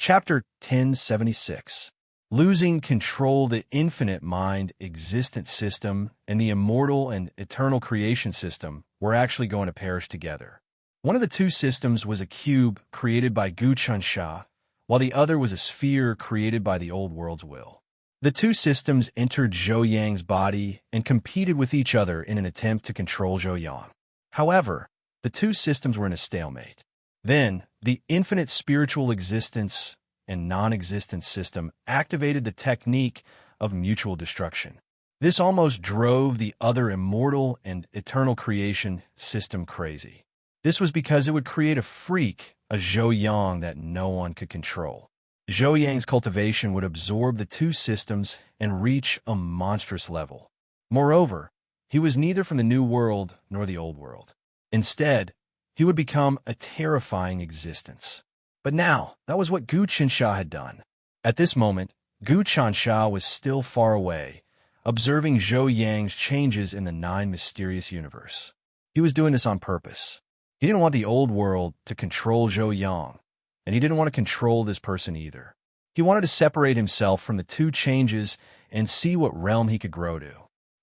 Chapter 1076. Losing control. The infinite mind existence system and the immortal and eternal creation system were actually going to perish together. One of the two systems was a cube created by Gu-Chun-Sha, while the other was a sphere created by the old world's will. The two systems entered Zhou Yang's body and competed with each other in an attempt to control Zhou Yang. However, the two systems were in a stalemate. Then, the infinite spiritual existence and non-existence system activated the technique of mutual destruction. This almost drove the other immortal and eternal creation system crazy. This was because it would create a freak, a Zhou Yang that no one could control. Zhou Yang's cultivation would absorb the two systems and reach a monstrous level. Moreover, he was neither from the new world nor the old world. Instead, he would become a terrifying existence. But now, that was what Gu-Chun-Sha had done. At this moment, Gu-Chun-Sha was still far away, observing Zhou Yang's changes in the nine mysterious universe. He was doing this on purpose. He didn't want the old world to control Zhou Yang, and he didn't want to control this person either. He wanted to separate himself from the two changes and see what realm he could grow to.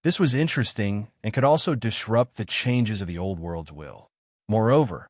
This was interesting and could also disrupt the changes of the old world's will. Moreover,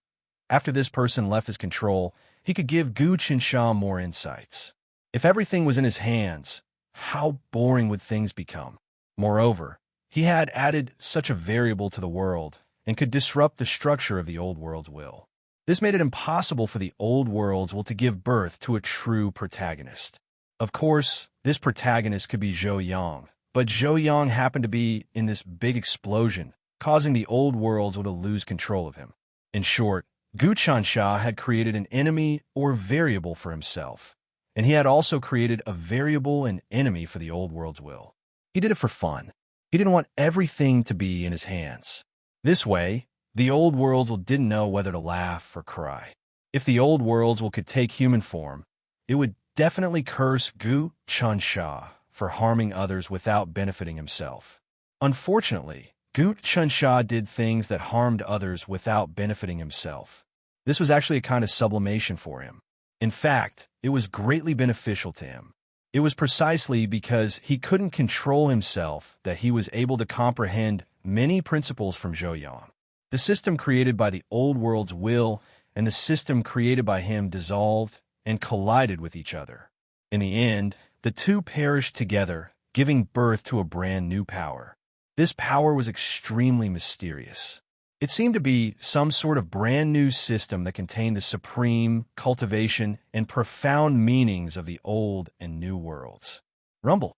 after this person left his control, he could give Gu-Chun-Sha more insights. If everything was in his hands, how boring would things become? Moreover, he had added such a variable to the world and could disrupt the structure of the old world's will. This made it impossible for the old world's will to give birth to a true protagonist. Of course, this protagonist could be Zhou Yang, but Zhou Yang happened to be in this big explosion, causing the old world's will to lose control of him. In short, Gu-Chun-Sha had created an enemy or variable for himself, and he had also created a variable and enemy for the old world's will. He did it for fun. He didn't want everything to be in his hands. This way, the old world's will didn't know whether to laugh or cry. If the old world's will could take human form, it would definitely curse Gu-Chun-Sha for harming others without benefiting himself. Unfortunately, Gu-Chun-Sha did things that harmed others without benefiting himself. This was actually a kind of sublimation for him. In fact, it was greatly beneficial to him. It was precisely because he couldn't control himself that he was able to comprehend many principles from Zhou Yang. The system created by the old world's will and the system created by him dissolved and collided with each other. In the end, the two perished together, giving birth to a brand new power. This power was extremely mysterious. It seemed to be some sort of brand new system that contained the supreme cultivation and profound meanings of the old and new worlds. Rumble.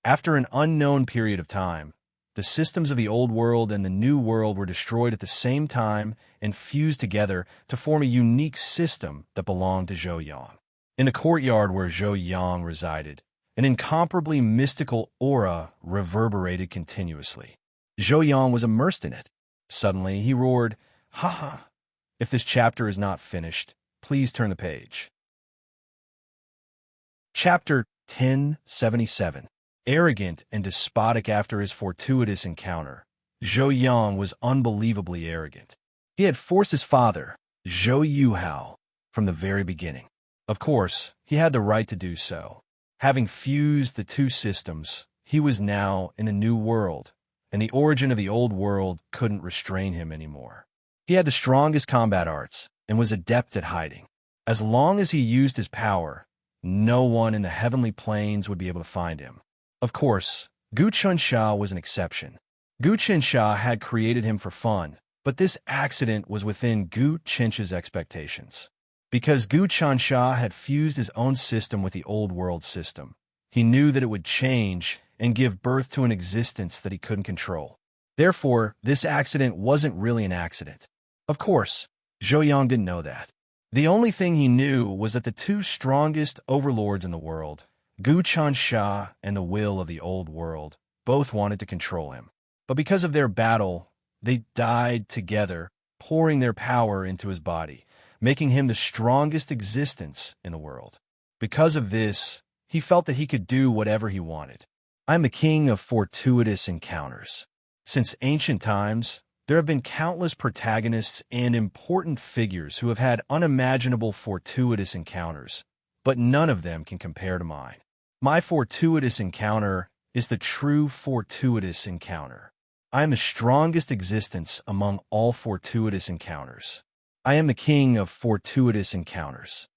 After an unknown period of time, the systems of the old world and the new world were destroyed at the same time and fused together to form a unique system that belonged to Zhou Yang. In the courtyard where Zhou Yang resided, an incomparably mystical aura reverberated continuously. Zhou Yang was immersed in it. Suddenly, he roared, "Ha ha! If this chapter is not finished, please turn the page." Chapter 1077. Arrogant and despotic. After his fortuitous encounter, Zhou Yang was unbelievably arrogant. He had forced his father, Zhou Yuhao, from the very beginning. Of course, he had the right to do so. Having fused the two systems, he was now in a new world, and the origin of the old world couldn't restrain him anymore. He had the strongest combat arts and was adept at hiding. As long as he used his power, no one in the heavenly planes would be able to find him. Of course, Gu-Chun-Sha was an exception. Gu-Chun-Sha had created him for fun, but this accident was within Gu-Chun-Sha's expectations. Because Gu-Chun-Sha had fused his own system with the old world system, he knew that it would change and give birth to an existence that he couldn't control. Therefore, this accident wasn't really an accident. Of course, Zhou Yang didn't know that. The only thing he knew was that the two strongest overlords in the world, Gu-Chun-Sha and the will of the old world, both wanted to control him. But because of their battle, they died together, pouring their power into his body, making him the strongest existence in the world. Because of this, he felt that he could do whatever he wanted. "I'm the king of fortuitous encounters." Since ancient times, there have been countless protagonists and important figures who have had unimaginable fortuitous encounters, but none of them can compare to mine. My fortuitous encounter is the true fortuitous encounter. I am the strongest existence among all fortuitous encounters. I am the king of fortuitous encounters.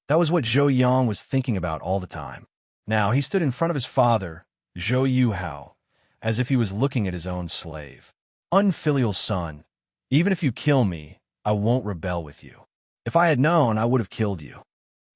That was what Zhou Yang was thinking about all the time. Now he stood in front of his father, Zhou Yuhao, as if he was looking at his own slave. Unfilial son, even if you kill me, I won't rebel with you. If I had known, I would have killed you.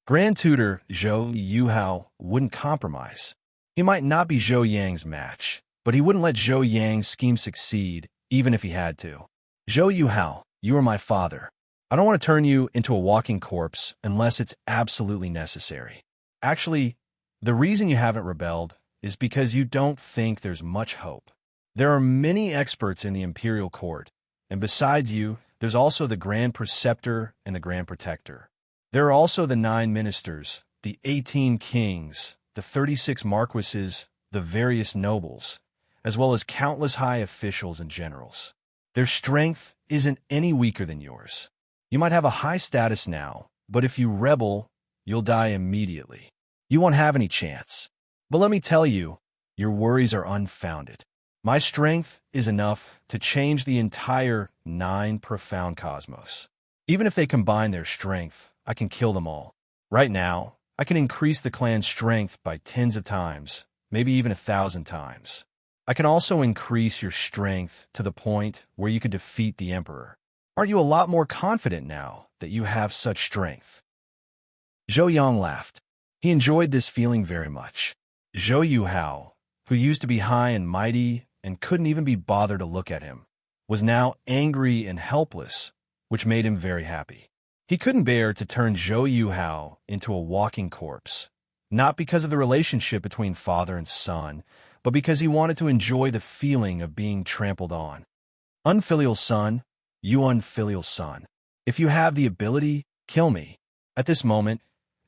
Grand Tutor Zhou Yuhao wouldn't compromise. He might not be Zhou Yang's match, but he wouldn't let Zhou Yang's scheme succeed, even if he had to. Zhou Yuhao, you are my father. I don't want to turn you into a walking corpse unless it's absolutely necessary. Actually, the reason you haven't rebelled is because you don't think there's much hope. There are many experts in the imperial court, and besides you, there's also the Grand Preceptor and the Grand Protector. There are also the 9 ministers, the 18 kings, the 36 marquises, the various nobles, as well as countless high officials and generals. Their strength isn't any weaker than yours. You might have a high status now, but if you rebel, you'll die immediately. You won't have any chance. But let me tell you, your worries are unfounded. My strength is enough to change the entire 9 profound cosmos. Even if they combine their strength, I can kill them all. Right now, I can increase the clan's strength by tens of times, maybe even 1,000 times. I can also increase your strength to the point where you could defeat the Emperor. Aren't you a lot more confident now that you have such strength? Zhou Yang laughed. He enjoyed this feeling very much. Zhou Yuhao, who used to be high and mighty and couldn't even be bothered to look at him, was now angry and helpless, which made him very happy. He couldn't bear to turn Zhou Yuhao into a walking corpse, not because of the relationship between father and son, but because he wanted to enjoy the feeling of being trampled on. Unfilial son, you unfilial son. If you have the ability, kill me. At this moment,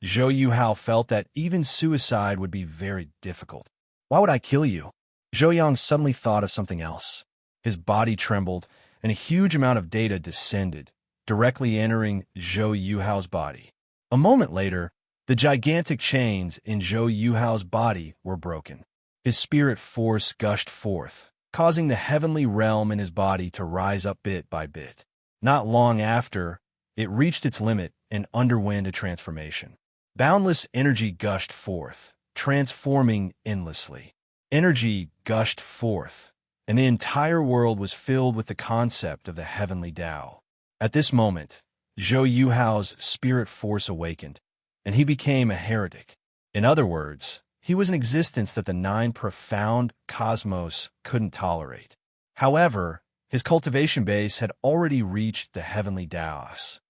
Zhou Yuhao felt that even suicide would be very difficult. Why would I kill you? Zhou Yang suddenly thought of something else. His body trembled, and a huge amount of data descended, directly entering Zhou Yuhao's body. A moment later, the gigantic chains in Zhou Yuhao's body were broken. His spirit force gushed forth, causing the heavenly realm in his body to rise up bit by bit. Not long after, it reached its limit and underwent a transformation. Boundless energy gushed forth, transforming endlessly. Energy gushed forth, and the entire world was filled with the concept of the heavenly Tao. At this moment, Zhou Yuhao's spirit force awakened, and he became a heretic. In other words, he was an existence that the 9 profound cosmos couldn't tolerate. However, his cultivation base had already reached the heavenly Taos.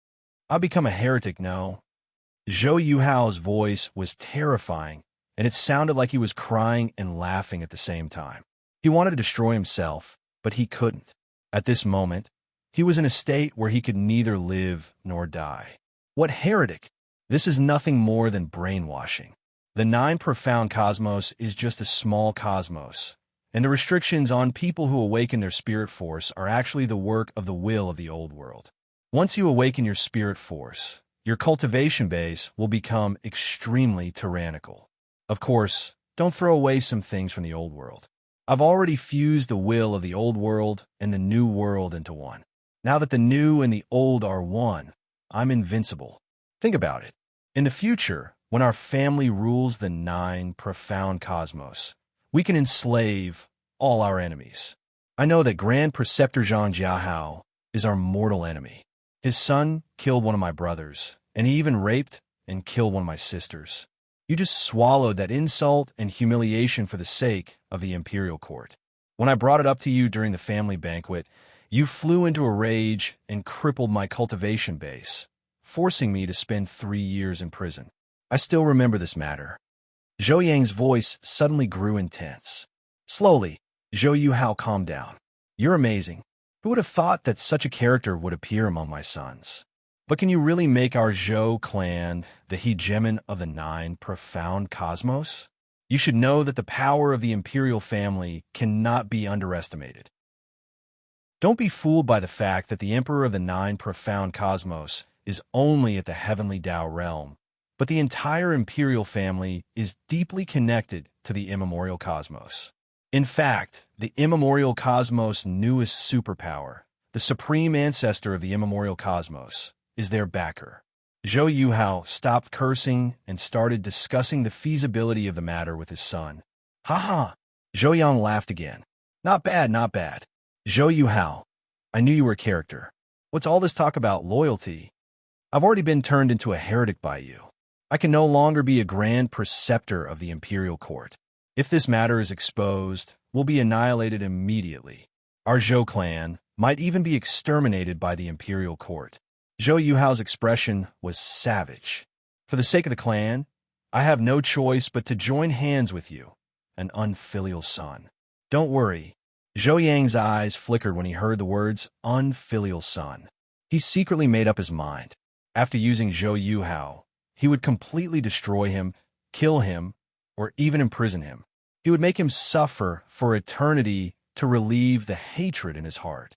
I'll become a heretic, no? Zhou Yuhao's voice was terrifying, and it sounded like he was crying and laughing at the same time. He wanted to destroy himself, but he couldn't. At this moment, he was in a state where he could neither live nor die. What heretic? This is nothing more than brainwashing. The 9 profound cosmos is just a small cosmos, and the restrictions on people who awaken their spirit force are actually the work of the will of the old world. Once you awaken your spirit force, your cultivation base will become extremely tyrannical. Of course, don't throw away some things from the old world. I've already fused the will of the old world and the new world into one. Now that the new and the old are one, I'm invincible. Think about it. In the future, when our family rules the 9 profound cosmos, we can enslave all our enemies. I know that Grand Preceptor Zhang Jiahao is our mortal enemy. His son killed one of my brothers, and he even raped and killed one of my sisters. You just swallowed that insult and humiliation for the sake of the imperial court. When I brought it up to you during the family banquet, you flew into a rage and crippled my cultivation base, forcing me to spend 3 years in prison. I still remember this matter. Zhou Yang's voice suddenly grew intense. Slowly, Zhou Yuhao calmed down. You're amazing. Who would have thought that such a character would appear among my sons? But can you really make our Zhou clan the hegemon of the 9 profound cosmos? You should know that the power of the imperial family cannot be underestimated. Don't be fooled by the fact that the emperor of the 9 profound cosmos is only at the heavenly Tao realm, but the entire imperial family is deeply connected to the immemorial cosmos. In fact, the immemorial cosmos' newest superpower, the supreme ancestor of the immemorial cosmos, is their backer. Zhou Yuhao stopped cursing and started discussing the feasibility of the matter with his son. "Ha!" Zhou Yang laughed again. "Not bad, not bad. Zhou Yuhao, I knew you were a character. What's all this talk about loyalty? I've already been turned into a heretic by you. I can no longer be a grand preceptor of the imperial court. If this matter is exposed, we'll be annihilated immediately. Our Zhou clan might even be exterminated by the imperial court." Zhou Yuhao's expression was savage. "For the sake of the clan, I have no choice but to join hands with you, an unfilial son. Don't worry." Zhou Yang's eyes flickered when he heard the words unfilial son. He secretly made up his mind. After using Zhou Yuhao, he would completely destroy him, kill him, or even imprison him. He would make him suffer for eternity to relieve the hatred in his heart.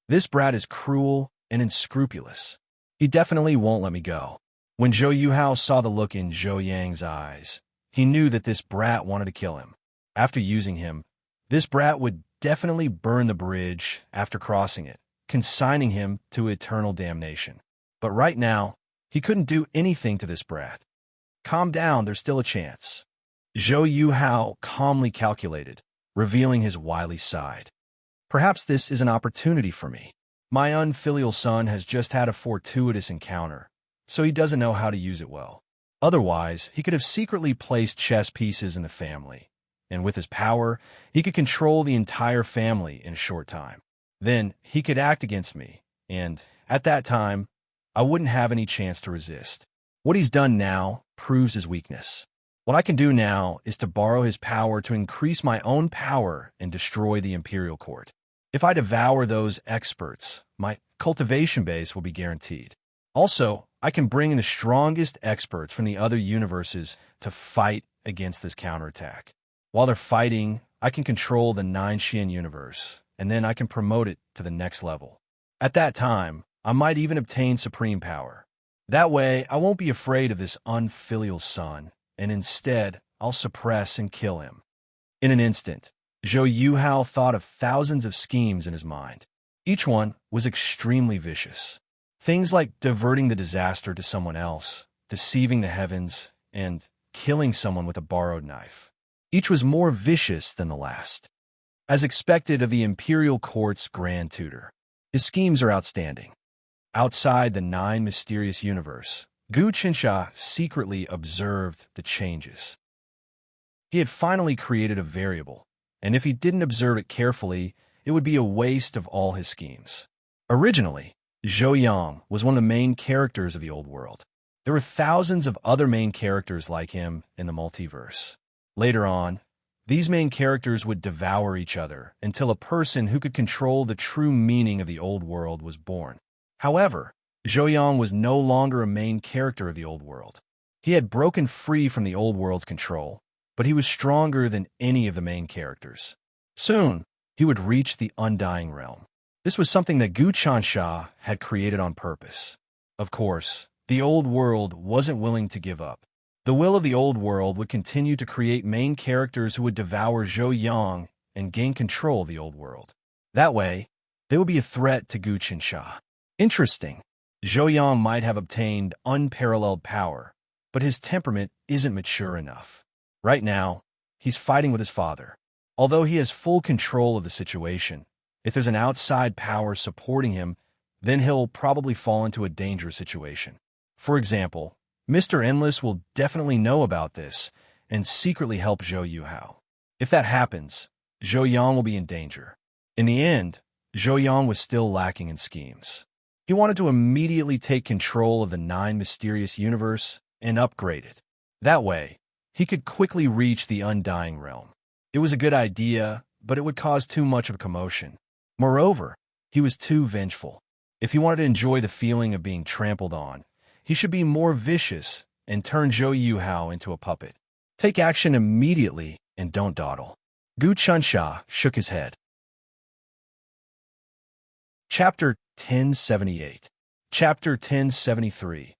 "This brat is cruel and unscrupulous. He definitely won't let me go." When Zhou Yuhao saw the look in Zhou Yang's eyes, he knew that this brat wanted to kill him. After using him, this brat would definitely burn the bridge after crossing it, consigning him to eternal damnation. But right now, he couldn't do anything to this brat. "Calm down, there's still a chance." Zhou Yuhao calmly calculated, revealing his wily side. "Perhaps this is an opportunity for me. My unfilial son has just had a fortuitous encounter, so he doesn't know how to use it well. Otherwise, he could have secretly placed chess pieces in the family, and with his power, he could control the entire family in a short time. Then he could act against me, and at that time, I wouldn't have any chance to resist. What he's done now proves his weakness. What I can do now is to borrow his power to increase my own power and destroy the imperial court. If I devour those experts, my cultivation base will be guaranteed. Also, I can bring in the strongest experts from the other universes to fight against this counterattack. While they're fighting, I can control the 9 Xian universe, and then I can promote it to the next level. At that time, I might even obtain supreme power. That way, I won't be afraid of this unfilial son, and instead, I'll suppress and kill him." In an instant, Zhou Yuhao thought of thousands of schemes in his mind. Each one was extremely vicious. Things like diverting the disaster to someone else, deceiving the heavens, and killing someone with a borrowed knife. Each was more vicious than the last. As expected of the imperial court's grand tutor, his schemes are outstanding. Outside the 9 mysterious universe, Gu Qinsha secretly observed the changes. He had finally created a variable, and if he didn't observe it carefully, it would be a waste of all his schemes. Originally, Zhou Yang was one of the main characters of the old world. There were thousands of other main characters like him in the multiverse. Later on, these main characters would devour each other until a person who could control the true meaning of the old world was born. However, Zhou Yang was no longer a main character of the old world. He had broken free from the old world's control, but he was stronger than any of the main characters. Soon, he would reach the undying realm. This was something that Gu Qinsha had created on purpose. Of course, the old world wasn't willing to give up. The will of the old world would continue to create main characters who would devour Zhou Yang and gain control of the old world. That way, they would be a threat to Gu Qinsha. Interesting. Zhou Yang might have obtained unparalleled power, but his temperament isn't mature enough. Right now, he's fighting with his father. Although he has full control of the situation, if there's an outside power supporting him, then he'll probably fall into a dangerous situation. For example, Mr. Endless will definitely know about this and secretly help Zhou Yuhao. If that happens, Zhou Yang will be in danger. In the end, Zhou Yang was still lacking in schemes. He wanted to immediately take control of the 9 mysterious universe and upgrade it. That way, he could quickly reach the undying realm. It was a good idea, but it would cause too much of a commotion. Moreover, he was too vengeful. If he wanted to enjoy the feeling of being trampled on, he should be more vicious and turn Zhou Yuhao into a puppet. Take action immediately and don't dawdle. Gu Qinsha shook his head. Chapter 1078. Chapter 1073.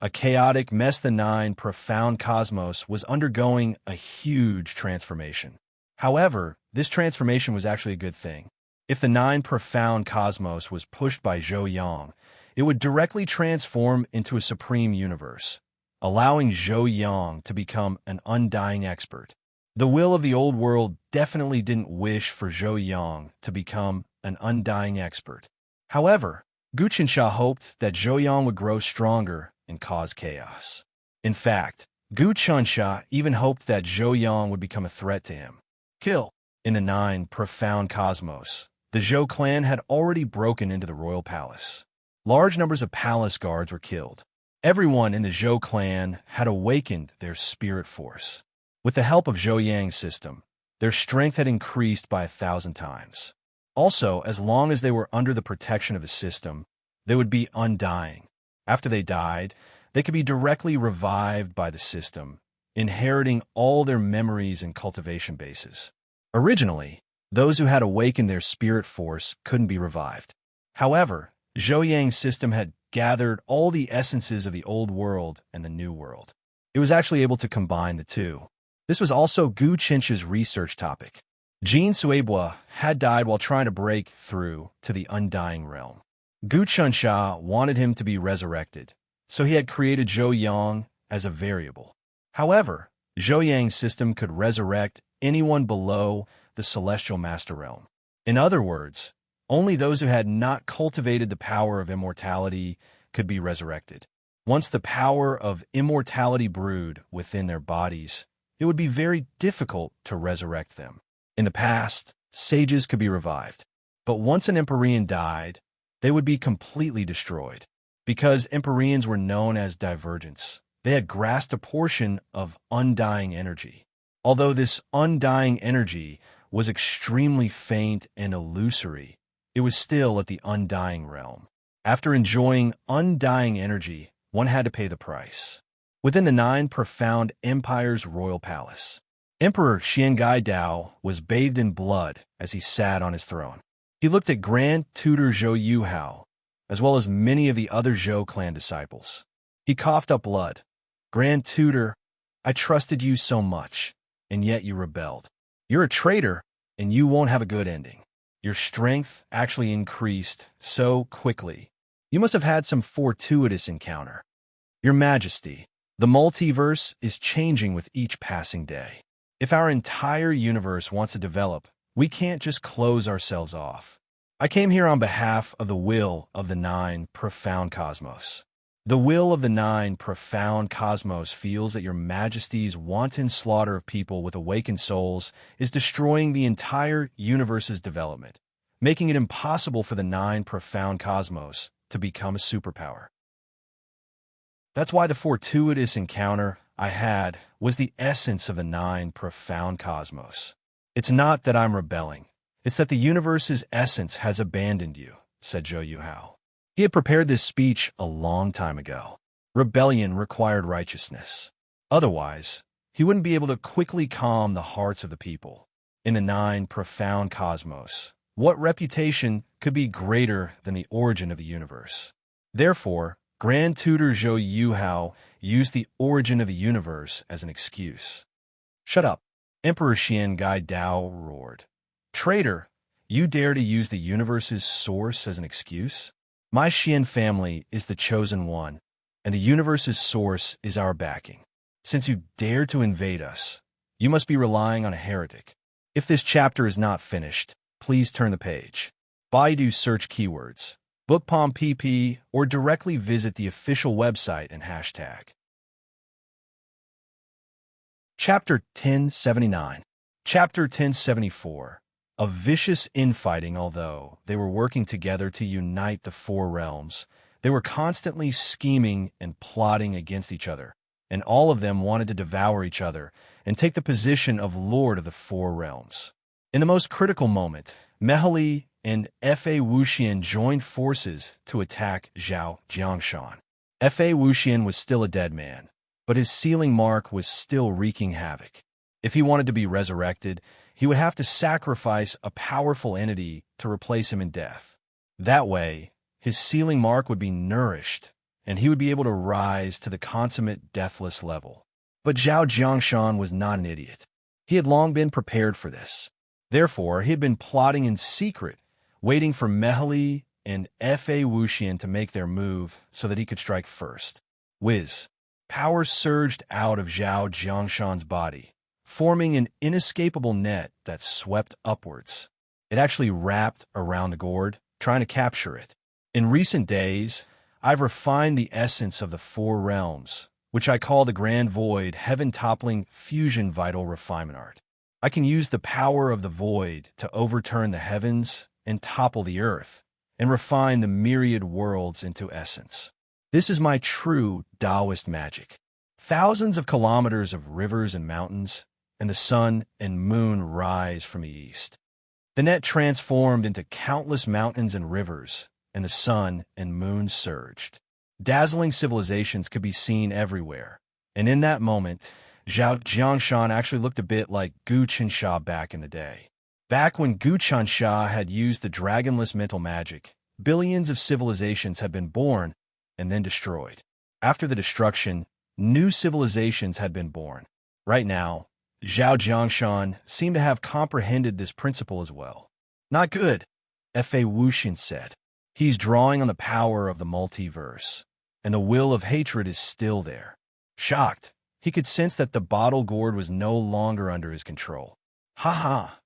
A chaotic mess, the nine profound cosmos was undergoing a huge transformation. However, this transformation was actually a good thing. If the nine profound cosmos was pushed by Zhou Yang, it would directly transform into a supreme universe, allowing Zhou Yang to become an undying expert. The will of the old world definitely didn't wish for Zhou Yang to become an undying expert. However, Gu Qinsha hoped that Zhou Yang would grow stronger and cause chaos. In fact, Gu Qinsha even hoped that Zhou Yang would become a threat to him. Kill. In the nine profound cosmos, the Zhou clan had already broken into the royal palace. Large numbers of palace guards were killed. Everyone in the Zhou clan had awakened their spirit force. With the help of Zhou Yang's system, their strength had increased by 1,000 times. Also, as long as they were under the protection of the system, they would be undying. After they died, they could be directly revived by the system, inheriting all their memories and cultivation bases. Originally, those who had awakened their spirit force couldn't be revived. However, Zhou Yang's system had gathered all the essences of the old world and the new world. It was actually able to combine the two. This was also Gu Qinsha's research topic. Jin Suebua had died while trying to break through to the undying realm. Gu Qinsha wanted him to be resurrected, so he had created Zhou Yang as a variable. However, Zhou Yang's system could resurrect anyone below the celestial master realm. In other words, only those who had not cultivated the power of immortality could be resurrected. Once the power of immortality brewed within their bodies, it would be very difficult to resurrect them. In the past, sages could be revived, but once an Empyrean died, they would be completely destroyed. Because Empyreans were known as divergents, they had grasped a portion of undying energy. Although this undying energy was extremely faint and illusory, it was still at the undying realm. After enjoying undying energy, one had to pay the price. Within the nine profound empire's royal palace, Emperor Xiangai Dao was bathed in blood as he sat on his throne. He looked at Grand Tutor Zhou Yuhao, as well as many of the other Zhou clan disciples. He coughed up blood. Grand Tutor, I trusted you so much, and yet you rebelled. You're a traitor, and you won't have a good ending. Your strength actually increased so quickly. You must have had some fortuitous encounter. Your Majesty, the multiverse is changing with each passing day. If our entire universe wants to develop, we can't just close ourselves off. I came here on behalf of the will of the nine profound cosmos. The will of the nine profound cosmos feels that your Majesty's wanton slaughter of people with awakened souls is destroying the entire universe's development, making it impossible for the nine profound cosmos to become a superpower. That's why the fortuitous encounter I had was the essence of the nine profound cosmos. It's not that I'm rebelling. It's that the universe's essence has abandoned you, said Zhou Yuhao. He had prepared this speech a long time ago. Rebellion required righteousness. Otherwise, he wouldn't be able to quickly calm the hearts of the people. In the nine profound cosmos, what reputation could be greater than the origin of the universe? Therefore, Grand Tutor Zhou Yuhao used the origin of the universe as an excuse. Shut up, Emperor Xiangai Dao roared. Traitor, you dare to use the universe's source as an excuse? My Xian family is the chosen one, and the universe's source is our backing. Since you dare to invade us, you must be relying on a heretic. If this chapter is not finished, please turn the page. Baidu search keywords, Bookpalm PP, or directly visit the official website and hashtag. Chapter 1079. Chapter 1074. A vicious infighting. Although they were working together to unite the four realms, they were constantly scheming and plotting against each other, and all of them wanted to devour each other and take the position of lord of the four realms. In the most critical moment, Mehali and Fa Wuxian joined forces to attack Zhao Jiangshan. Fa Wuxian was still a dead man, but his sealing mark was still wreaking havoc. If he wanted to be resurrected, he would have to sacrifice a powerful entity to replace him in death. That way, his sealing mark would be nourished, and he would be able to rise to the consummate deathless level. But Zhao Jiangshan was not an idiot. He had long been prepared for this. Therefore, he had been plotting in secret, waiting for Mehali and Fa Wuxian to make their move so that he could strike first. Whiz. Power surged out of Zhao Jiangshan's body, forming an inescapable net that swept upwards. It actually wrapped around the gourd, trying to capture it. In recent days, I've refined the essence of the four realms, which I call the Grand Void heaven-toppling fusion vital refinement art. I can use the power of the void to overturn the heavens and topple the earth, and refine the myriad worlds into essence. This is my true Taoist magic. Thousands of kilometers of rivers and mountains, and the sun and moon rise from the east. The net transformed into countless mountains and rivers, and the sun and moon surged. Dazzling civilizations could be seen everywhere, and in that moment, Zhao Jiangshan actually looked a bit like Gu Qinsha back in the day. Back when Gu Qinsha had used the dragonless mental magic, billions of civilizations had been born and then destroyed. After the destruction, new civilizations had been born. Right now, Zhao Jiangshan seemed to have comprehended this principle as well. Not good, Fa Wuxian said. He's drawing on the power of the multiverse, and the will of hatred is still there. Shocked, he could sense that the bottle gourd was no longer under his control. Ha ha,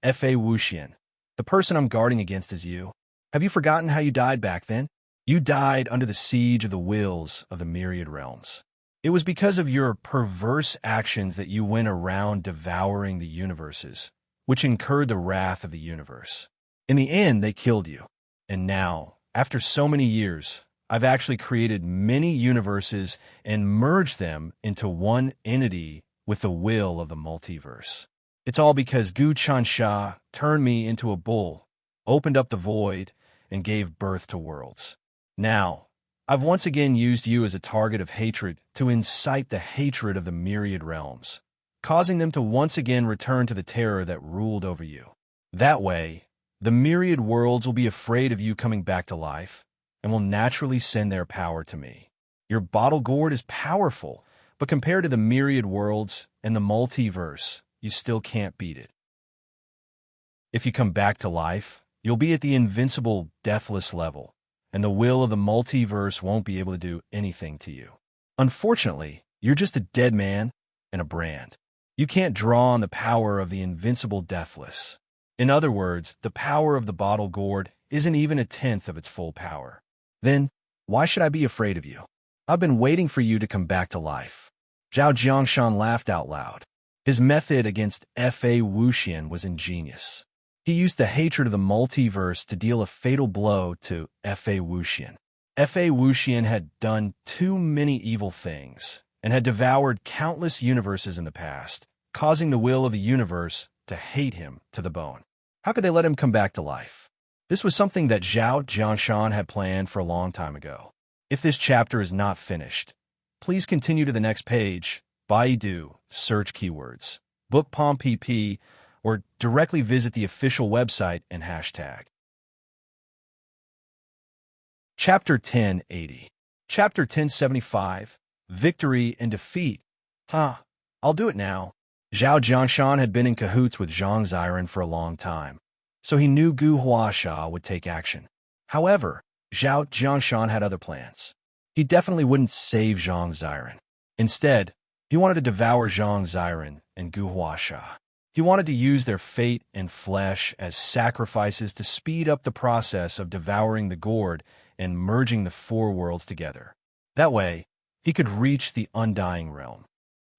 Fa Wuxian, the person I'm guarding against is you. Have you forgotten how you died back then? You died under the siege of the wills of the myriad realms. It was because of your perverse actions that you went around devouring the universes, which incurred the wrath of the universe. In the end, they killed you. And now, after so many years, I've actually created many universes and merged them into one entity with the will of the multiverse. It's all because Gu Qinsha turned me into a bull, opened up the void, and gave birth to worlds. Now, I've once again used you as a target of hatred to incite the hatred of the myriad realms, causing them to once again return to the terror that ruled over you. That way, the myriad worlds will be afraid of you coming back to life and will naturally send their power to me. Your bottle gourd is powerful, but compared to the myriad worlds and the multiverse, you still can't beat it. If you come back to life, you'll be at the invincible, deathless level, and the will of the multiverse won't be able to do anything to you. Unfortunately, you're just a dead man and a brand. You can't draw on the power of the invincible deathless. In other words, the power of the bottle gourd isn't even a tenth of its full power. Then, why should I be afraid of you? I've been waiting for you to come back to life. Zhao Jiangshan laughed out loud. His method against Fa Wuxian was ingenious. He used the hatred of the multiverse to deal a fatal blow to Fa Wuxian. Fa Wuxian had done too many evil things and had devoured countless universes in the past, causing the will of the universe to hate him to the bone. How could they let him come back to life? This was something that Zhao Jiangshan had planned for a long time ago. If this chapter is not finished, please continue to the next page, Baidu, search keywords, Bookpom PP, or directly visit the official website and hashtag. Chapter 1080. Chapter 1075. Victory and Defeat. I'll do it now. Zhao Jiangshan had been in cahoots with Zhang Ziren for a long time, so he knew Gu Huasha would take action. However, Zhao Jiangshan had other plans. He definitely wouldn't save Zhang Ziren. Instead, he wanted to devour Zhang Ziren and Gu Huasha. He wanted to use their fate and flesh as sacrifices to speed up the process of devouring the gourd and merging the four worlds together. That way, he could reach the undying realm.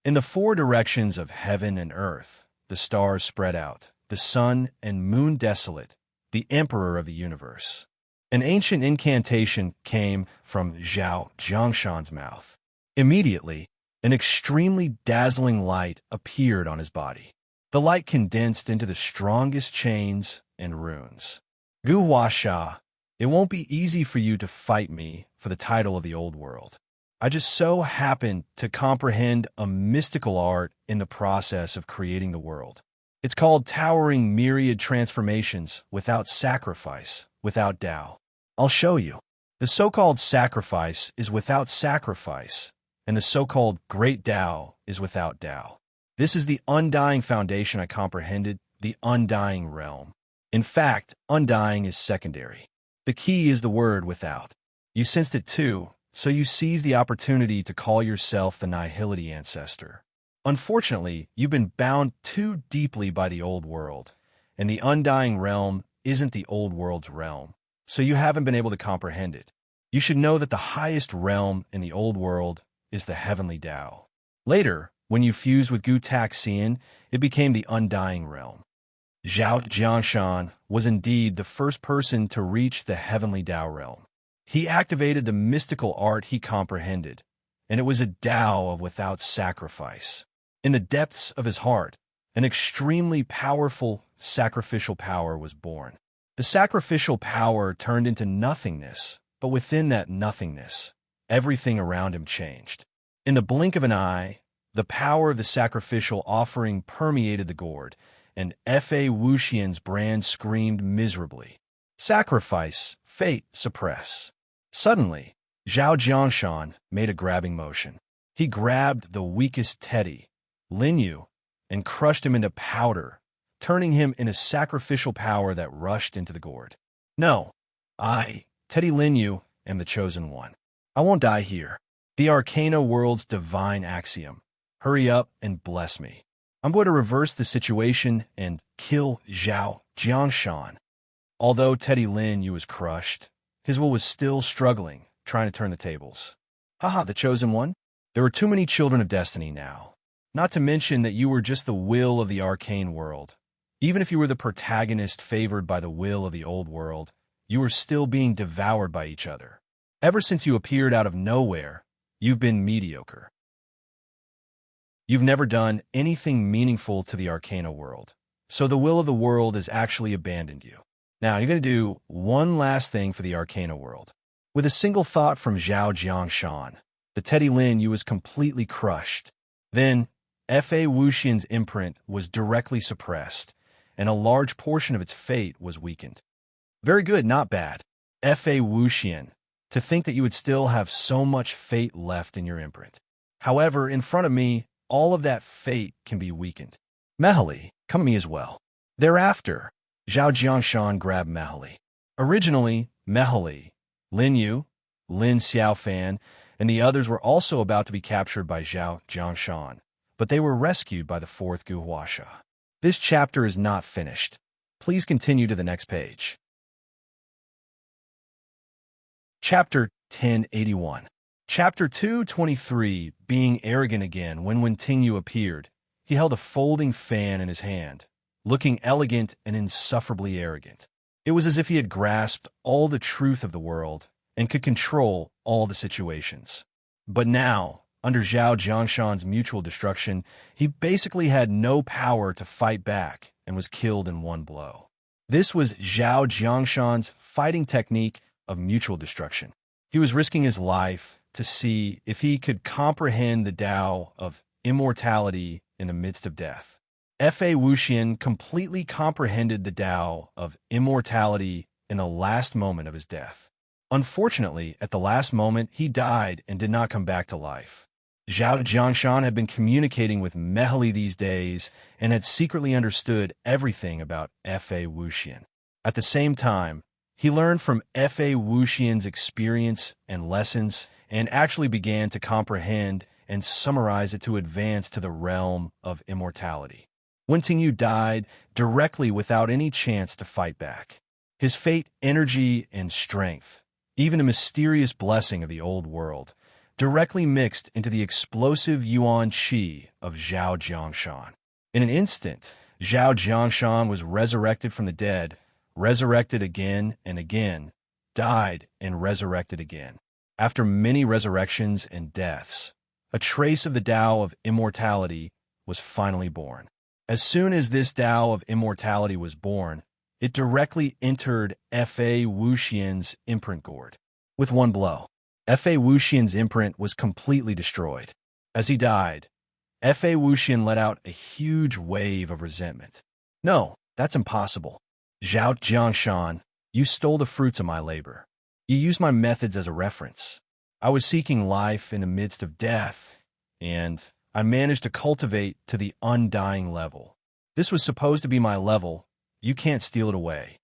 In the four directions of heaven and earth, the stars spread out, the sun and moon desolate, the emperor of the universe. An ancient incantation came from Zhao Jiangshan's mouth. Immediately, an extremely dazzling light appeared on his body. The light condensed into the strongest chains and runes. Gu Huasha, it won't be easy for you to fight me for the title of the old world. I just so happen to comprehend a mystical art in the process of creating the world. It's called towering myriad transformations without sacrifice, without Tao. I'll show you. The so-called sacrifice is without sacrifice, and the so-called great Tao is without Tao. This is the undying foundation I comprehended, the undying realm. In fact, undying is secondary. The key is the word without. You sensed it too, so you seized the opportunity to call yourself the nihility ancestor. Unfortunately, you've been bound too deeply by the old world, and the undying realm isn't the old world's realm, so you haven't been able to comprehend it. You should know that the highest realm in the old world is the heavenly Tao. Later, when you fused with Gu Taxian, it became the undying realm. Zhao Jiangshan was indeed the first person to reach the heavenly Tao realm. He activated the mystical art he comprehended, and it was a Tao of without sacrifice. In the depths of his heart, an extremely powerful sacrificial power was born. The sacrificial power turned into nothingness, but within that nothingness, everything around him changed. In the blink of an eye, the power of the sacrificial offering permeated the gourd, and F.A. Wuxian's brand screamed miserably. Sacrifice, fate, suppress. Suddenly, Zhao Jiangshan made a grabbing motion. He grabbed the weakest Teddy, Lin Yu, and crushed him into powder, turning him into sacrificial power that rushed into the gourd. No, Teddy Lin Yu, am the chosen one. I won't die here. The Arcana world's divine axiom. Hurry up and bless me. I'm going to reverse the situation and kill Zhao Jiangshan. Although Teddy Lin Yu was crushed, his will was still struggling, trying to turn the tables. Haha, the chosen one? There were too many children of destiny now. Not to mention that you were just the will of the arcane world. Even if you were the protagonist favored by the will of the old world, you were still being devoured by each other. Ever since you appeared out of nowhere, you've been mediocre. You've never done anything meaningful to the Arcana world, so the will of the world has actually abandoned you. Now, you're going to do one last thing for the Arcana world. With a single thought from Zhao Jiangshan, the Teddy Lin Yu was completely crushed. Then, F.A. Wuxian's imprint was directly suppressed, and a large portion of its fate was weakened. Very good, not bad. F.A. Wuxian, to think that you would still have so much fate left in your imprint. However, in front of me, all of that fate can be weakened. Mehali, come to me as well. Thereafter, Zhao Jiangshan grabbed Mehali. Originally, Mehali, Lin Yu, Lin Xiaofan, and the others were also about to be captured by Zhao Jiangshan, but they were rescued by the fourth Guhuasha. This chapter is not finished. Please continue to the next page. Chapter 1081. Chapter 223, being arrogant again when Tingyu appeared. He held a folding fan in his hand, looking elegant and insufferably arrogant. It was as if he had grasped all the truth of the world and could control all the situations. But now, under Zhao Jiangshan's mutual destruction, he basically had no power to fight back and was killed in one blow. This was Zhao Jiangshan's fighting technique of mutual destruction. He was risking his life to see if he could comprehend the Tao of immortality in the midst of death. F.A. Wuxian completely comprehended the Tao of immortality in the last moment of his death. Unfortunately, at the last moment, he died and did not come back to life. Zhao Jiangshan had been communicating with Mehali these days and had secretly understood everything about F.A. Wuxian. At the same time, he learned from F.A. Wuxian's experience and lessons and actually began to comprehend and summarize it to advance to the realm of immortality. Wen Tingyu died directly without any chance to fight back. His fate, energy, and strength, even a mysterious blessing of the old world, directly mixed into the explosive yuan qi of Zhao Jiangshan. In an instant, Zhao Jiangshan was resurrected from the dead, resurrected again and again, died and resurrected again. After many resurrections and deaths, a trace of the Tao of immortality was finally born. As soon as this Tao of immortality was born, it directly entered F.A. Wuxian's imprint gourd. With one blow, F.A. Wuxian's imprint was completely destroyed. As he died, F.A. Wuxian let out a huge wave of resentment. No, that's impossible. Zhao Jiangshan, you stole the fruits of my labor. You used my methods as a reference. I was seeking life in the midst of death, and I managed to cultivate to the undying level. This was supposed to be my level. You can't steal it away.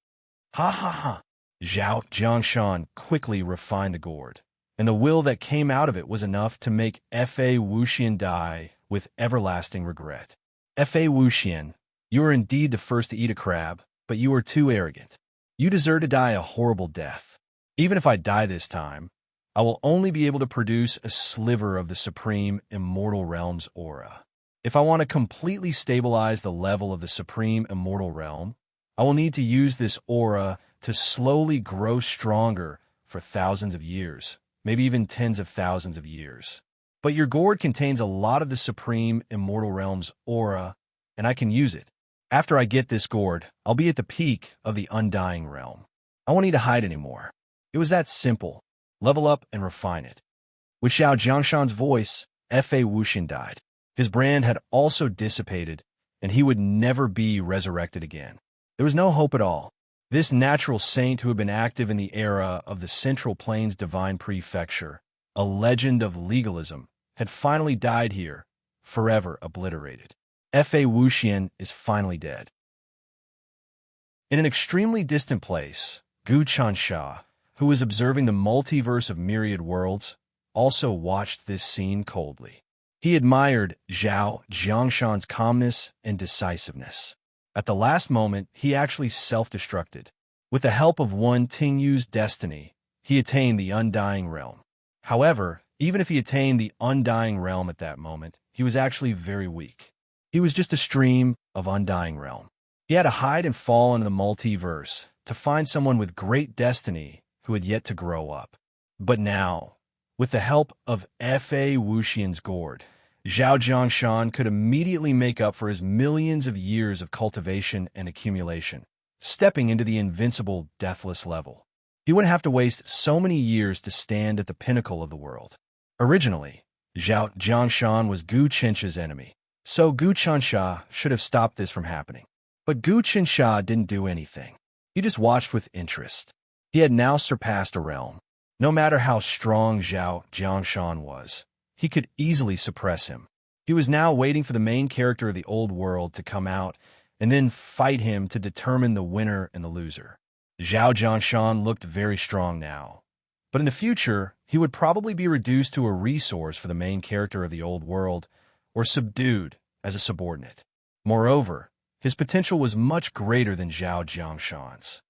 Ha ha ha. Zhao Jiangshan quickly refined the gourd, and the will that came out of it was enough to make Fa Wuxian die with everlasting regret. Fa Wuxian, you are indeed the first to eat a crab, but you are too arrogant. You deserve to die a horrible death. Even if I die this time, I will only be able to produce a sliver of the supreme immortal realm's aura. If I want to completely stabilize the level of the supreme immortal realm, I will need to use this aura to slowly grow stronger for thousands of years, maybe even tens of thousands of years. But your gourd contains a lot of the supreme immortal realm's aura, and I can use it. After I get this gourd, I'll be at the peak of the undying realm. I won't need to hide anymore. It was that simple. Level up and refine it. With Zhao Jiangshan's voice, Fa Wuxian died. His brand had also dissipated, and he would never be resurrected again. There was no hope at all. This natural saint who had been active in the era of the Central Plains Divine Prefecture, a legend of legalism, had finally died here, forever obliterated. Fa Wuxian is finally dead. In an extremely distant place, Gu Chansha, who was observing the multiverse of myriad worlds, also watched this scene coldly. He admired Zhao Jiangshan's calmness and decisiveness. At the last moment, he actually self-destructed. With the help of one Tingyu's destiny, he attained the Undying Realm. However, even if he attained the Undying Realm at that moment, he was actually very weak. He was just a stream of Undying Realm. He had to hide and fall into the multiverse to find someone with great destiny who had yet to grow up. But now, with the help of Fa Wuxian's gourd, Zhao Jiangshan could immediately make up for his millions of years of cultivation and accumulation, stepping into the invincible, deathless level. He wouldn't have to waste so many years to stand at the pinnacle of the world. Originally, Zhao Jiangshan was Gu Qinsha's enemy, so Gu Qinsha should have stopped this from happening. But Gu Qinsha didn't do anything. He just watched with interest. He had now surpassed a realm. No matter how strong Zhao Jiangshan was, he could easily suppress him. He was now waiting for the main character of the old world to come out and then fight him to determine the winner and the loser. Zhao Jiangshan looked very strong now, but in the future, he would probably be reduced to a resource for the main character of the old world or subdued as a subordinate. Moreover, his potential was much greater than Zhao Jiangshan's.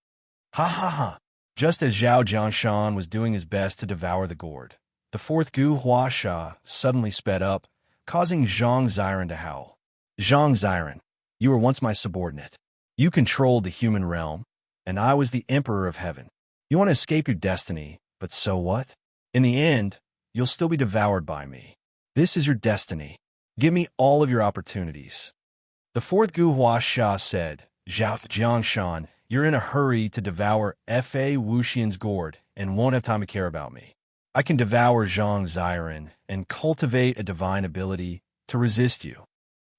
Ha ha ha! Just as Zhao Jiangshan was doing his best to devour the gourd, the fourth Gu Huasha suddenly sped up, causing Zhang Ziren to howl. Zhang Ziren, you were once my subordinate. You controlled the human realm, and I was the emperor of heaven. You want to escape your destiny, but so what? In the end, you'll still be devoured by me. This is your destiny. Give me all of your opportunities. The fourth Gu Huasha said, Zhao Jiangshan, you're in a hurry to devour Fa Wuxian's gourd and won't have time to care about me. I can devour Zhang Ziren and cultivate a divine ability to resist you.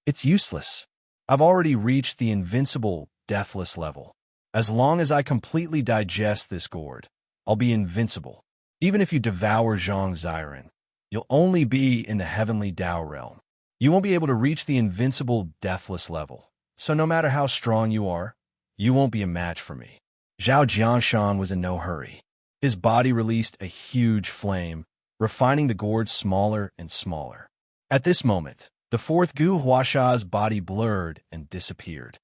It's useless. I've already reached the invincible, deathless level. As long as I completely digest this gourd, I'll be invincible. Even if you devour Zhang Ziren, you'll only be in the heavenly Dao realm. You won't be able to reach the invincible, deathless level. So no matter how strong you are, you won't be a match for me. Zhao Jiangshan was in no hurry. His body released a huge flame, refining the gourd smaller and smaller. At this moment, the fourth Gu Huasha's body blurred and disappeared.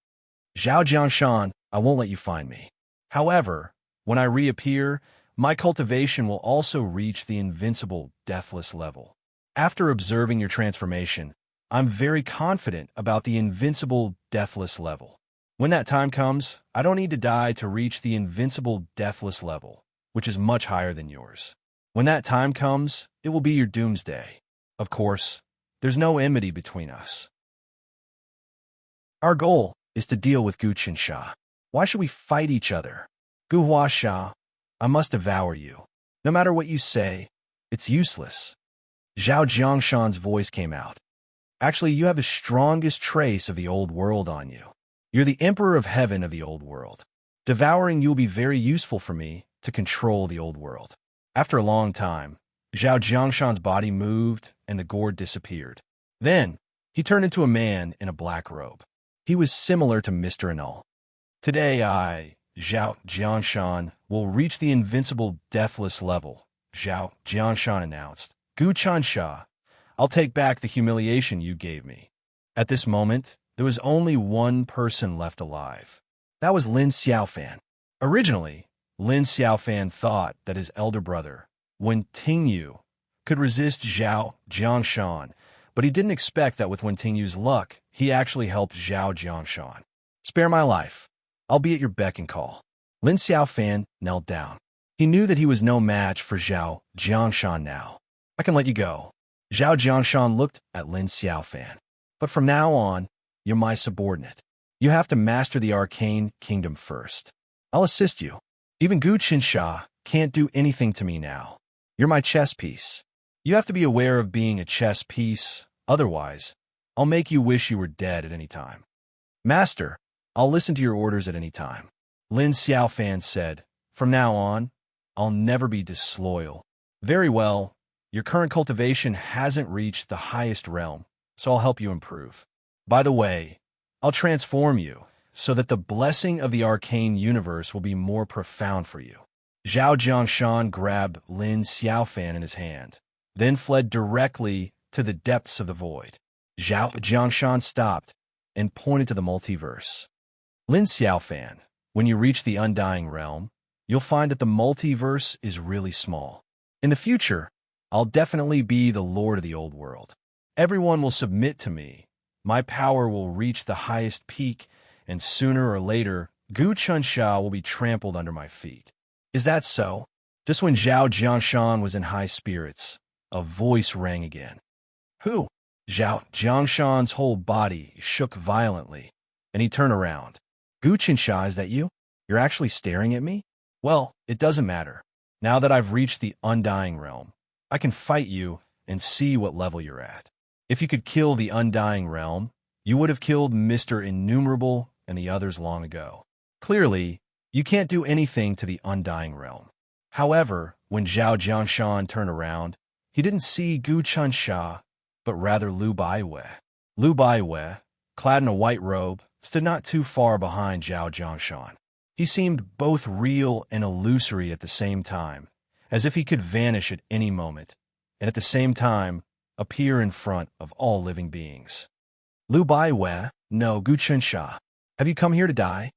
Zhao Jiangshan, I won't let you find me. However, when I reappear, my cultivation will also reach the invincible, deathless level. After observing your transformation, I'm very confident about the invincible, deathless level. When that time comes, I don't need to die to reach the invincible, deathless level, which is much higher than yours. When that time comes, it will be your doomsday. Of course, there's no enmity between us. Our goal is to deal with Gu Qinsha. Why should we fight each other? Gu Huasha, I must devour you. No matter what you say, it's useless. Zhao Jiangshan's voice came out. Actually, you have the strongest trace of the old world on you. You're the emperor of heaven of the old world. Devouring you will be very useful for me, to control the old world. After a long time, Zhao Jiangshan's body moved and the gourd disappeared. Then, he turned into a man in a black robe. He was similar to Mr. Anul. Today I, Zhao Jiangshan, will reach the invincible deathless level, Zhao Jiangshan announced. Gu Chansha, I'll take back the humiliation you gave me. At this moment, there was only one person left alive. That was Lin Xiaofan. Originally, Lin Xiaofan thought that his elder brother, Wen Tingyu, could resist Zhao Jiangshan, but he didn't expect that with Wen Tingyu's luck, he actually helped Zhao Jiangshan. Spare my life. I'll be at your beck and call. Lin Xiaofan knelt down. He knew that he was no match for Zhao Jiangshan now. I can let you go. Zhao Jiangshan looked at Lin Xiaofan. But from now on, you're my subordinate. You have to master the arcane kingdom first. I'll assist you. Even Gu Qinsha can't do anything to me now. You're my chess piece. You have to be aware of being a chess piece, otherwise, I'll make you wish you were dead at any time. Master, I'll listen to your orders at any time. Lin Xiaofan said, from now on, I'll never be disloyal. Very well, your current cultivation hasn't reached the highest realm, so I'll help you improve. By the way, I'll transform you so that the blessing of the arcane universe will be more profound for you. Zhao Jiangshan grabbed Lin Xiaofan in his hand, then fled directly to the depths of the void. Zhao Jiangshan stopped and pointed to the multiverse. Lin Xiaofan, when you reach the undying realm, you'll find that the multiverse is really small. In the future, I'll definitely be the lord of the old world. Everyone will submit to me. My power will reach the highest peak, and sooner or later, Gu Chunsha will be trampled under my feet. Is that so? Just when Zhao Jiangshan was in high spirits, a voice rang again. Who? Zhao Jiangshan's whole body shook violently, and he turned around. Gu Chunsha, is that you? You're actually staring at me? Well, it doesn't matter. Now that I've reached the undying realm, I can fight you and see what level you're at. If you could kill the undying realm, you would have killed Mr. Innumerable and the others long ago. Clearly, you can't do anything to the undying realm. However, when Zhao Jiangshan turned around, he didn't see Gu Chunsha, but rather Lu Baiwei. Lu Baiwei, clad in a white robe, stood not too far behind Zhao Jiangshan. He seemed both real and illusory at the same time, as if he could vanish at any moment, and at the same time appear in front of all living beings. Lu Baiwei, no, Gu Chunsha, have you come here to die?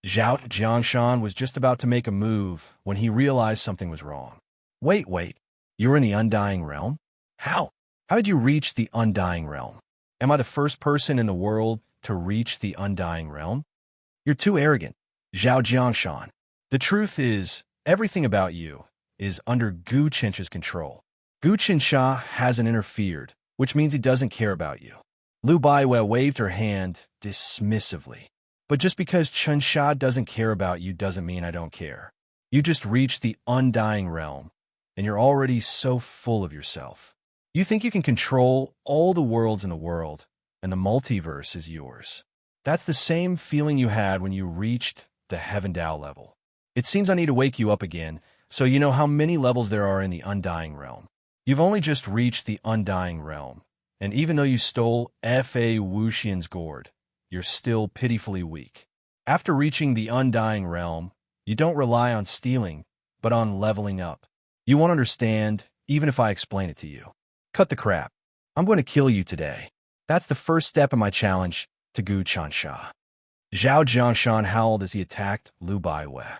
Zhao Jiangshan was just about to make a move when he realized something was wrong. Wait, you're in the undying realm? How? How did you reach the undying realm? Am I the first person in the world to reach the undying realm? You're too arrogant, Zhao Jiangshan. The truth is, everything about you is under Gu Qinsha's control. Gu Qinsha hasn't interfered, which means he doesn't care about you. Lu Baiwei waved her hand dismissively. But just because Qinsha doesn't care about you doesn't mean I don't care. You just reached the undying realm, and you're already so full of yourself. You think you can control all the worlds in the world, and the multiverse is yours. That's the same feeling you had when you reached the Heaven Dao level. It seems I need to wake you up again, so you know how many levels there are in the undying realm. You've only just reached the undying realm, and even though you stole F.A. Wuxian's gourd, you're still pitifully weak. After reaching the undying realm, you don't rely on stealing, but on leveling up. You won't understand, even if I explain it to you. Cut the crap. I'm going to kill you today. That's the first step in my challenge to Gu Chansha. Zhao Jiangshan howled as he attacked Lu Baiwei.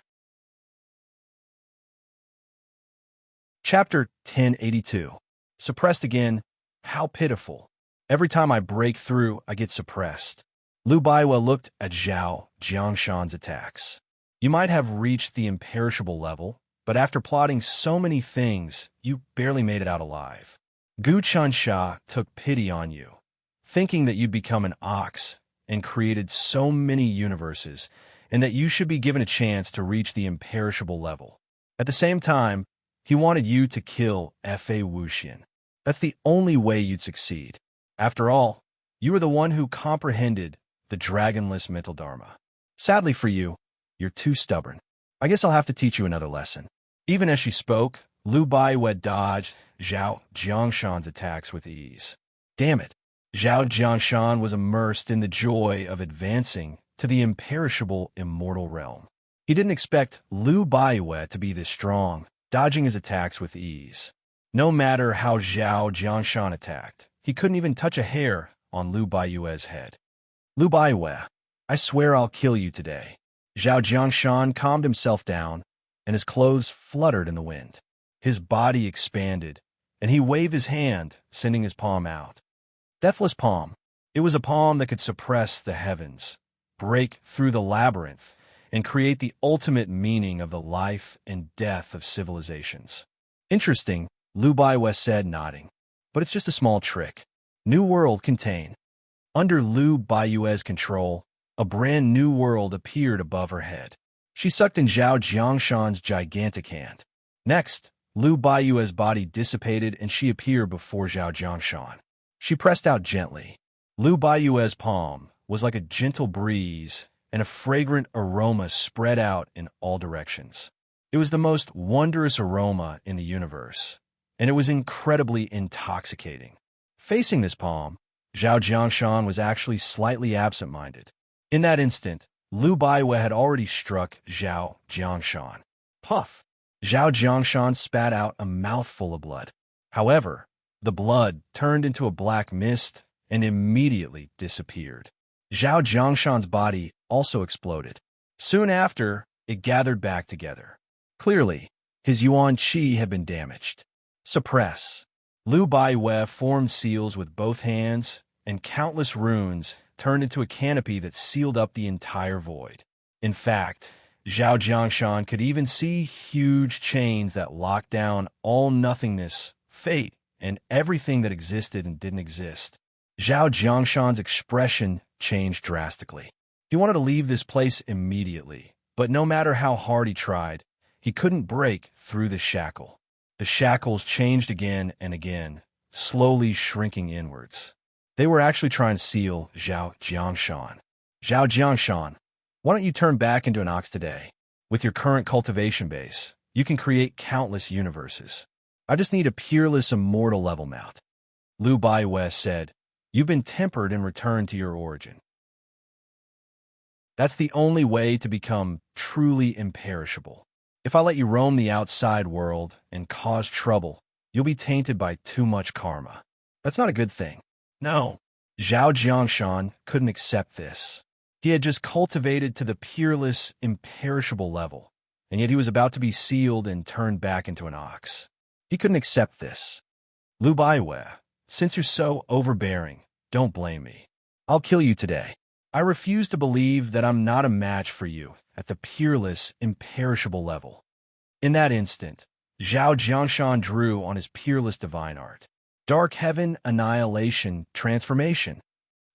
Chapter 1082. Suppressed again. How pitiful. Every time I break through, I get suppressed. Lu Baiwei looked at Zhao Jiangshan's attacks. You might have reached the imperishable level, but after plotting so many things, you barely made it out alive. Gu Chansha took pity on you, thinking that you'd become an ox and created so many universes, and that you should be given a chance to reach the imperishable level. At the same time, he wanted you to kill F.A. Wuxian. That's the only way you'd succeed. After all, you were the one who comprehended the dragonless mental dharma. Sadly for you, you're too stubborn. I guess I'll have to teach you another lesson. Even as she spoke, Lu Baiwei dodged Zhao Jiangshan's attacks with ease. Damn it! Zhao Jiangshan was immersed in the joy of advancing to the imperishable immortal realm. He didn't expect Lu Baiwei to be this strong, dodging his attacks with ease. No matter how Zhao Jiangshan attacked, he couldn't even touch a hair on Lu Baiwei's head. Lu Baiwei, I swear I'll kill you today. Zhao Jiangshan calmed himself down, and his clothes fluttered in the wind. His body expanded, and he waved his hand, sending his palm out. Deathless palm. It was a palm that could suppress the heavens, break through the labyrinth, and create the ultimate meaning of the life and death of civilizations. Interesting, Lu Baiwei said, nodding. But it's just a small trick. New world contain. Under Lu Baiwei's control, a brand new world appeared above her head. She sucked in Zhao Jiangshan's gigantic hand. Next, Lu Baiwei's body dissipated and she appeared before Zhao Jiangshan. She pressed out gently. Lu Baiwei's palm was like a gentle breeze, and a fragrant aroma spread out in all directions. It was the most wondrous aroma in the universe, and it was incredibly intoxicating. Facing this palm, Zhao Jiangshan was actually slightly absent-minded. In that instant, Lu Baiwei had already struck Zhao Jiangshan. Puff! Zhao Jiangshan spat out a mouthful of blood. However, the blood turned into a black mist and immediately disappeared. Zhao Jiangshan's body also exploded. Soon after, it gathered back together. Clearly, his yuan qi had been damaged. Suppress. Lu Baiwei formed seals with both hands, and countless runes turned into a canopy that sealed up the entire void. In fact, Zhao Jiangshan could even see huge chains that locked down all nothingness, fate, and everything that existed and didn't exist. Zhao Jiangshan's expression changed drastically. He wanted to leave this place immediately, but no matter how hard he tried, he couldn't break through the shackle. The shackles changed again and again, slowly shrinking inwards. They were actually trying to seal Zhao Jiangshan. Zhao Jiangshan, why don't you turn back into an ox today? With your current cultivation base, you can create countless universes. I just need a peerless immortal level mount. Lu Baiwei said, you've been tempered and returned to your origin. That's the only way to become truly imperishable. If I let you roam the outside world and cause trouble, you'll be tainted by too much karma. That's not a good thing. No, Zhao Jiangshan couldn't accept this. He had just cultivated to the peerless, imperishable level, and yet he was about to be sealed and turned back into an ox. He couldn't accept this. Lu Baiwei, since you're so overbearing, don't blame me. I'll kill you today. I refuse to believe that I'm not a match for you at the peerless, imperishable level. In that instant, Zhao Jiangshan drew on his peerless divine art. Dark Heaven Annihilation Transformation.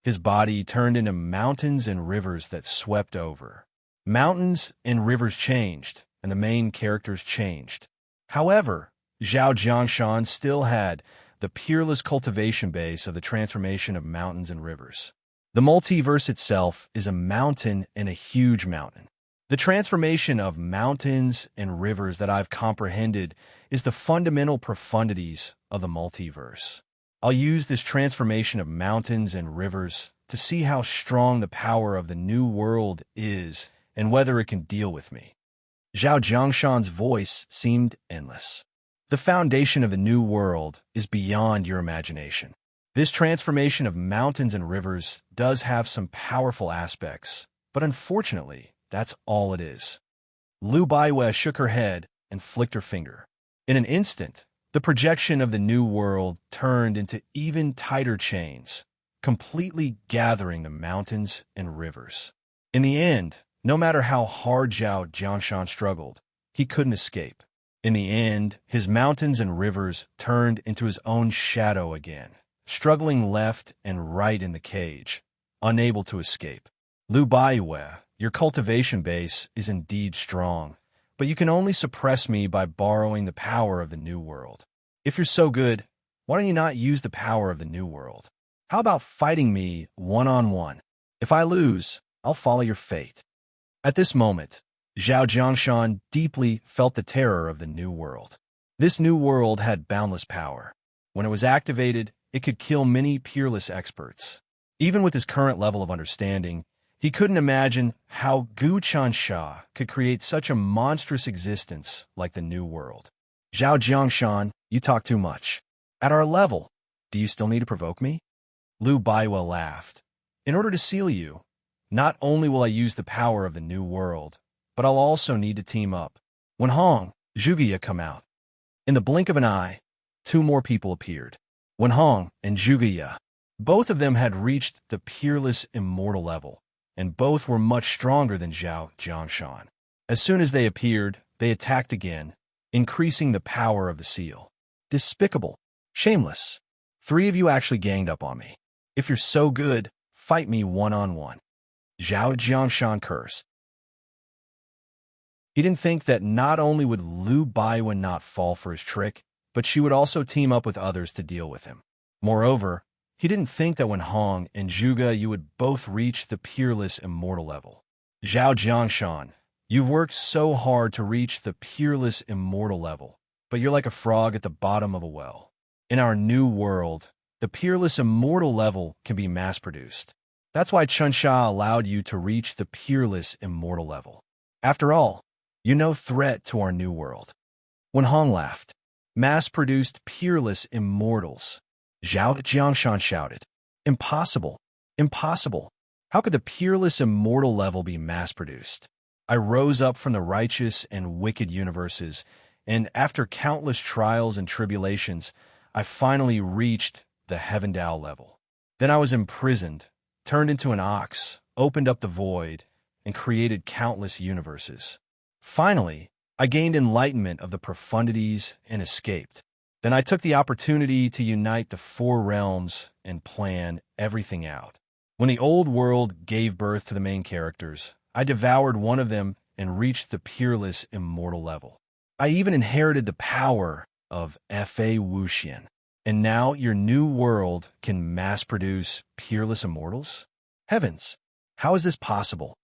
His body turned into mountains and rivers that swept over. Mountains and rivers changed, and the main characters changed. However, Zhao Jiangshan still had the peerless cultivation base of the transformation of mountains and rivers. The multiverse itself is a mountain and a huge mountain. The transformation of mountains and rivers that I've comprehended is the fundamental profundities of the multiverse. I'll use this transformation of mountains and rivers to see how strong the power of the new world is and whether it can deal with me. Zhao Jiangshan's voice seemed endless. The foundation of the new world is beyond your imagination. This transformation of mountains and rivers does have some powerful aspects, but unfortunately, that's all it is. Lu Baiwei shook her head and flicked her finger. In an instant, the projection of the new world turned into even tighter chains, completely gathering the mountains and rivers. In the end, no matter how hard Zhao Jiangshan struggled, he couldn't escape. In the end, his mountains and rivers turned into his own shadow again, struggling left and right in the cage, unable to escape. Lu Baiwei, your cultivation base is indeed strong, but you can only suppress me by borrowing the power of the new world. If you're so good, why don't you not use the power of the new world? How about fighting me one-on-one? If I lose, I'll follow your fate. At this moment, Zhao Jiangshan deeply felt the terror of the new world. This new world had boundless power. When it was activated, it could kill many peerless experts. Even with his current level of understanding, he couldn't imagine how Gu Chansha could create such a monstrous existence like the new world. Zhao Jiangshan, you talk too much. At our level, do you still need to provoke me? Lu Baiwa laughed. In order to seal you, not only will I use the power of the new world, but I'll also need to team up. When Hong, Zhuge come out. In the blink of an eye, two more people appeared. When Hong and Zhuge, both of them had reached the peerless immortal level, and both were much stronger than Zhao Jiangshan. As soon as they appeared, they attacked again, increasing the power of the seal. Despicable. Shameless. Three of you actually ganged up on me. If you're so good, fight me one-on-one. Zhao Jiangshan cursed. He didn't think that not only would Lu Baiwen not fall for his trick, but she would also team up with others to deal with him. Moreover, he didn't think that when Hong and Zhuge you would both reach the peerless immortal level. Zhao Jiangshan, you've worked so hard to reach the peerless immortal level, but you're like a frog at the bottom of a well. In our new world, the peerless immortal level can be mass-produced. That's why Chunsha allowed you to reach the peerless immortal level. After all, you're no threat to our new world. When Hong laughed, mass-produced peerless immortals, Zhao Jiangshan shouted, Impossible! Impossible! How could the peerless immortal level be mass-produced? I rose up from the righteous and wicked universes, and after countless trials and tribulations, I finally reached the Heaven Dao level. Then I was imprisoned, turned into an ox, opened up the void, and created countless universes. Finally, I gained enlightenment of the profundities and escaped. Then I took the opportunity to unite the four realms and plan everything out. When the old world gave birth to the main characters, I devoured one of them and reached the peerless immortal level. I even inherited the power of Fa Wuxian. And now your new world can mass-produce peerless immortals? Heavens, how is this possible?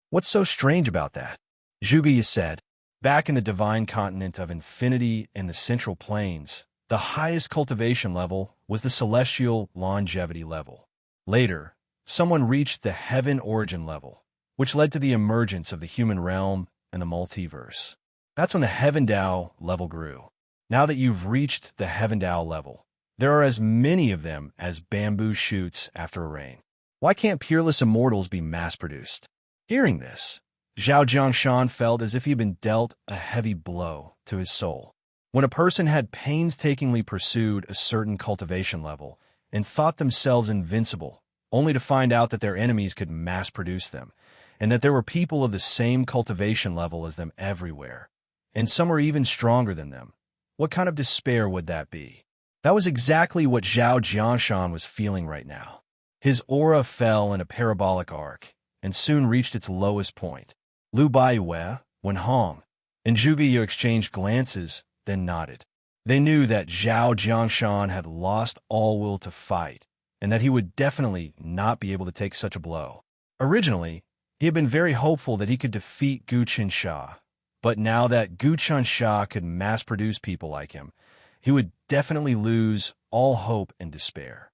What's so strange about that? Zhuge said, back in the divine continent of infinity and the central plains, the highest cultivation level was the celestial longevity level. Later, someone reached the heaven origin level, which led to the emergence of the human realm and the multiverse. That's when the Heaven Dao level grew. Now that you've reached the Heaven Dao level, there are as many of them as bamboo shoots after a rain. Why can't peerless immortals be mass-produced? Hearing this, Zhao Jiangshan felt as if he had been dealt a heavy blow to his soul. When a person had painstakingly pursued a certain cultivation level and thought themselves invincible, only to find out that their enemies could mass-produce them, and that there were people of the same cultivation level as them everywhere, and some were even stronger than them, what kind of despair would that be? That was exactly what Zhao Jiangshan was feeling right now. His aura fell in a parabolic arc, and soon reached its lowest point. Lu Baiwei, when Hong and Zhuge exchanged glances, then nodded. They knew that Zhao Jiangshan had lost all will to fight, and that he would definitely not be able to take such a blow. Originally, he had been very hopeful that he could defeat Gu Qinsha, but now that Gu Qinsha could mass-produce people like him, he would definitely lose all hope and despair.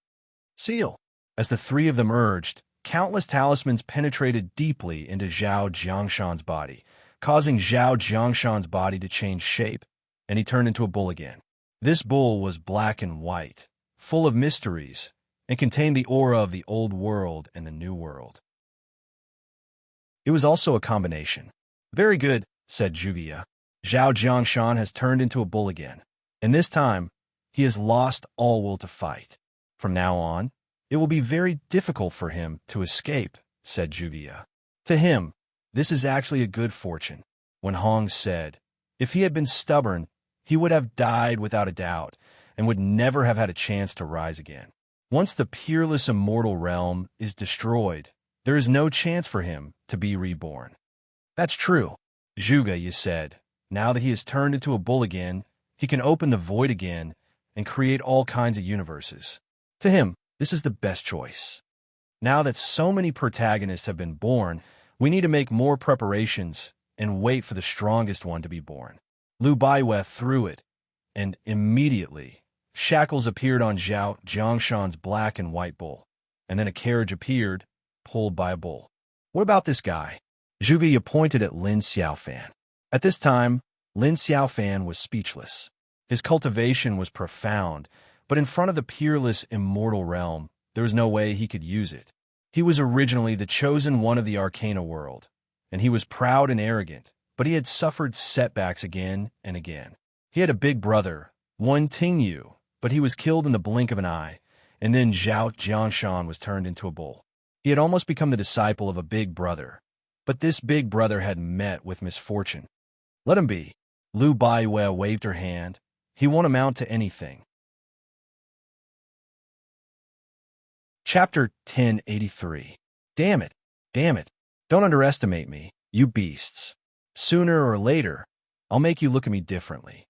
Seal. As the three of them urged, countless talismans penetrated deeply into Zhao Jiangshan's body, causing Zhao Jiangshan's body to change shape, and he turned into a bull again. This bull was black and white, full of mysteries, and contained the aura of the old world and the new world. It was also a combination. Very good, said Zhuge. Zhao Jiangshan has turned into a bull again, and this time, he has lost all will to fight. From now on, it will be very difficult for him to escape, said Zhuge. To him, this is actually a good fortune. When Hong said, if he had been stubborn, he would have died without a doubt, and would never have had a chance to rise again. Once the peerless immortal realm is destroyed, there is no chance for him to be reborn. That's true, Zhuge said. Now that he has turned into a bull again, he can open the void again and create all kinds of universes. To him, this is the best choice. Now that so many protagonists have been born, we need to make more preparations and wait for the strongest one to be born. Lu Baiwe threw it, and immediately, shackles appeared on Zhao Jiangshan's black and white bull, and then a carriage appeared, pulled by a bull. What about this guy? Zhuge Ye pointed at Lin Xiaofan. At this time, Lin Xiaofan was speechless. His cultivation was profound, but in front of the peerless immortal realm, there was no way he could use it. He was originally the chosen one of the Arcana world, and he was proud and arrogant, but he had suffered setbacks again and again. He had a big brother, one Tingyu, but he was killed in the blink of an eye, and then Zhao Jiangshan was turned into a bull. He had almost become the disciple of a big brother, but this big brother had met with misfortune. Let him be. Lu Baiwe waved her hand. He won't amount to anything. Chapter 1083. Damn it. Damn it. Don't underestimate me, you beasts. Sooner or later, I'll make you look at me differently.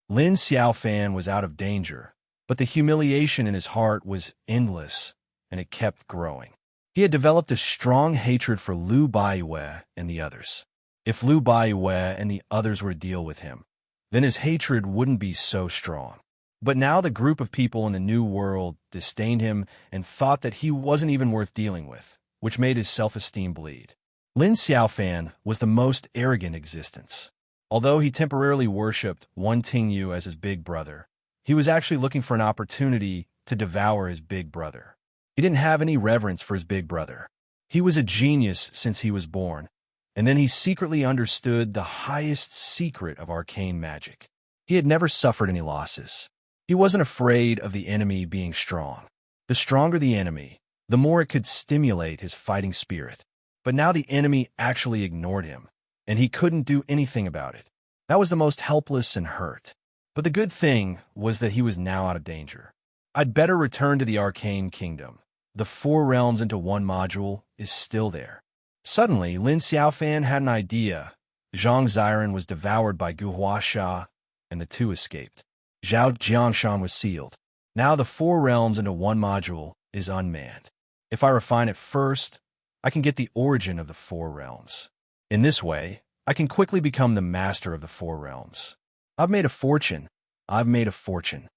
Lin Xiaofan was out of danger, but the humiliation in his heart was endless, and it kept growing. He had developed a strong hatred for Lu Baiwe and the others. If Lu Baiwe and the others were to deal with him, then his hatred wouldn't be so strong. But now the group of people in the new world disdained him and thought that he wasn't even worth dealing with, which made his self-esteem bleed. Lin Xiaofan was the most arrogant existence. Although he temporarily worshipped one Tingyu as his big brother, he was actually looking for an opportunity to devour his big brother. He didn't have any reverence for his big brother. He was a genius since he was born, and then he secretly understood the highest secret of arcane magic. He had never suffered any losses. He wasn't afraid of the enemy being strong. The stronger the enemy, the more it could stimulate his fighting spirit. But now the enemy actually ignored him, and he couldn't do anything about it. That was the most helpless and hurt. But the good thing was that he was now out of danger. I'd better return to the Arcane Kingdom. The 4 realms into one module is still there. Suddenly, Lin Xiaofan had an idea. Zhang Ziren was devoured by Gu Huasha, and the 2 escaped. Zhao Jiangshan was sealed. Now the 4 realms into one module is unmanned. If I refine it first, I can get the origin of the 4 realms. In this way, I can quickly become the master of the 4 realms. I've made a fortune. I've made a fortune.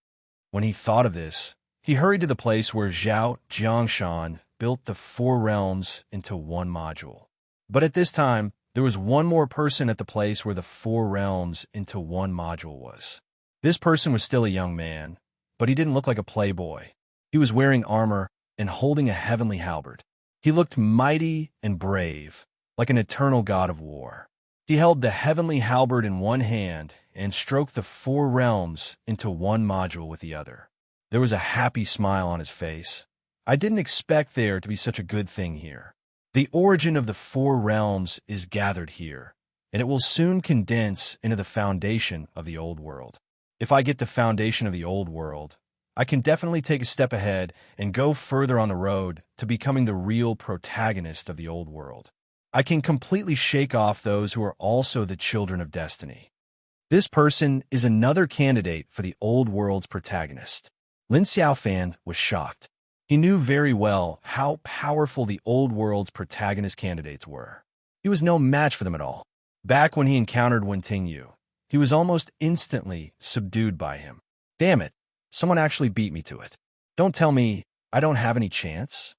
When he thought of this, he hurried to the place where Zhao Jiangshan built the 4 realms into one module. But at this time, there was one more person at the place where the 4 realms into one module was. This person was still a young man, but he didn't look like a playboy. He was wearing armor and holding a heavenly halberd. He looked mighty and brave, like an eternal god of war. He held the heavenly halberd in one hand and stroked the 4 realms into one module with the other. There was a happy smile on his face. I didn't expect there to be such a good thing here. The origin of the 4 realms is gathered here, and it will soon condense into the foundation of the old world. If I get the foundation of the old world, I can definitely take a step ahead and go further on the road to becoming the real protagonist of the old world. I can completely shake off those who are also the children of destiny. This person is another candidate for the old world's protagonist. Lin Xiaofan was shocked. He knew very well how powerful the old world's protagonist candidates were. He was no match for them at all. Back when he encountered Wen Tingyu, he was almost instantly subdued by him. Damn it, someone actually beat me to it. Don't tell me I don't have any chance.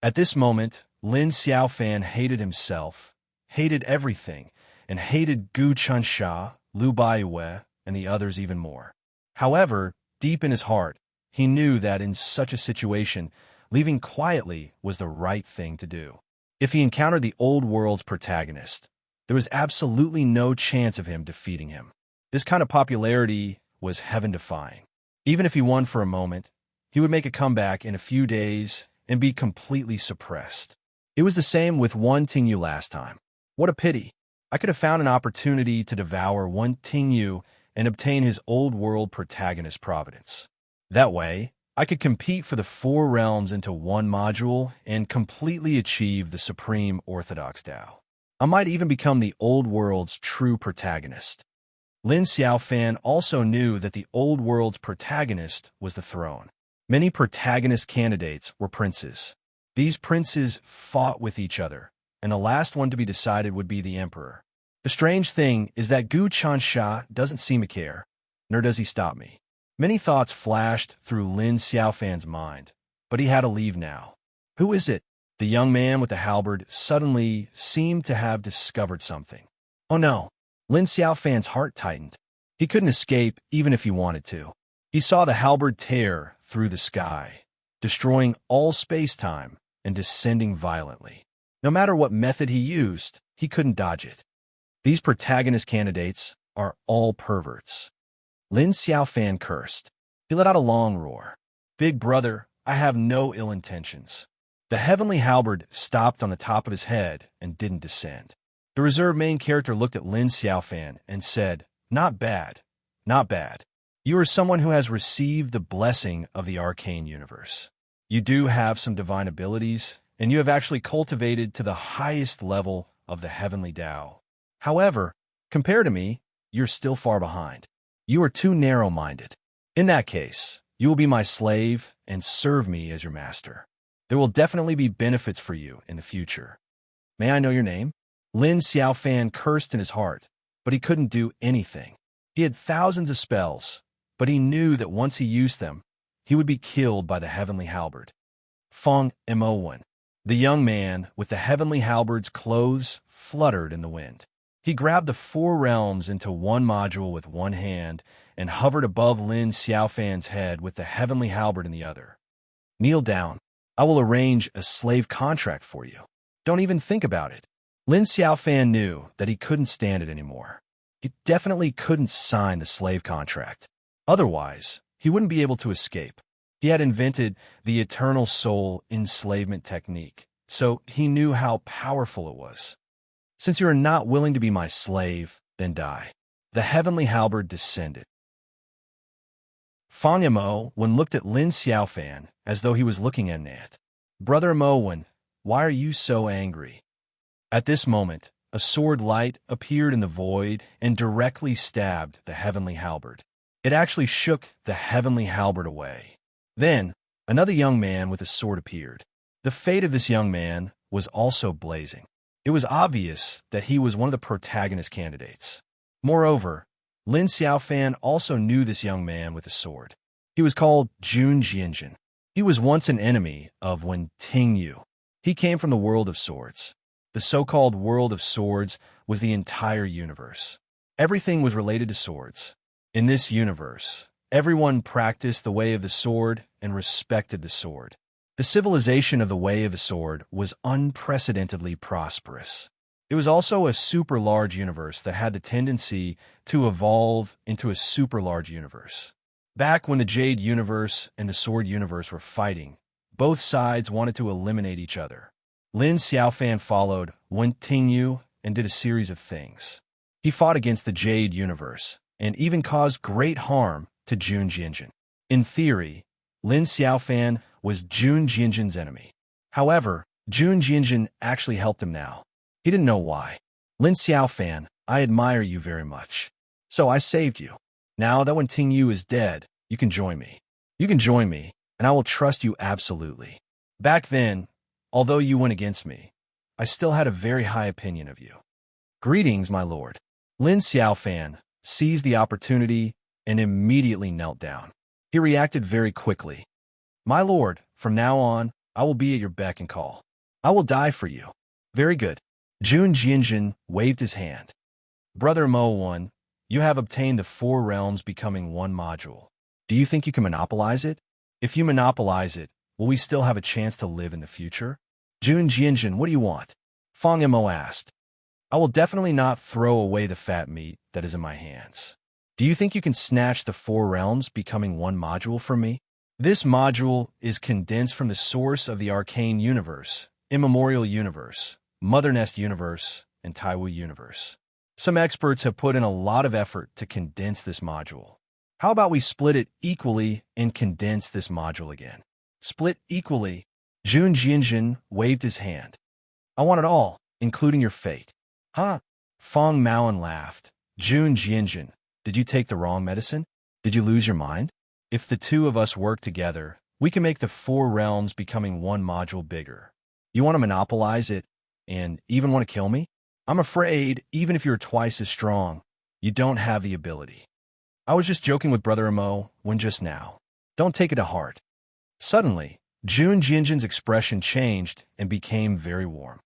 At this moment, Lin Xiaofan hated himself, hated everything, and hated Gu Chunsha, Lu Baiwe, and the others even more. However, deep in his heart, he knew that in such a situation, leaving quietly was the right thing to do. If he encountered the old world's protagonist, there was absolutely no chance of him defeating him. This kind of popularity was heaven-defying. Even if he won for a moment, he would make a comeback in a few days and be completely suppressed. It was the same with one Tingyu last time. What a pity. I could have found an opportunity to devour one Tingyu and obtain his old world protagonist providence. That way, I could compete for the 4 realms into one module and completely achieve the supreme orthodox Tao. I might even become the old world's true protagonist. Lin Xiaofan also knew that the old world's protagonist was the throne. Many protagonist candidates were princes. These princes fought with each other, and the last one to be decided would be the emperor. The strange thing is that Gu Chansha doesn't seem to care, nor does he stop me. Many thoughts flashed through Lin Xiaofan's mind, but he had to leave now. Who is it? The young man with the halberd suddenly seemed to have discovered something. Oh no! Lin Xiaofan's heart tightened. He couldn't escape even if he wanted to. He saw the halberd tear through the sky, destroying all space-time and descending violently. No matter what method he used, he couldn't dodge it. These protagonist candidates are all perverts. Lin Xiaofan cursed. He let out a long roar. Big brother, I have no ill intentions. The heavenly halberd stopped on the top of his head and didn't descend. The reserved main character looked at Lin Xiaofan and said, Not bad, not bad. You are someone who has received the blessing of the arcane universe. You do have some divine abilities, and you have actually cultivated to the highest level of the heavenly Tao. However, compared to me, you're still far behind. You are too narrow-minded. In that case, you will be my slave and serve me as your master. There will definitely be benefits for you in the future. May I know your name? Lin Xiaofan cursed in his heart, but he couldn't do anything. He had thousands of spells, but he knew that once he used them, he would be killed by the heavenly halberd. Feng Mo1. The young man with the heavenly halberd's clothes fluttered in the wind. He grabbed the 4 realms into one module with one hand and hovered above Lin Xiaofan's head with the heavenly halberd in the other. Kneel down. I will arrange a slave contract for you. Don't even think about it. Lin Xiaofan knew that he couldn't stand it anymore. He definitely couldn't sign the slave contract. Otherwise, he wouldn't be able to escape. He had invented the eternal soul enslavement technique, so he knew how powerful it was. Since you are not willing to be my slave, then die. The heavenly halberd descended. Fang Mo1 looked at Lin Xiaofan as though he was looking at an ant. Brother Mo1, why are you so angry? At this moment, a sword light appeared in the void and directly stabbed the heavenly halberd. It actually shook the heavenly halberd away. Then, another young man with a sword appeared. The fate of this young man was also blazing. It was obvious that he was one of the protagonist candidates. Moreover, Lin Xiaofan also knew this young man with a sword. He was called Jun Jianjin. He was once an enemy of Wen Tingyu. He came from the world of swords. The so-called world of swords was the entire universe. Everything was related to swords. In this universe, everyone practiced the way of the sword and respected the sword. The civilization of the way of the sword was unprecedentedly prosperous. It was also a super large universe that had the tendency to evolve into a super large universe. Back when the Jade universe and the Sword universe were fighting, both sides wanted to eliminate each other. Lin Xiaofan followed Wen Tingyu and did a series of things. He fought against the Jade universe and even caused great harm to Jun Jianjin. In theory, Lin Xiaofan was Jun Jianjin's enemy. However, Jun Jianjin actually helped him now. He didn't know why. Lin Xiaofan, I admire you very much. So I saved you. Now that Wen Tingyu is dead, you can join me. You can join me, and I will trust you absolutely. Back then, although you went against me, I still had a very high opinion of you. Greetings, my lord. Lin Xiaofan seized the opportunity and immediately knelt down. He reacted very quickly. My lord, from now on, I will be at your beck and call. I will die for you. Very good. Jun Jianjin waved his hand. Brother Mo1, you have obtained the 4 realms becoming one module. Do you think you can monopolize it? If you monopolize it, will we still have a chance to live in the future? Jun Jianjin, what do you want? Fang Mo asked. I will definitely not throw away the fat meat that is in my hands. Do you think you can snatch the 4 realms becoming one module from me? This module is condensed from the source of the arcane universe, immemorial universe, Mother Nest universe, and Taiwu universe. Some experts have put in a lot of effort to condense this module. How about we split it equally and condense this module again? Split equally. Jun Jianjin waved his hand. I want it all, including your fate. Huh? Fang Maoan laughed. Jun Jianjin, did you take the wrong medicine? Did you lose your mind? If the two of us work together, we can make the 4 realms becoming one module bigger. You want to monopolize it? and even want to kill me? I'm afraid, even if you're twice as strong, you don't have the ability. I was just joking with Brother Amo when just now. Don't take it to heart. Suddenly, Jun Jinjin's expression changed and became very warm.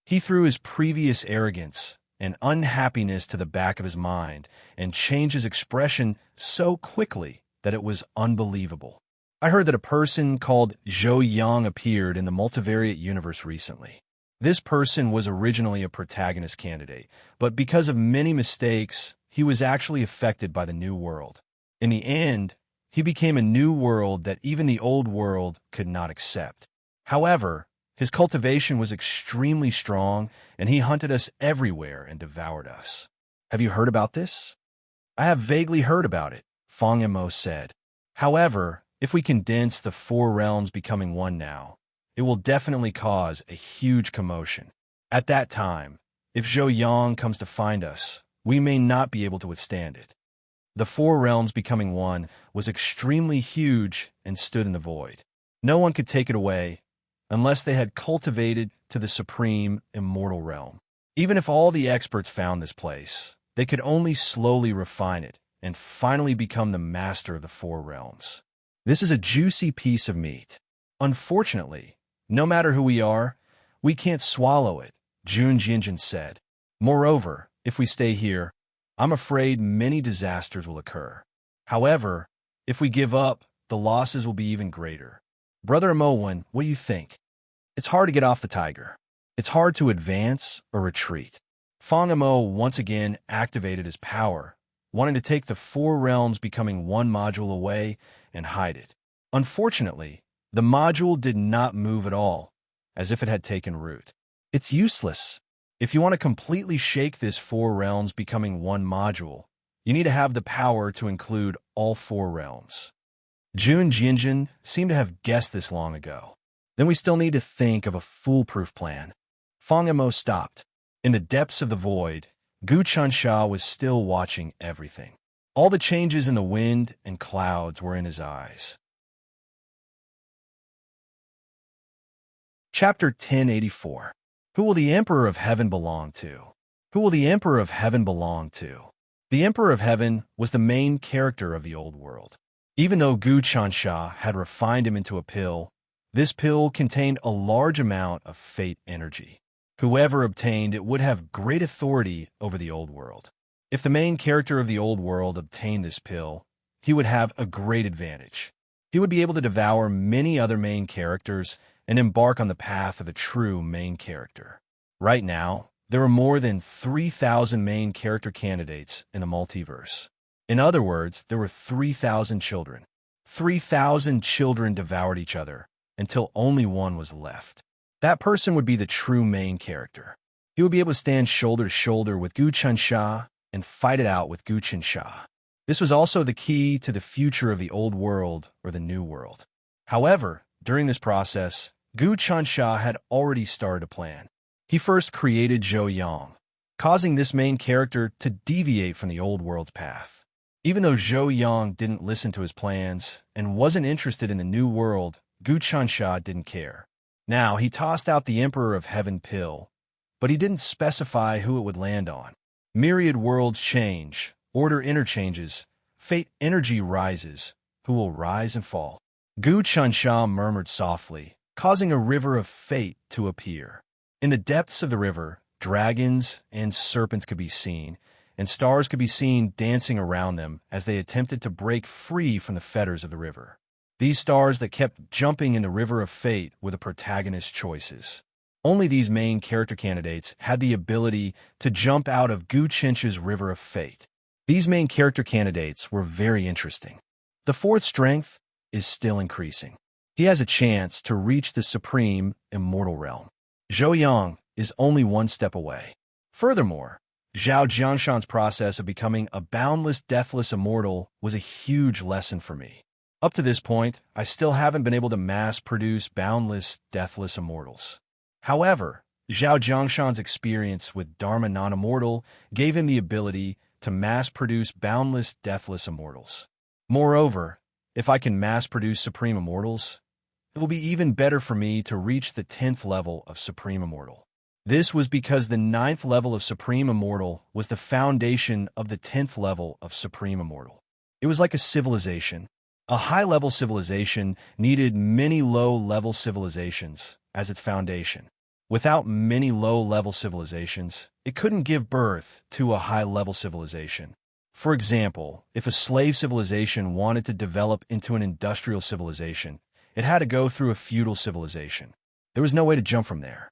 He threw his previous arrogance and unhappiness to the back of his mind and changed his expression so quickly that it was unbelievable. I heard that a person called Zhou Yang appeared in the multivariate universe recently. This person was originally a protagonist candidate, but because of many mistakes, he was actually affected by the new world. In the end, he became a new world that even the old world could not accept. However, his cultivation was extremely strong, and he hunted us everywhere and devoured us. Have you heard about this? I have vaguely heard about it, Fong Mo said. However, if we condense the four realms becoming one now, it will definitely cause a huge commotion. At that time, if Zhou Yang comes to find us, we may not be able to withstand it. The four realms becoming one was extremely huge and stood in the void. No one could take it away unless they had cultivated to the supreme immortal realm. Even if all the experts found this place, they could only slowly refine it and finally become the master of the four realms. This is a juicy piece of meat. Unfortunately, no matter who we are, we can't swallow it, Jun Jinjin said. Moreover, if we stay here, I'm afraid many disasters will occur. However, if we give up, the losses will be even greater. Brother Mowen, what do you think? It's hard to get off the tiger. It's hard to advance or retreat. Fong Mo once again activated his power, wanting to take the four realms becoming one module away and hide it. Unfortunately, the module did not move at all, as if it had taken root. It's useless. If you want to completely shake this four realms becoming one module, you need to have the power to include all four realms. Jun Jinjin seemed to have guessed this long ago. Then we still need to think of a foolproof plan. Fong Mo stopped. In the depths of the void, Gu Chansha was still watching everything. All the changes in the wind and clouds were in his eyes. Chapter 1084. Who will the Emperor of Heaven belong to? Who will the Emperor of Heaven belong to? The Emperor of Heaven was the main character of the old world. Even though Gu Chansha had refined him into a pill, this pill contained a large amount of fate energy. Whoever obtained it would have great authority over the old world. If the main character of the old world obtained this pill, he would have a great advantage. He would be able to devour many other main characters and embark on the path of a true main character. Right now, there are more than 3,000 main character candidates in the multiverse. In other words, there were 3,000 children. 3,000 children devoured each other until only one was left. That person would be the true main character. He would be able to stand shoulder to shoulder with Gu Chansha and fight it out with Gu Chansha. This was also the key to the future of the old world or the new world. However, during this process, Gu Chansha had already started a plan. He first created Zhou Yang, causing this main character to deviate from the old world's path. Even though Zhou Yang didn't listen to his plans and wasn't interested in the new world, Gu Chansha didn't care. Now, he tossed out the Emperor of Heaven pill, but he didn't specify who it would land on. Myriad worlds change, order interchanges, fate energy rises, who will rise and fall. Gu Chansha murmured softly, causing a river of fate to appear. In the depths of the river, dragons and serpents could be seen, and stars could be seen dancing around them as they attempted to break free from the fetters of the river. These stars that kept jumping in the river of fate were the protagonist's choices. Only these main character candidates had the ability to jump out of Gu Chencha's river of fate. These main character candidates were very interesting. The fourth strength is still increasing. He has a chance to reach the supreme immortal realm. Zhou Yang is only one step away. Furthermore, Zhao Jiangshan's process of becoming a boundless, deathless immortal was a huge lesson for me. Up to this point, I still haven't been able to mass-produce boundless, deathless immortals. However, Zhao Jiangshan's experience with Dharma non-immortal gave him the ability to mass-produce boundless, deathless immortals. Moreover, if I can mass-produce supreme immortals, it will be even better for me to reach the 10th level of Supreme Immortal. This was because the 9th level of Supreme Immortal was the foundation of the 10th level of Supreme Immortal. It was like a civilization. A high-level civilization needed many low-level civilizations as its foundation. Without many low-level civilizations, it couldn't give birth to a high-level civilization. For example, if a slave civilization wanted to develop into an industrial civilization, it had to go through a feudal civilization. There was no way to jump from there.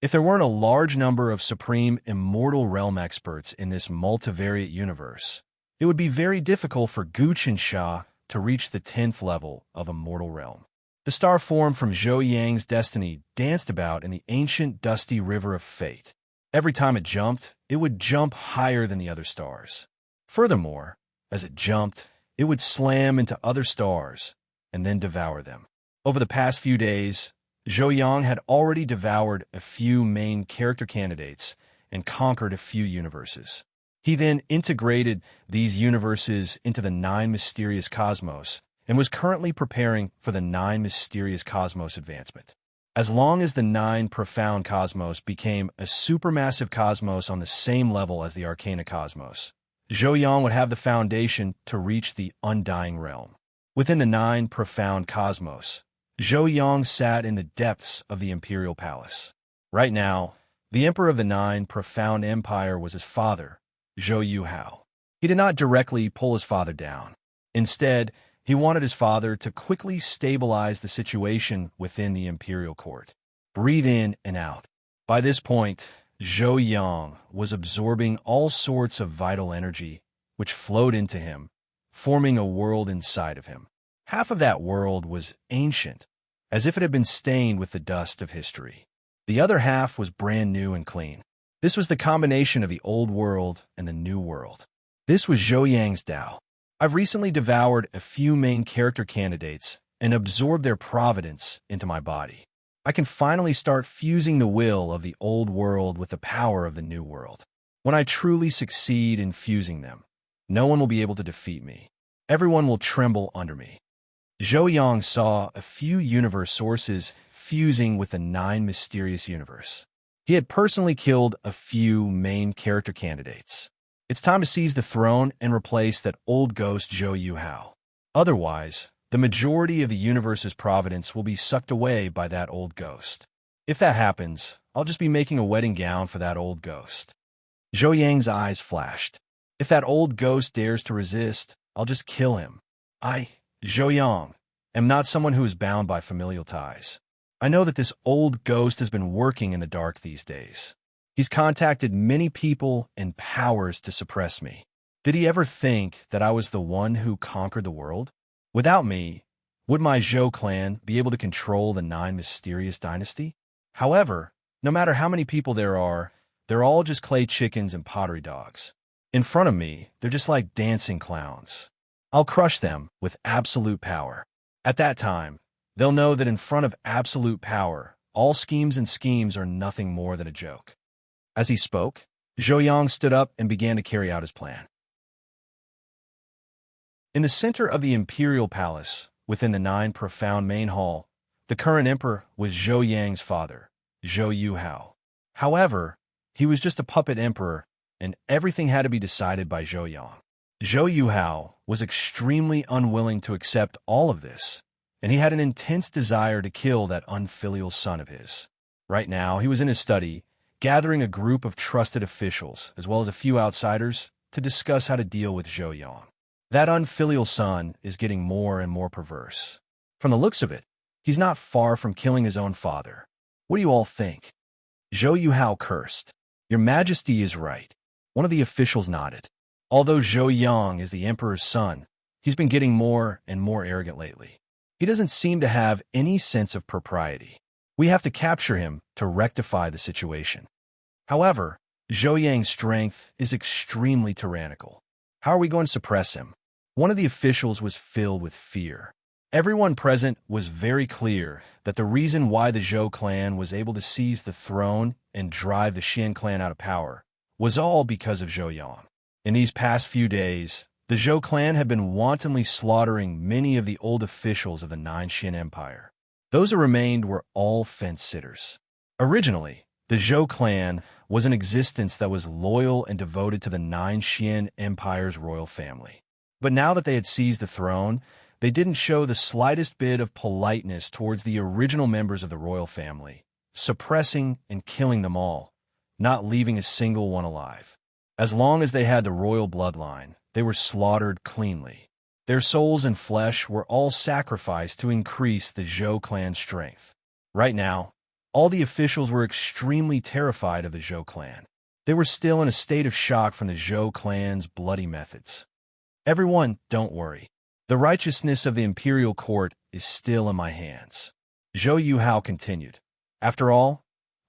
If there weren't a large number of Supreme Immortal Realm experts in this multivariate universe, it would be very difficult for Gooch and Sha to reach the 10th level of Immortal Realm. The star formed from Zhou Yang's destiny danced about in the ancient dusty river of fate. Every time it jumped, it would jump higher than the other stars. Furthermore, as it jumped, it would slam into other stars and then devour them. Over the past few days, Zhou Yang had already devoured a few main character candidates and conquered a few universes. He then integrated these universes into the 9 Mysterious Cosmos and was currently preparing for the 9 Mysterious Cosmos advancement. As long as the 9 Profound Cosmos became a supermassive cosmos on the same level as the Arcana Cosmos, Zhou Yang would have the foundation to reach the Undying Realm. Within the 9 Profound Cosmos, Zhou Yang sat in the depths of the Imperial Palace. Right now, the Emperor of the 9 Profound Empire was his father, Zhou Yuhao. He did not directly pull his father down. Instead, he wanted his father to quickly stabilize the situation within the imperial court. Breathe in and out. By this point, Zhou Yang was absorbing all sorts of vital energy, which flowed into him, forming a world inside of him. Half of that world was ancient, as if it had been stained with the dust of history. The other half was brand new and clean. This was the combination of the old world and the new world. This was Zhou Yang's Tao. I've recently devoured a few main character candidates and absorbed their providence into my body. I can finally start fusing the will of the old world with the power of the new world. When I truly succeed in fusing them, no one will be able to defeat me. Everyone will tremble under me. Zhou Yang saw a few universe sources fusing with the 9 Mysterious Universe. He had personally killed a few main character candidates. It's time to seize the throne and replace that old ghost Zhou Yuhao. Otherwise, the majority of the universe's providence will be sucked away by that old ghost. If that happens, I'll just be making a wedding gown for that old ghost. Zhou Yang's eyes flashed. If that old ghost dares to resist, I'll just kill him. I, Zhou Yang, am not someone who is bound by familial ties. I know that this old ghost has been working in the dark these days. He's contacted many people and powers to suppress me. Did he ever think that I was the one who conquered the world? Without me, would my Zhou clan be able to control the 9 Mysterious Dynasty? However, no matter how many people there are, they're all just clay chickens and pottery dogs. In front of me, they're just like dancing clowns. I'll crush them with absolute power. At that time, they'll know that in front of absolute power, all schemes are nothing more than a joke. As he spoke, Zhou Yang stood up and began to carry out his plan. In the center of the Imperial Palace, within the 9 Profound Main Hall, the current emperor was Zhou Yang's father, Zhou Yuhao. However, he was just a puppet emperor, and everything had to be decided by Zhou Yang. Zhou Yuhao was extremely unwilling to accept all of this, and he had an intense desire to kill that unfilial son of his. Right now, he was in his study, gathering a group of trusted officials, as well as a few outsiders, to discuss how to deal with Zhou Yang. That unfilial son is getting more and more perverse. From the looks of it, he's not far from killing his own father. What do you all think? Zhou Yuhao cursed. Your Majesty is right. One of the officials nodded. Although Zhou Yang is the emperor's son, he's been getting more and more arrogant lately. He doesn't seem to have any sense of propriety. We have to capture him to rectify the situation. However, Zhou Yang's strength is extremely tyrannical. How are we going to suppress him? One of the officials was filled with fear. Everyone present was very clear that the reason why the Zhou clan was able to seize the throne and drive the Xin clan out of power was all because of Zhou Yang. In these past few days, The Zhou clan had been wantonly slaughtering many of the old officials of the Nine Xin Empire. Those who remained were all fence-sitters. Originally, the Zhou clan was an existence that was loyal and devoted to the Nine Xin Empire's royal family. But now that they had seized the throne, they didn't show the slightest bit of politeness towards the original members of the royal family, suppressing and killing them all, not leaving a single one alive. As long as they had the royal bloodline, they were slaughtered cleanly. Their souls and flesh were all sacrificed to increase the Zhou clan's strength. Right now, all the officials were extremely terrified of the Zhou clan. They were still in a state of shock from the Zhou clan's bloody methods. Everyone, don't worry. The righteousness of the imperial court is still in my hands. Zhou Yuhao continued. After all,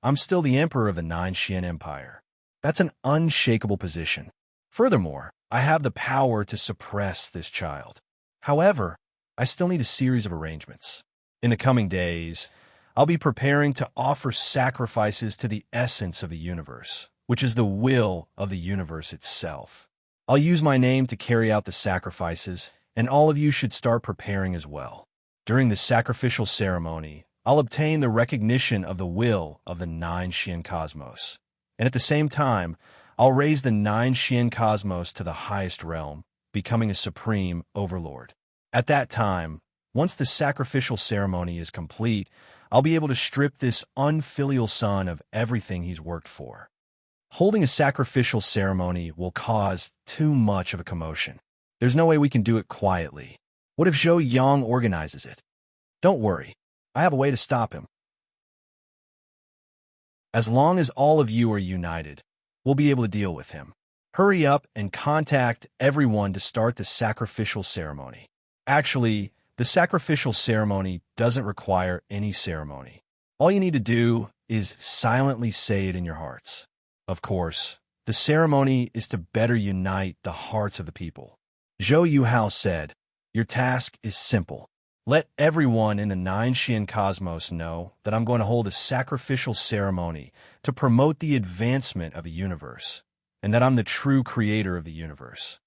I'm still the emperor of the Nine Xin Empire. That's an unshakable position. Furthermore, I have the power to suppress this child. However, I still need a series of arrangements. In the coming days, I'll be preparing to offer sacrifices to the essence of the universe, which is the will of the universe itself. I'll use my name to carry out the sacrifices, and all of you should start preparing as well. During the sacrificial ceremony, I'll obtain the recognition of the will of the Nine Xin Cosmos, and at the same time, I'll raise the Nine Xin Cosmos to the highest realm, becoming a supreme overlord. At that time, once the sacrificial ceremony is complete, I'll be able to strip this unfilial son of everything he's worked for. Holding a sacrificial ceremony will cause too much of a commotion. There's no way we can do it quietly. What if Zhou Yang organizes it? Don't worry, I have a way to stop him. As long as all of you are united, we'll be able to deal with him. Hurry up and contact everyone to start the sacrificial ceremony. Actually, the sacrificial ceremony doesn't require any ceremony. All you need to do is silently say it in your hearts. Of course, the ceremony is to better unite the hearts of the people. Zhou Yuhao said, "Your task is simple. Let everyone in the Nine Xin Cosmos know that I'm going to hold a sacrificial ceremony to promote the advancement of the universe, and that I'm the true creator of the universe."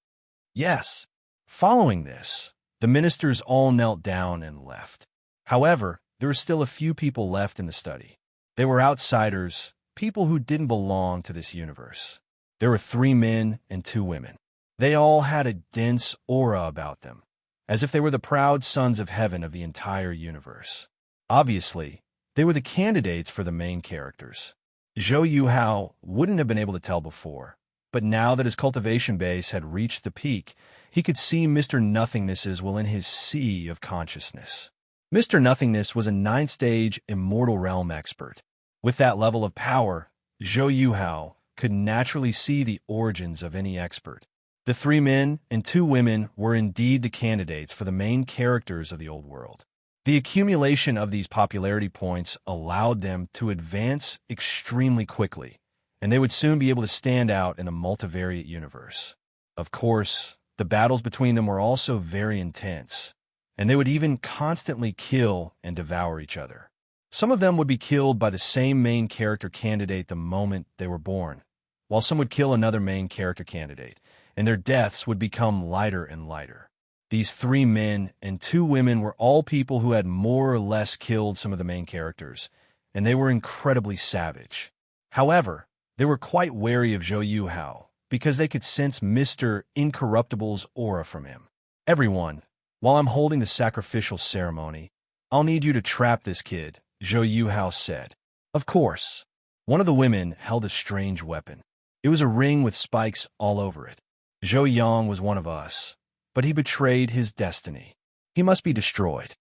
Yes. Following this, the ministers all knelt down and left. However, there were still a few people left in the study. They were outsiders, people who didn't belong to this universe. There were 3 men and 2 women. They all had a dense aura about them, as if they were the proud sons of heaven of the entire universe. Obviously, they were the candidates for the main characters. Zhou Yuhao wouldn't have been able to tell before, but now that his cultivation base had reached the peak, he could see Mr. Nothingness's will in his sea of consciousness. Mr. Nothingness was a 9th-stage immortal realm expert. With that level of power, Zhou Yuhao could naturally see the origins of any expert. The 3 men and 2 women were indeed the candidates for the main characters of the old world. The accumulation of these popularity points allowed them to advance extremely quickly, and they would soon be able to stand out in the multivariate universe. Of course, the battles between them were also very intense, and they would even constantly kill and devour each other. Some of them would be killed by the same main character candidate the moment they were born, while some would kill another main character candidate, and their deaths would become lighter and lighter. These 3 men and 2 women were all people who had more or less killed some of the main characters, and they were incredibly savage. However, they were quite wary of Zhou Yuhao, because they could sense Mr. Incorruptible's aura from him. Everyone, while I'm holding the sacrificial ceremony, I'll need you to trap this kid, Zhou Yuhao said. Of course. One of the women held a strange weapon. It was a ring with spikes all over it. Zhou Yang was one of us, but he betrayed his destiny. He must be destroyed.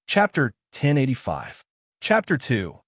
Chapter 1085. Chapter 2.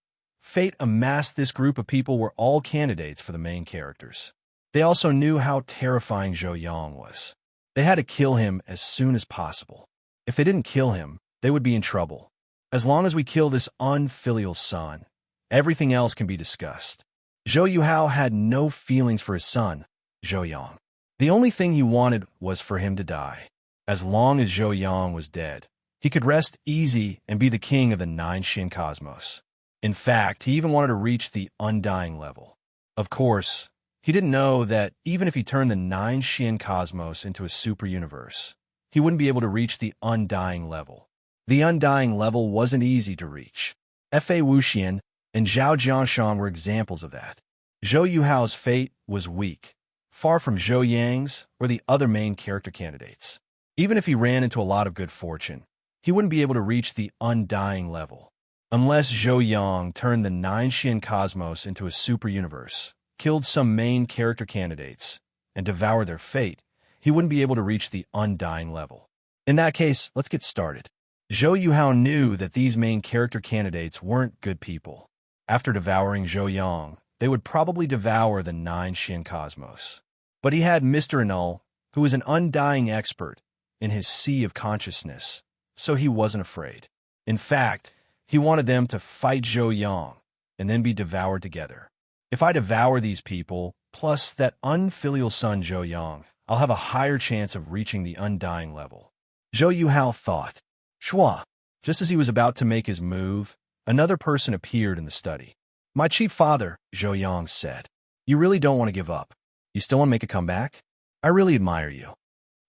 Fate amassed this group of people were all candidates for the main characters. They also knew how terrifying Zhou Yang was. They had to kill him as soon as possible. If they didn't kill him, they would be in trouble. As long as we kill this unfilial son, everything else can be discussed. Zhou Yuhao had no feelings for his son, Zhou Yang. The only thing he wanted was for him to die. As long as Zhou Yang was dead, he could rest easy and be the king of the Nine Xin Cosmos. In fact, he even wanted to reach the undying level. Of course, He didn't know that even if he turned the nine Xian cosmos into a super universe, he wouldn't be able to reach the undying level. The undying level wasn't easy to reach. Fa Wuxian and Zhao Jianshan were examples of that. Zhou Yuhao's fate was weak, far from Zhou Yang's or the other main character candidates. Even if he ran into a lot of good fortune, he wouldn't be able to reach the undying level. Unless Zhou Yang turned the nine Xian cosmos into a super universe, killed some main character candidates, and devoured their fate, he wouldn't be able to reach the undying level. In that case, let's get started. Zhou Yuhao knew that these main character candidates weren't good people. After devouring Zhou Yang, they would probably devour the nine Xian cosmos. But he had Mr. Anul, who was an undying expert in his sea of consciousness, so he wasn't afraid. In fact, he wanted them to fight Zhou Yang and then be devoured together. If I devour these people, plus that unfilial son Zhou Yang, I'll have a higher chance of reaching the undying level. Zhou Yuhao thought. Shua. Just as he was about to make his move, another person appeared in the study. My chief father, Zhou Yang said. You really don't want to give up. You still want to make a comeback? I really admire you.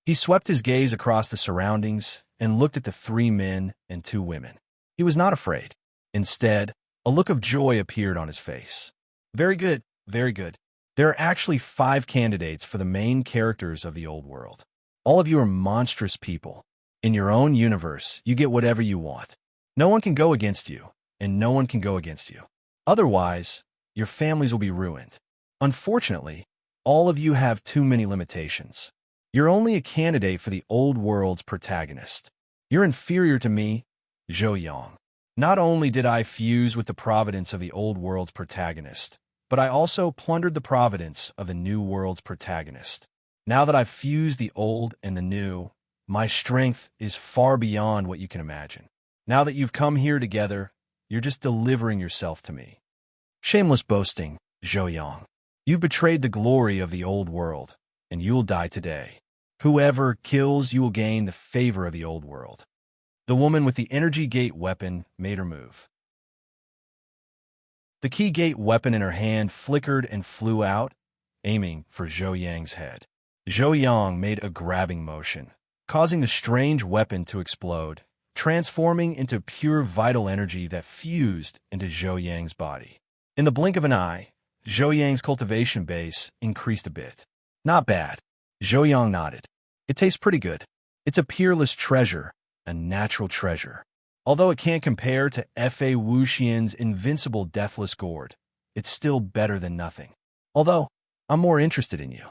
He swept his gaze across the surroundings and looked at the 3 men and 2 women. He was not afraid. Instead, a look of joy appeared on his face. Very good, very good. There are actually 5 candidates for the main characters of the old world. All of you are monstrous people. In your own universe, you get whatever you want. No one can go against you, and no one can go against you. Otherwise, your families will be ruined. Unfortunately, all of you have too many limitations. You're only a candidate for the old world's protagonist. You're inferior to me, Zhou Yang. Not only did I fuse with the providence of the old world's protagonist, but I also plundered the providence of the new world's protagonist. Now that I've fused the old and the new, my strength is far beyond what you can imagine. Now that you've come here together, you're just delivering yourself to me. Shameless boasting, Zhou Yang. You've betrayed the glory of the old world, and you'll die today. Whoever kills you will gain the favor of the old world. The woman with the energy gate weapon made her move. The key gate weapon in her hand flickered and flew out, aiming for Zhou Yang's head. Zhou Yang made a grabbing motion, causing the strange weapon to explode, transforming into pure vital energy that fused into Zhou Yang's body. In the blink of an eye, Zhou Yang's cultivation base increased a bit. Not bad. Zhou Yang nodded. It tastes pretty good. It's a peerless treasure, a natural treasure. Although it can't compare to Fa Wuxian's invincible deathless gourd, it's still better than nothing. Although, I'm more interested in you.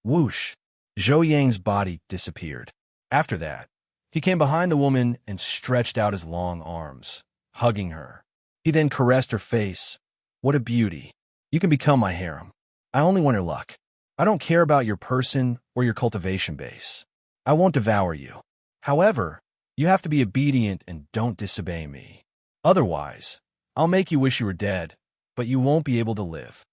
Whoosh! Zhou Yang's body disappeared. After that, he came behind the woman and stretched out his long arms, hugging her. He then caressed her face. What a beauty. You can become my harem. I only want your luck. I don't care about your person or your cultivation base. I won't devour you. However, you have to be obedient and don't disobey me. Otherwise, I'll make you wish you were dead, but you won't be able to live.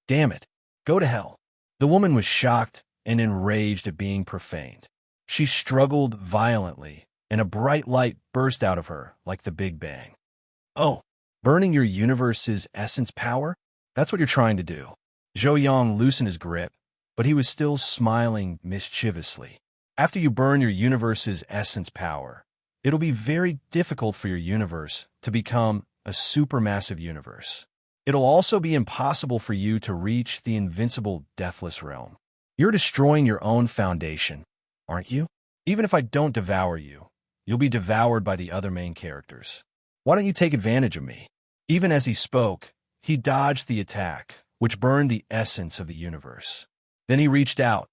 Damn it. Go to hell. The woman was shocked and enraged at being profaned. She struggled violently, and a bright light burst out of her like the Big Bang. Oh, burning your universe's essence power? That's what you're trying to do. Zhou Yang loosened his grip, but he was still smiling mischievously. After you burn your universe's essence power, it'll be very difficult for your universe to become a supermassive universe. It'll also be impossible for you to reach the invincible deathless realm. You're destroying your own foundation, aren't you? Even if I don't devour you, you'll be devoured by the other main characters. Why don't you take advantage of me? Even as he spoke, he dodged the attack, which burned the essence of the universe. Then he reached out,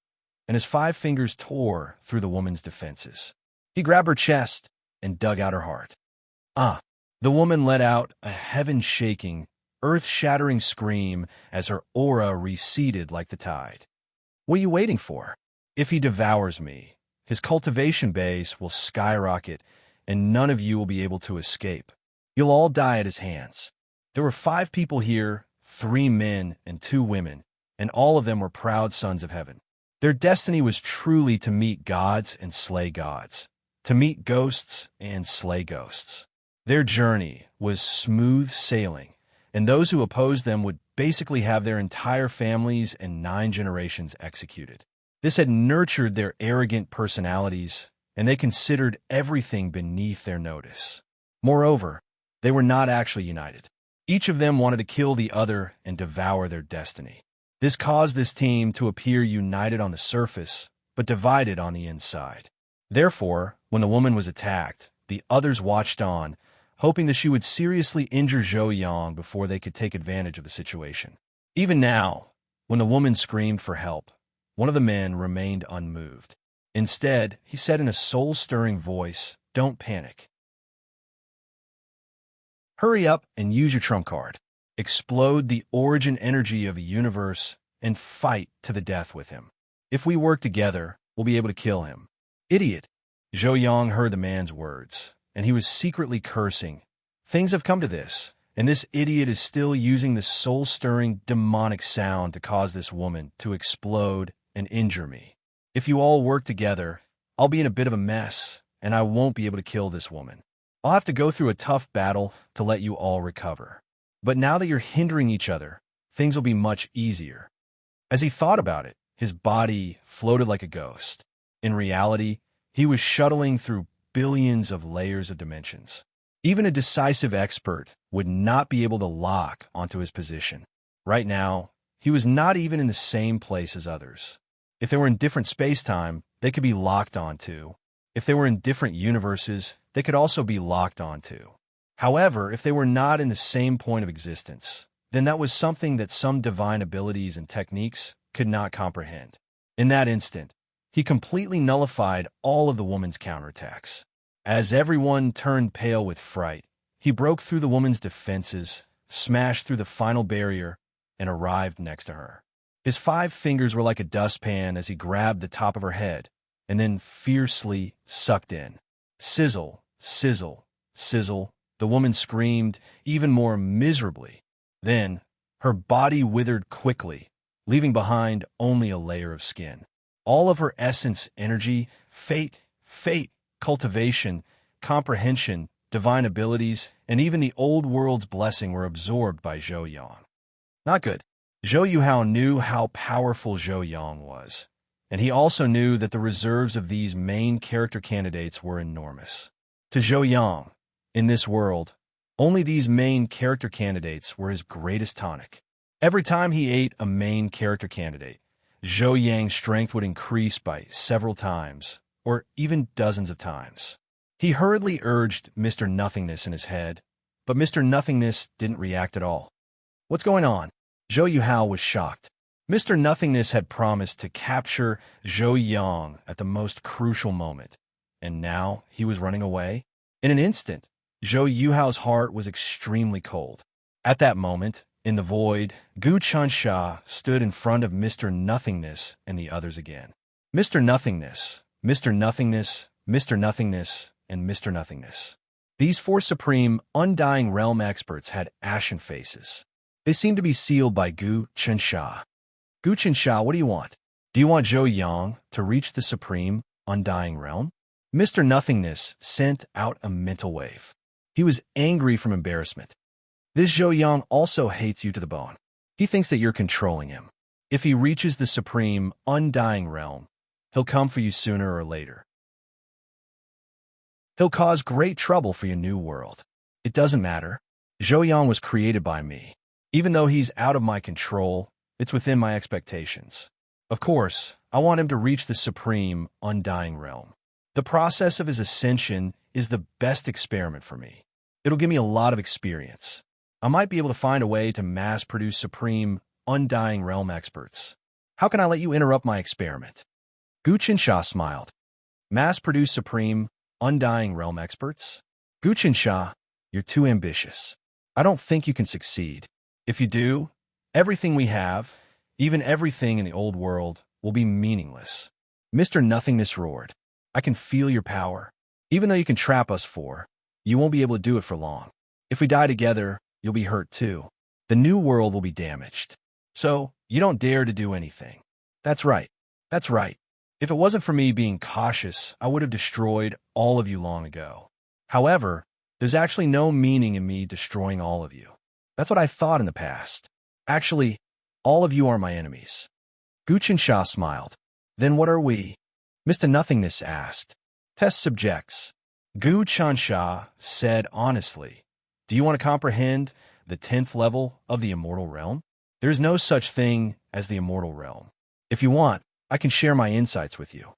and his 5 fingers tore through the woman's defenses. He grabbed her chest and dug out her heart. Ah! The woman let out a heaven-shaking, earth-shattering scream as her aura receded like the tide. What are you waiting for? If he devours me, his cultivation base will skyrocket, and none of you will be able to escape. You'll all die at his hands. There were 5 people here, 3 men and 2 women, and all of them were proud sons of heaven. Their destiny was truly to meet gods and slay gods, to meet ghosts and slay ghosts. Their journey was smooth sailing, and those who opposed them would basically have their entire families and 9 generations executed. This had nurtured their arrogant personalities, and they considered everything beneath their notice. Moreover, they were not actually united. Each of them wanted to kill the other and devour their destiny. This caused this team to appear united on the surface, but divided on the inside. Therefore, when the woman was attacked, the others watched on, hoping that she would seriously injure Zhou Yang before they could take advantage of the situation. Even now, when the woman screamed for help, one of the men remained unmoved. Instead, he said in a soul-stirring voice, "Don't panic. Hurry up and use your trump card. Explode the origin energy of the universe and fight to the death with him. If we work together, we'll be able to kill him." "Idiot!" Zhou Yang heard the man's words, and he was secretly cursing. Things have come to this, and this idiot is still using the soul-stirring demonic sound to cause this woman to explode and injure me. If you all work together, I'll be in a bit of a mess, and I won't be able to kill this woman. I'll have to go through a tough battle to let you all recover. But now that you're hindering each other, things will be much easier. As he thought about it, his body floated like a ghost. In reality, he was shuttling through billions of layers of dimensions. Even a decisive expert would not be able to lock onto his position. Right now, he was not even in the same place as others. If they were in different space-time, they could be locked onto. If they were in different universes, they could also be locked onto. However, if they were not in the same point of existence, then that was something that some divine abilities and techniques could not comprehend. In that instant, he completely nullified all of the woman's counterattacks. As everyone turned pale with fright, he broke through the woman's defenses, smashed through the final barrier, and arrived next to her. His 5 fingers were like a dustpan as he grabbed the top of her head, and then fiercely sucked in. Sizzle, sizzle, sizzle, the woman screamed even more miserably. Then, her body withered quickly, leaving behind only a layer of skin. All of her essence, energy, fate, cultivation, comprehension, divine abilities, and even the old world's blessing were absorbed by Zhou Yang. Not good. Zhou Yuhao knew how powerful Zhou Yang was, and he also knew that the reserves of these main character candidates were enormous. To Zhou Yang, in this world, only these main character candidates were his greatest tonic. Every time he ate a main character candidate, Zhou Yang's strength would increase by several times, or even dozens of times. He hurriedly urged Mr. Nothingness in his head, but Mr. Nothingness didn't react at all. "What's going on?" Zhou Yuhao was shocked. Mr. Nothingness had promised to capture Zhou Yang at the most crucial moment, and now he was running away. In an instant, Zhou Yuhao's heart was extremely cold. At that moment, in the void, Gu Chansha stood in front of Mr. Nothingness and the others again. Mr. Nothingness, Mr. Nothingness, Mr. Nothingness, and Mr. Nothingness. These 4 supreme, undying realm experts had ashen faces. They seemed to be sealed by Gu Chansha. "Gu Chansha, what do you want? Do you want Zhou Yang to reach the supreme, undying realm?" Mr. Nothingness sent out a mental wave. He was angry from embarrassment. This Zhou Yang also hates you to the bone. He thinks that you're controlling him. If he reaches the supreme, undying realm, he'll come for you sooner or later. He'll cause great trouble for your new world. It doesn't matter. Zhou Yang was created by me. Even though he's out of my control, it's within my expectations. Of course, I want him to reach the supreme, undying realm. The process of his ascension is the best experiment for me. It'll give me a lot of experience. I might be able to find a way to mass-produce supreme, undying realm experts. How can I let you interrupt my experiment? Gu Qinsha smiled. Mass-produce supreme, undying realm experts? Gu Qinsha, you're too ambitious. I don't think you can succeed. If you do, everything we have, even everything in the old world, will be meaningless. Mr. Nothingness roared. I can feel your power. Even though you can trap us 4, you won't be able to do it for long. If we die together, you'll be hurt too. The new world will be damaged. So, you don't dare to do anything. That's right. That's right. If it wasn't for me being cautious, I would have destroyed all of you long ago. However, there's actually no meaning in me destroying all of you. That's what I thought in the past. Actually, all of you are my enemies. Gu Qinsha smiled. Then what are we? Mr. Nothingness asked. Test subjects. Gu Qinsha said honestly, do you want to comprehend the 10th level of the immortal realm? There is no such thing as the immortal realm. If you want, I can share my insights with you.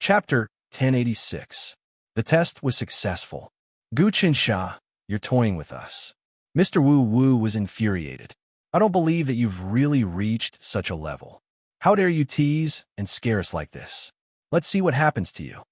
Chapter 1086. The test was successful. Gu Qinsha, you're toying with us. Mr. Wu Wu was infuriated. I don't believe that you've really reached such a level. How dare you tease and scare us like this? Let's see what happens to you.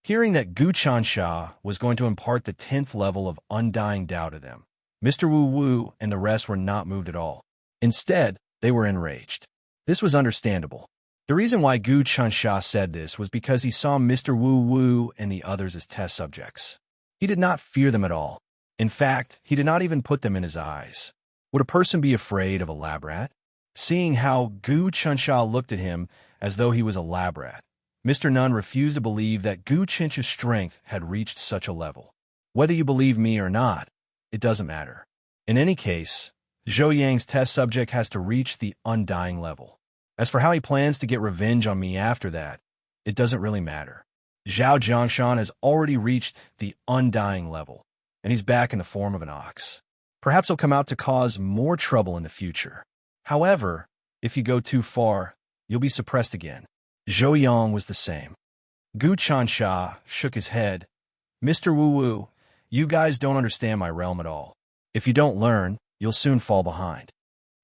Hearing that Gu Qinsha was going to impart the 10th level of undying doubt to them, Mr. Wu Wu and the rest were not moved at all. Instead, they were enraged. This was understandable. The reason why Gu Qinsha said this was because he saw Mr. Wu Wu and the others as test subjects. He did not fear them at all. In fact, he did not even put them in his eyes. Would a person be afraid of a lab rat? Seeing how Gu Qinsha looked at him as though he was a lab rat, Mr. Nun refused to believe that Gu Qinsha's strength had reached such a level. Whether you believe me or not, it doesn't matter. In any case, Zhou Yang's test subject has to reach the undying level. As for how he plans to get revenge on me after that, it doesn't really matter. Zhao Jiangshan has already reached the undying level, and he's back in the form of an ox. Perhaps he'll come out to cause more trouble in the future. However, if you go too far, you'll be suppressed again. Zhou Yang was the same. Gu Qinsha shook his head. Mr. Wu Wu, you guys don't understand my realm at all. If you don't learn, you'll soon fall behind.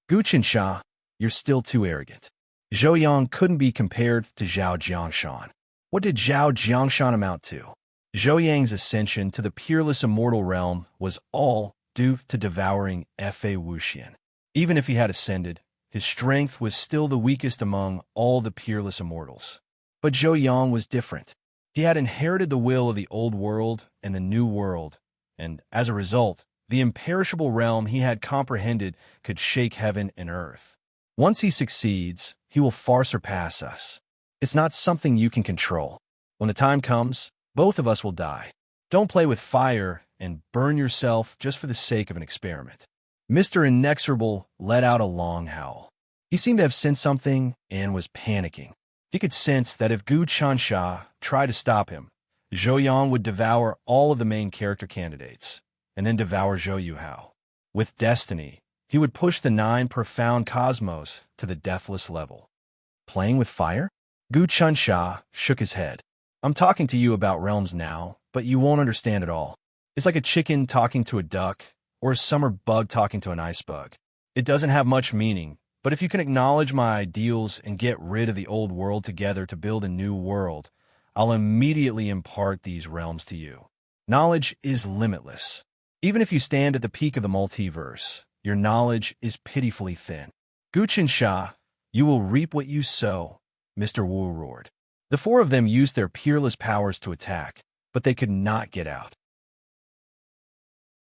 Gu Qinsha, you're still too arrogant. Zhou Yang couldn't be compared to Zhao Jiangshan. What did Zhao Jiangshan amount to? Zhou Yang's ascension to the peerless immortal realm was all due to devouring Fa Wuxian. Even if he had ascended, his strength was still the weakest among all the peerless immortals. But Zhou Yang was different. He had inherited the will of the old world and the new world, and as a result, the imperishable realm he had comprehended could shake heaven and earth. Once he succeeds, he will far surpass us. It's not something you can control. When the time comes, both of us will die. Don't play with fire and burn yourself just for the sake of an experiment. Mr. Inexorable let out a long howl. He seemed to have sensed something and was panicking. He could sense that if Gu Qinsha tried to stop him, Zhou Yang would devour all of the main character candidates, and then devour Zhou Yuhao. With destiny, he would push the 9 profound cosmos to the deathless level. Playing with fire? Gu Qinsha shook his head. I'm talking to you about realms now, but you won't understand at all. It's like a chicken talking to a duck, or a summer bug talking to an ice bug. It doesn't have much meaning, but if you can acknowledge my ideals and get rid of the old world together to build a new world, I'll immediately impart these realms to you. Knowledge is limitless. Even if you stand at the peak of the multiverse, your knowledge is pitifully thin. Gu Qinsha, you will reap what you sow, Mr. Wu roared. The 4 of them used their peerless powers to attack, but they could not get out.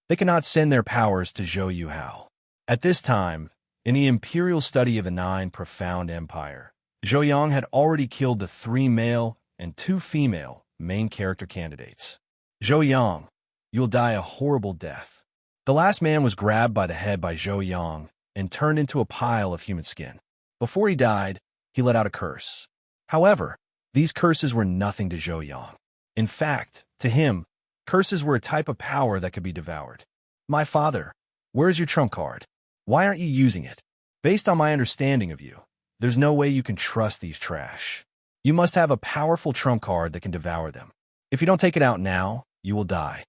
They could not send their powers to Zhou Yuhao. At this time, in the imperial study of the 9 profound empire, Zhou Yang had already killed the 3 male and 2 female main character candidates. Zhou Yang, you'll die a horrible death. The last man was grabbed by the head by Zhou Yang and turned into a pile of human skin. Before he died, he let out a curse. However, these curses were nothing to Zhou Yang. In fact, to him, curses were a type of power that could be devoured. My father, where's your trump card? Why aren't you using it? Based on my understanding of you, there's no way you can trust these trash. You must have a powerful trump card that can devour them. If you don't take it out now, you will die.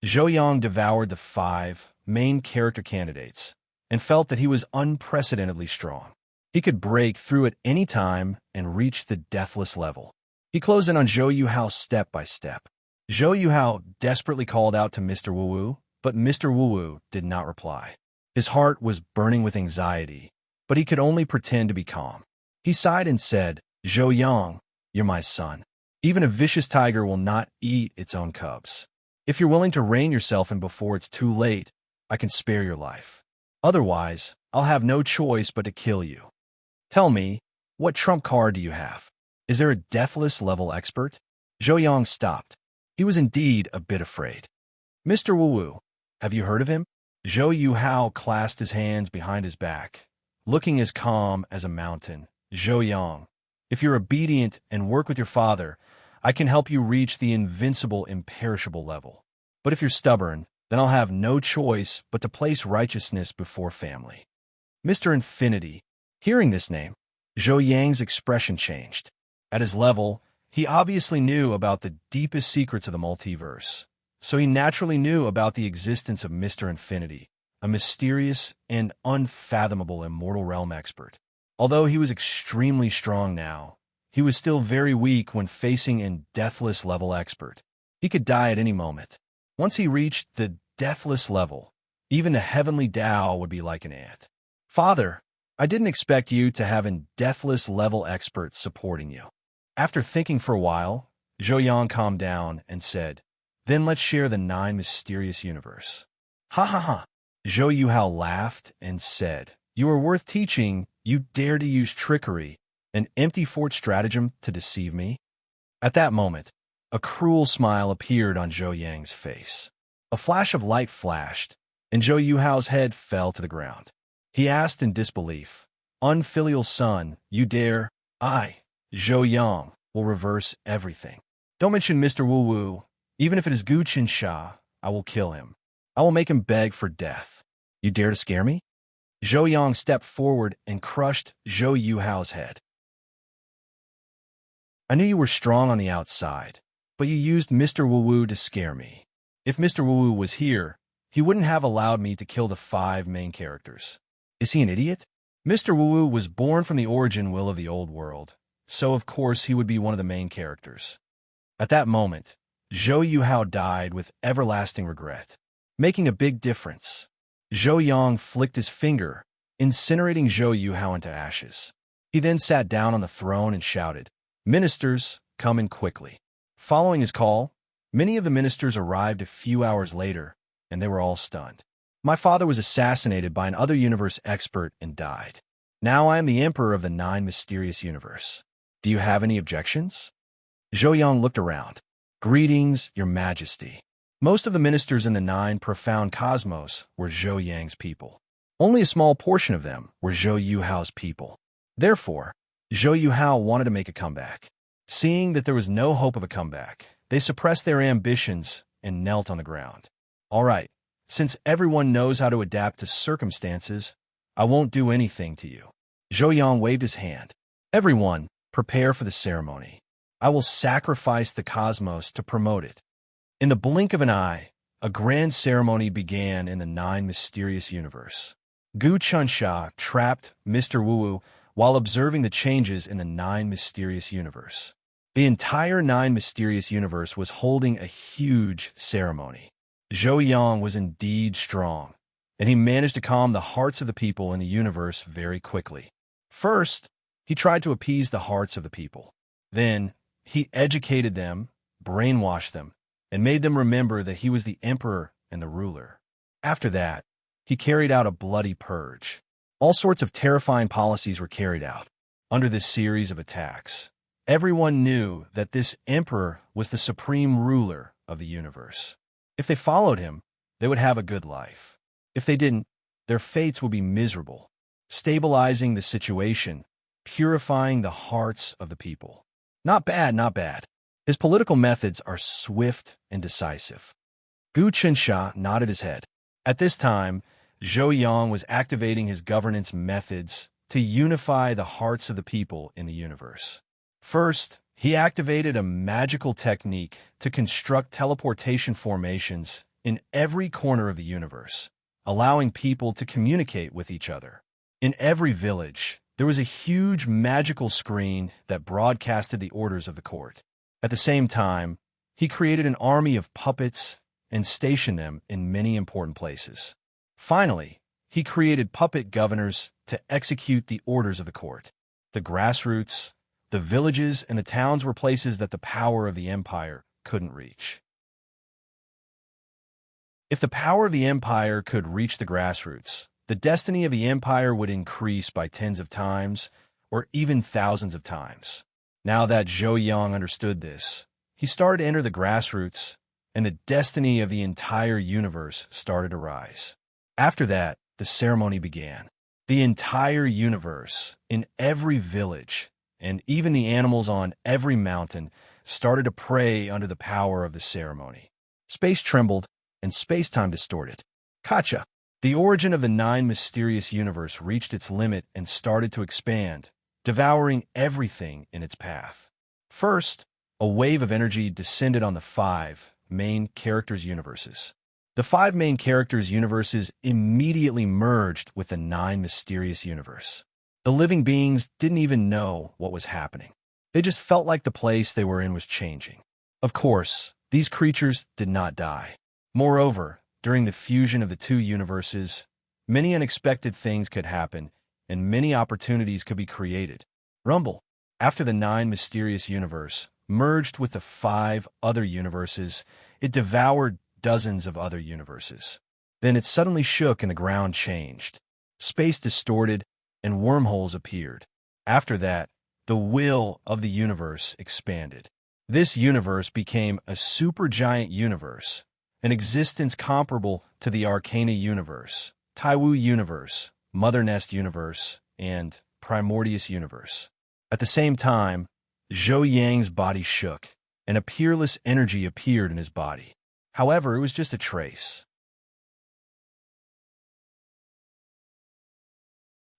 Zhou Yang devoured the 5 main character candidates and felt that he was unprecedentedly strong. He could break through at any time and reach the deathless level. He closed in on Zhou Yuhao step by step. Zhou Yuhao desperately called out to Mr. Wu Wu, but Mr. Wu Wu did not reply. His heart was burning with anxiety, but he could only pretend to be calm. He sighed and said, Zhou Yang, you're my son. Even a vicious tiger will not eat its own cubs. If you're willing to rein yourself in before it's too late, I can spare your life. Otherwise, I'll have no choice but to kill you. Tell me, what trump card do you have? Is there a deathless level expert? Zhou Yang stopped. He was indeed a bit afraid. Mr. Wu, have you heard of him? Zhou Yuhao clasped his hands behind his back, looking as calm as a mountain. Zhou Yang, if you're obedient and work with your father, I can help you reach the invincible, imperishable level. But if you're stubborn, then I'll have no choice but to place righteousness before family. Mr. Infinity, hearing this name, Zhou Yang's expression changed. At his level, he obviously knew about the deepest secrets of the multiverse, so he naturally knew about the existence of Mr. Infinity, a mysterious and unfathomable immortal realm expert. Although he was extremely strong now, he was still very weak when facing a deathless level expert. He could die at any moment. Once he reached the deathless level, even the heavenly Tao would be like an ant. Father, I didn't expect you to have a deathless level expert supporting you. After thinking for a while, Zhou Yang calmed down and said, then let's share the 9 mysterious universe. Ha ha ha. Zhou Yuhao laughed and said, you are worth teaching. You dare to use trickery, an empty fort stratagem to deceive me? At that moment, a cruel smile appeared on Zhou Yang's face. A flash of light flashed, and Zhou Yuhao's head fell to the ground. He asked in disbelief, unfilial son, you dare? I, Zhou Yang, will reverse everything. Don't mention Mr. Wu Wu. Even if it is Gu Qinsha, I will kill him. I will make him beg for death. You dare to scare me? Zhou Yang stepped forward and crushed Zhou Yuhao's head. I knew you were strong on the outside, but you used Mr. Wu Wu to scare me. If Mr. Wu Wu was here, he wouldn't have allowed me to kill the 5 main characters. Is he an idiot? Mr. Wu Wu was born from the origin will of the old world, so of course he would be one of the main characters. At that moment, Zhou Yuhao died with everlasting regret, making a big difference. Zhou Yang flicked his finger, incinerating Zhou Yuhao into ashes. He then sat down on the throne and shouted, ministers, come in quickly. Following his call, many of the ministers arrived a few hours later, and they were all stunned. My father was assassinated by an other universe expert and died. Now I am the emperor of the 9 mysterious universe. Do you have any objections? Zhou Yang looked around. Greetings, your majesty. Most of the ministers in the 9 profound cosmos were Zhou Yang's people. Only a small portion of them were Zhou Yuhao's people. Therefore, Zhou Yuhao wanted to make a comeback. Seeing that there was no hope of a comeback, they suppressed their ambitions and knelt on the ground. All right, since everyone knows how to adapt to circumstances, I won't do anything to you. Zhou Yang waved his hand. Everyone, prepare for the ceremony. I will sacrifice the cosmos to promote it. In the blink of an eye, a grand ceremony began in the 9 mysterious universe. Gu Qinsha trapped Mr. Wu Wu while observing the changes in the 9 mysterious universe. The entire 9 mysterious universe was holding a huge ceremony. Zhou Yang was indeed strong, and he managed to calm the hearts of the people in the universe very quickly. First, he tried to appease the hearts of the people. Then, he educated them, brainwashed them, and made them remember that he was the emperor and the ruler. After that, he carried out a bloody purge. All sorts of terrifying policies were carried out. Under this series of attacks, everyone knew that this emperor was the supreme ruler of the universe. If they followed him, they would have a good life. If they didn't, their fates would be miserable, stabilizing the situation, purifying the hearts of the people. Not bad, not bad. His political methods are swift and decisive. Gu Qinsha nodded his head. At this time, Zhou Yang was activating his governance methods to unify the hearts of the people in the universe. First, he activated a magical technique to construct teleportation formations in every corner of the universe, allowing people to communicate with each other. In every village, there was a huge magical screen that broadcasted the orders of the court. At the same time, he created an army of puppets and stationed them in many important places. Finally, he created puppet governors to execute the orders of the court. The grassroots, the villages, and the towns were places that the power of the empire couldn't reach. If the power of the empire could reach the grassroots, the destiny of the empire would increase by tens of times or even thousands of times. Now that Zhou Yang understood this, he He started to enter the grassroots, and the destiny of the entire universe started to rise. After that, the ceremony began. The entire universe, in every village, and even the animals on every mountain, started to pray under the power of the ceremony. Space trembled, and space-time distorted. Kacha! The origin of the nine mysterious universe reached its limit and started to expand, devouring everything in its path. First, a wave of energy descended on the five main characters' universes. The five main characters' universes immediately merged with the nine mysterious universe. The living beings didn't even know what was happening. They just felt like the place they were in was changing. Of course, these creatures did not die. Moreover, during the fusion of the two universes, many unexpected things could happen, and many opportunities could be created. Rumble, after the nine mysterious universe merged with the five other universes, it devoured dozens of other universes. Then it suddenly shook and the ground changed. Space distorted and wormholes appeared. After that, the will of the universe expanded. This universe became a supergiant universe, an existence comparable to the Arcana universe, Taiwu universe, Mother Nest universe, and Primordius universe. At the same time, Zhou Yang's body shook, and a peerless energy appeared in his body. However, it was just a trace.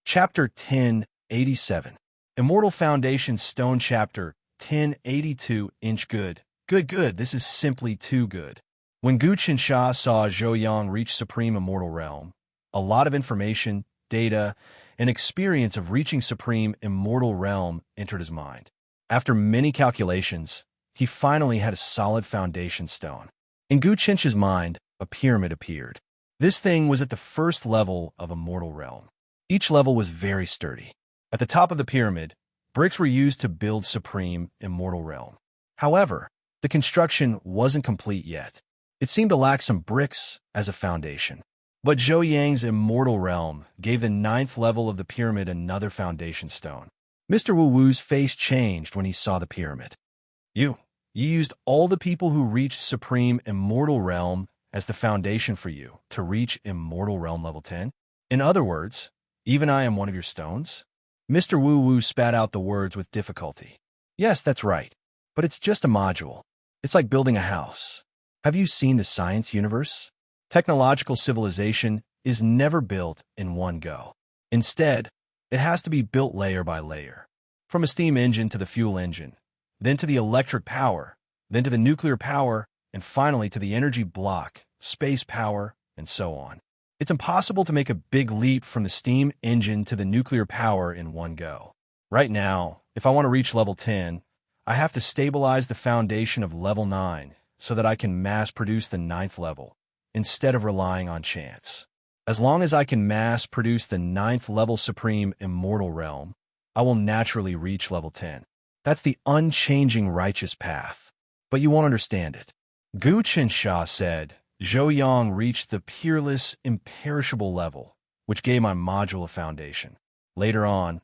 Chapter 1087. Immortal Foundation Stone Chapter 1082 Inch Good. Good, this is simply too good. When Gu Qinsha saw Zhou Yang reach Supreme Immortal Realm, a lot of information, data, and experience of reaching Supreme Immortal Realm entered his mind. After many calculations, he finally had a solid foundation stone. In Gu Qinsha's mind, a pyramid appeared. This thing was at the first level of Immortal Realm. Each level was very sturdy. At the top of the pyramid, bricks were used to build Supreme Immortal Realm. However, the construction wasn't complete yet. It seemed to lack some bricks as a foundation. But Zhou Yang's Immortal Realm gave the ninth level of the pyramid another foundation stone. Mr. Wu Wu's face changed when he saw the pyramid. You used all the people who reached Supreme Immortal Realm as the foundation for you to reach Immortal Realm level 10? In other words, even I am one of your stones? Mr. Wu Wu spat out the words with difficulty. Yes, that's right. But it's just a module. It's like building a house. Have you seen the science universe? Technological civilization is never built in one go. Instead, it has to be built layer by layer. From a steam engine to the fuel engine, then to the electric power, then to the nuclear power, and finally to the energy block, space power, and so on. It's impossible to make a big leap from the steam engine to the nuclear power in one go. Right now, if I want to reach level 10, I have to stabilize the foundation of level 9 so that I can mass produce the 9th level, instead of relying on chance. As long as I can mass produce the 9th level Supreme Immortal Realm, I will naturally reach level 10. That's the unchanging righteous path. But you won't understand it. Gu Qinsha said, Zhou Yang reached the peerless, imperishable level, which gave my module a foundation. Later on,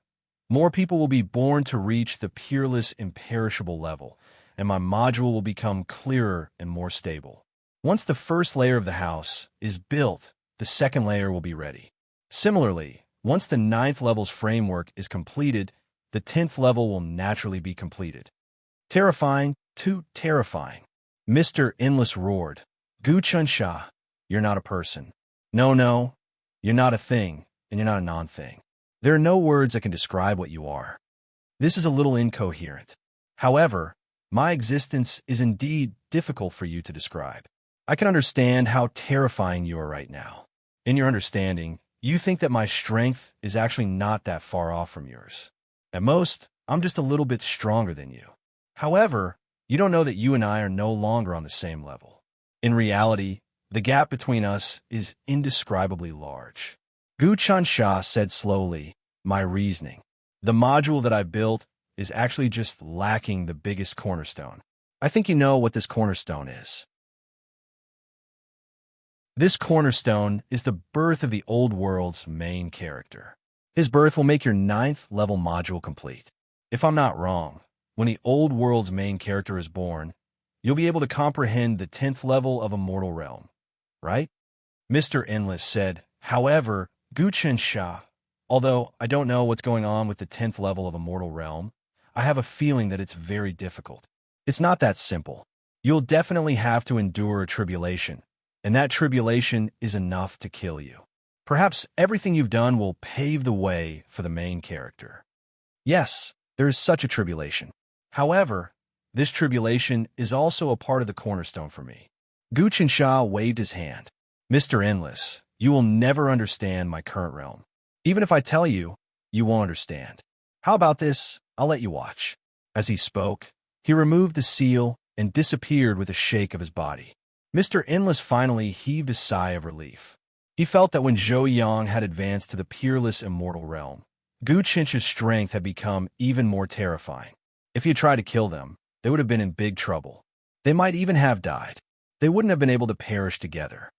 more people will be born to reach the peerless, imperishable level, and my module will become clearer and more stable. Once the first layer of the house is built, the second layer will be ready. Similarly, once the 9th level's framework is completed, the 10th level will naturally be completed. Terrifying, too terrifying. Mr. Endless roared, Gu Qinsha, you're not a person. No, you're not a thing, and you're not a non-thing. There are no words that can describe what you are. This is a little incoherent. However, my existence is indeed difficult for you to describe. I can understand how terrifying you are right now. In your understanding, you think that my strength is actually not that far off from yours. At most, I'm just a little bit stronger than you. However, you don't know that you and I are no longer on the same level. In reality, the gap between us is indescribably large. Gu Qinsha said slowly, my reasoning. The module that I built is actually just lacking the biggest cornerstone. I think you know what this cornerstone is. This cornerstone is the birth of the old world's main character. His birth will make your 9th level module complete. If I'm not wrong, when the old world's main character is born, you'll be able to comprehend the 10th level of a mortal realm, right? Mr. Endless said, however, Guchen Sha, although I don't know what's going on with the 10th level of a mortal realm, I have a feeling that it's very difficult. It's not that simple. You'll definitely have to endure a tribulation, and that tribulation is enough to kill you. Perhaps everything you've done will pave the way for the main character. Yes, there is such a tribulation. However, this tribulation is also a part of the cornerstone for me. Guchen Sha waved his hand. Mr. Endless, you will never understand my current realm. Even if I tell you, you won't understand. How about this? I'll let you watch. As he spoke, he removed the seal and disappeared with a shake of his body. Mr. Endless finally heaved a sigh of relief. He felt that when Zhou Yang had advanced to the peerless immortal realm, Gu Chinch's strength had become even more terrifying. If he had tried to kill them, they would have been in big trouble. They might even have died. They wouldn't have been able to perish together.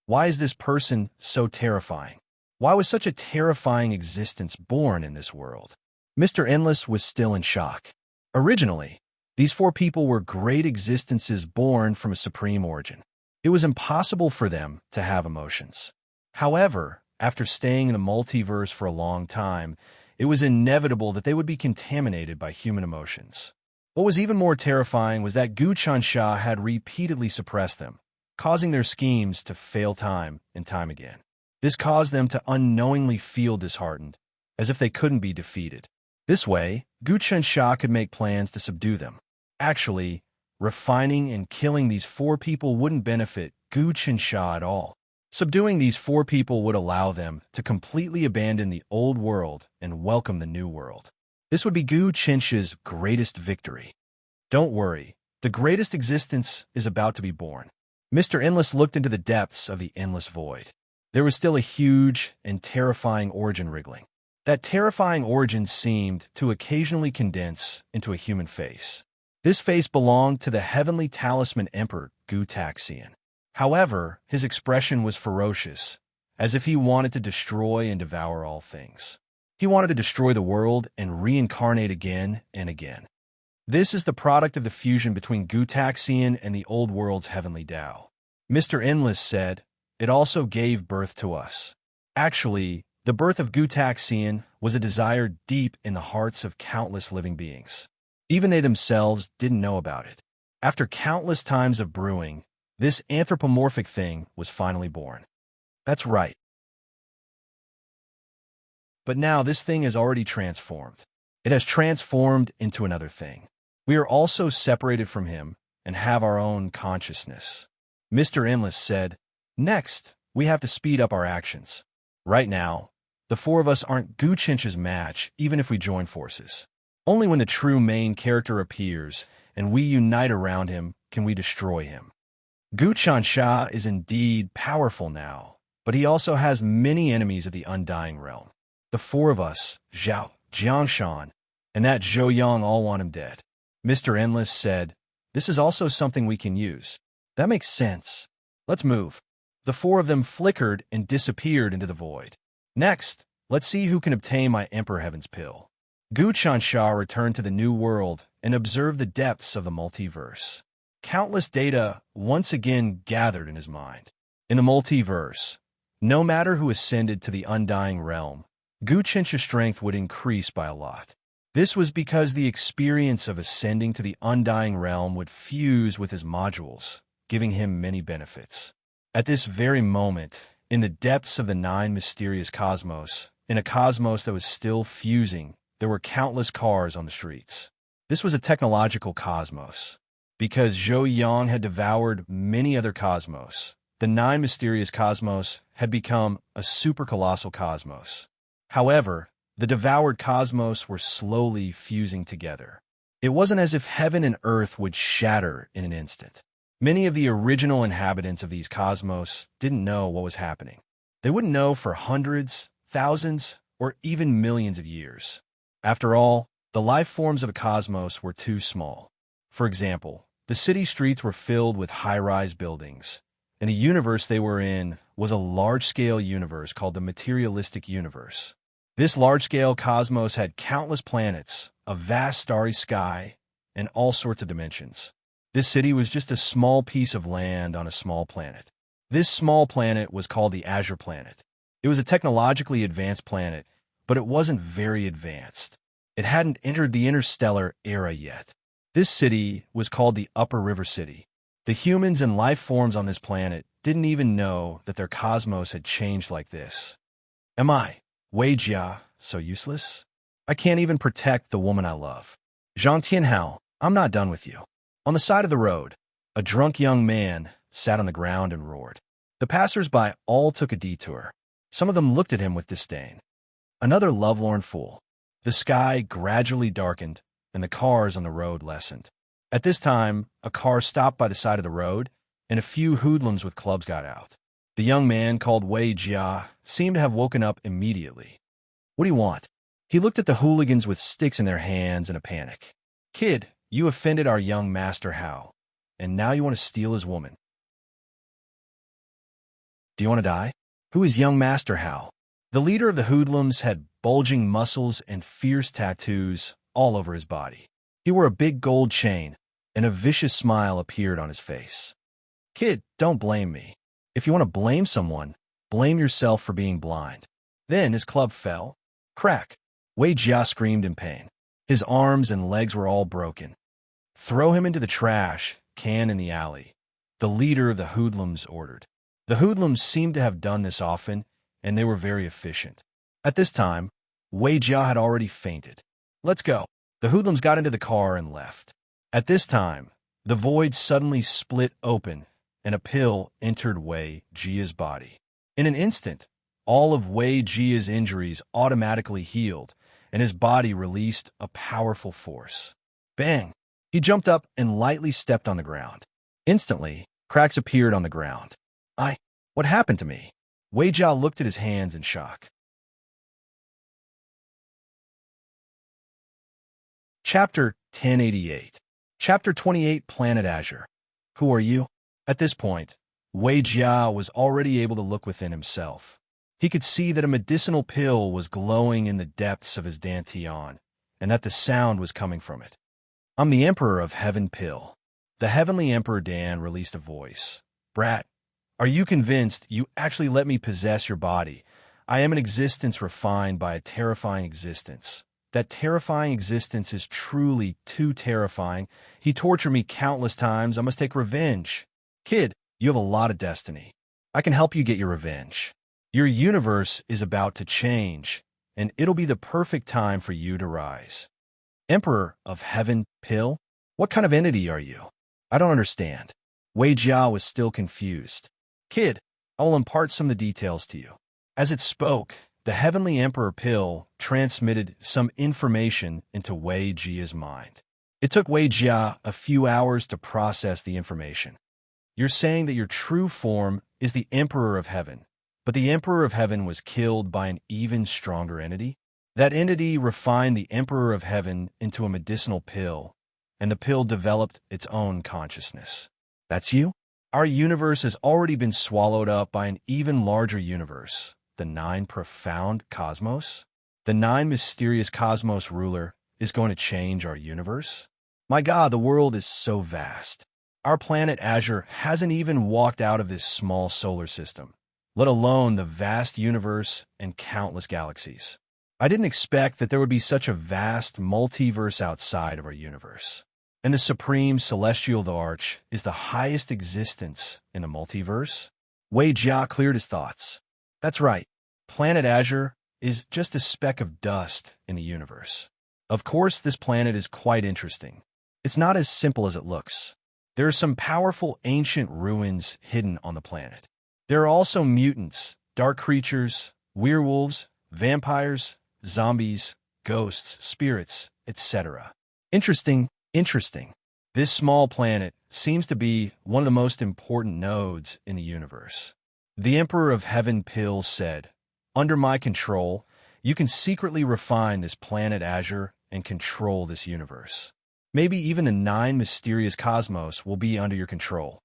Why is this person so terrifying? Why was such a terrifying existence born in this world? Mr. Endless was still in shock. Originally, these four people were great existences born from a supreme origin. It was impossible for them to have emotions. However, after staying in the multiverse for a long time, it was inevitable that they would be contaminated by human emotions. What was even more terrifying was that Gu Chansha had repeatedly suppressed them, causing their schemes to fail time and time again. This caused them to unknowingly feel disheartened, as if they couldn't be defeated. This way, Gu Chansha could make plans to subdue them. Actually, refining and killing these four people wouldn't benefit Gu Chansha at all. Subduing these four people would allow them to completely abandon the old world and welcome the new world. This would be Gu Chinch's greatest victory. Don't worry, the greatest existence is about to be born. Mr. Endless looked into the depths of the endless void. There was still a huge and terrifying origin wriggling. That terrifying origin seemed to occasionally condense into a human face. This face belonged to the heavenly talisman emperor Gu Taxian. However, his expression was ferocious, as if he wanted to destroy and devour all things. He wanted to destroy the world and reincarnate again and again. This is the product of the fusion between Gu Taxian and the old world's heavenly Tao. Mr. Endless said, it also gave birth to us. Actually, the birth of Gu Taxian was a desire deep in the hearts of countless living beings. Even they themselves didn't know about it. After countless times of brewing, this anthropomorphic thing was finally born. That's right. But now this thing is already transformed. It has transformed into another thing. We are also separated from him and have our own consciousness. Mr. Endless said, next, we have to speed up our actions. Right now, the four of us aren't Gu Chinch's match, even if we join forces. Only when the true main character appears and we unite around him can we destroy him. Gu Chansha is indeed powerful now, but he also has many enemies of the Undying Realm. The four of us, Zhao, Jiangshan, and that Zhou Yang all want him dead. Mr. Endless said, this is also something we can use. That makes sense. Let's move. The four of them flickered and disappeared into the void. Next, let's see who can obtain my Emperor Heaven's Pill. Gu Chansha returned to the new world and observed the depths of the multiverse. Countless data once again gathered in his mind. In the multiverse, no matter who ascended to the Undying Realm, Gu Chinch's strength would increase by a lot. This was because the experience of ascending to the Undying Realm would fuse with his modules, giving him many benefits. At this very moment, in the depths of the nine mysterious cosmos, in a cosmos that was still fusing, there were countless cars on the streets. This was a technological cosmos. Because Zhou Yang had devoured many other cosmos, the nine mysterious cosmos had become a supercolossal cosmos. However, the devoured cosmos were slowly fusing together. It wasn't as if heaven and earth would shatter in an instant. Many of the original inhabitants of these cosmos didn't know what was happening. They wouldn't know for hundreds, thousands, or even millions of years. After all, the life forms of a cosmos were too small. For example, the city streets were filled with high-rise buildings, and the universe they were in was a large-scale universe called the materialistic universe. This large-scale cosmos had countless planets, a vast starry sky, and all sorts of dimensions. This city was just a small piece of land on a small planet. This small planet was called the Azure Planet. It was a technologically advanced planet, but it wasn't very advanced. It hadn't entered the interstellar era yet. This city was called the Upper River City. The humans and life forms on this planet didn't even know that their cosmos had changed like this. Am I, Wei Jia, so useless? I can't even protect the woman I love. Zhang Tianhao, I'm not done with you. On the side of the road, a drunk young man sat on the ground and roared. The passers-by all took a detour. Some of them looked at him with disdain. Another lovelorn fool. The sky gradually darkened, and the cars on the road lessened. At this time, a car stopped by the side of the road, and a few hoodlums with clubs got out. The young man, called Wei Jia, seemed to have woken up immediately. What do you want? He looked at the hooligans with sticks in their hands in a panic. Kid, you offended our young master Hao, and now you want to steal his woman. Do you want to die? Who is young master Hao? The leader of the hoodlums had bulging muscles and fierce tattoos all over his body. He wore a big gold chain, and a vicious smile appeared on his face. Kid, don't blame me. If you want to blame someone, blame yourself for being blind. Then his club fell. Crack. Wei Jia screamed in pain. His arms and legs were all broken. Throw him into the trash can in the alley, the leader of the hoodlums ordered. The hoodlums seemed to have done this often, and they were very efficient. At this time, Wei Jia had already fainted. Let's go. The hoodlums got into the car and left. At this time, the void suddenly split open, and a pill entered Wei Jia's body. In an instant, all of Wei Jia's injuries automatically healed, and his body released a powerful force. Bang! He jumped up and lightly stepped on the ground. Instantly, cracks appeared on the ground. What happened to me? Wei Jia looked at his hands in shock. Chapter 1088. Chapter 28, Planet Azure. Who are you? At this point, Wei Jia was already able to look within himself. He could see that a medicinal pill was glowing in the depths of his dantian, and that the sound was coming from it. I'm the Emperor of Heaven Pill. The Heavenly Emperor Dan released a voice. Brat, are you convinced you actually let me possess your body? I am an existence refined by a terrifying existence. That terrifying existence is truly too terrifying. He tortured me countless times. I must take revenge. Kid, you have a lot of destiny. I can help you get your revenge. Your universe is about to change, and it'll be the perfect time for you to rise. Emperor of Heaven Pill? What kind of entity are you? I don't understand. Wei Jia was still confused. Kid, I will impart some of the details to you. As it spoke, the Heavenly Emperor Pill transmitted some information into Wei Jia's mind. It took Wei Jia a few hours to process the information. You're saying that your true form is the Emperor of Heaven, but the Emperor of Heaven was killed by an even stronger entity? That entity refined the Emperor of Heaven into a medicinal pill, and the pill developed its own consciousness. That's you? Our universe has already been swallowed up by an even larger universe, the 9 profound cosmos. The 9 mysterious cosmos ruler is going to change our universe. My God, the world is so vast. Our planet Azure hasn't even walked out of this small solar system, let alone the vast universe and countless galaxies. I didn't expect that there would be such a vast multiverse outside of our universe. And the Supreme Celestial the Arch is the highest existence in the multiverse? Wei Jia cleared his thoughts. That's right. Planet Azure is just a speck of dust in the universe. Of course, this planet is quite interesting. It's not as simple as it looks. There are some powerful ancient ruins hidden on the planet. There are also mutants, dark creatures, werewolves, vampires, zombies, ghosts, spirits, etc. Interesting. This small planet seems to be one of the most important nodes in the universe. The Emperor of Heaven Pill said, under my control, you can secretly refine this planet Azure and control this universe. Maybe even the 9 mysterious cosmos will be under your control.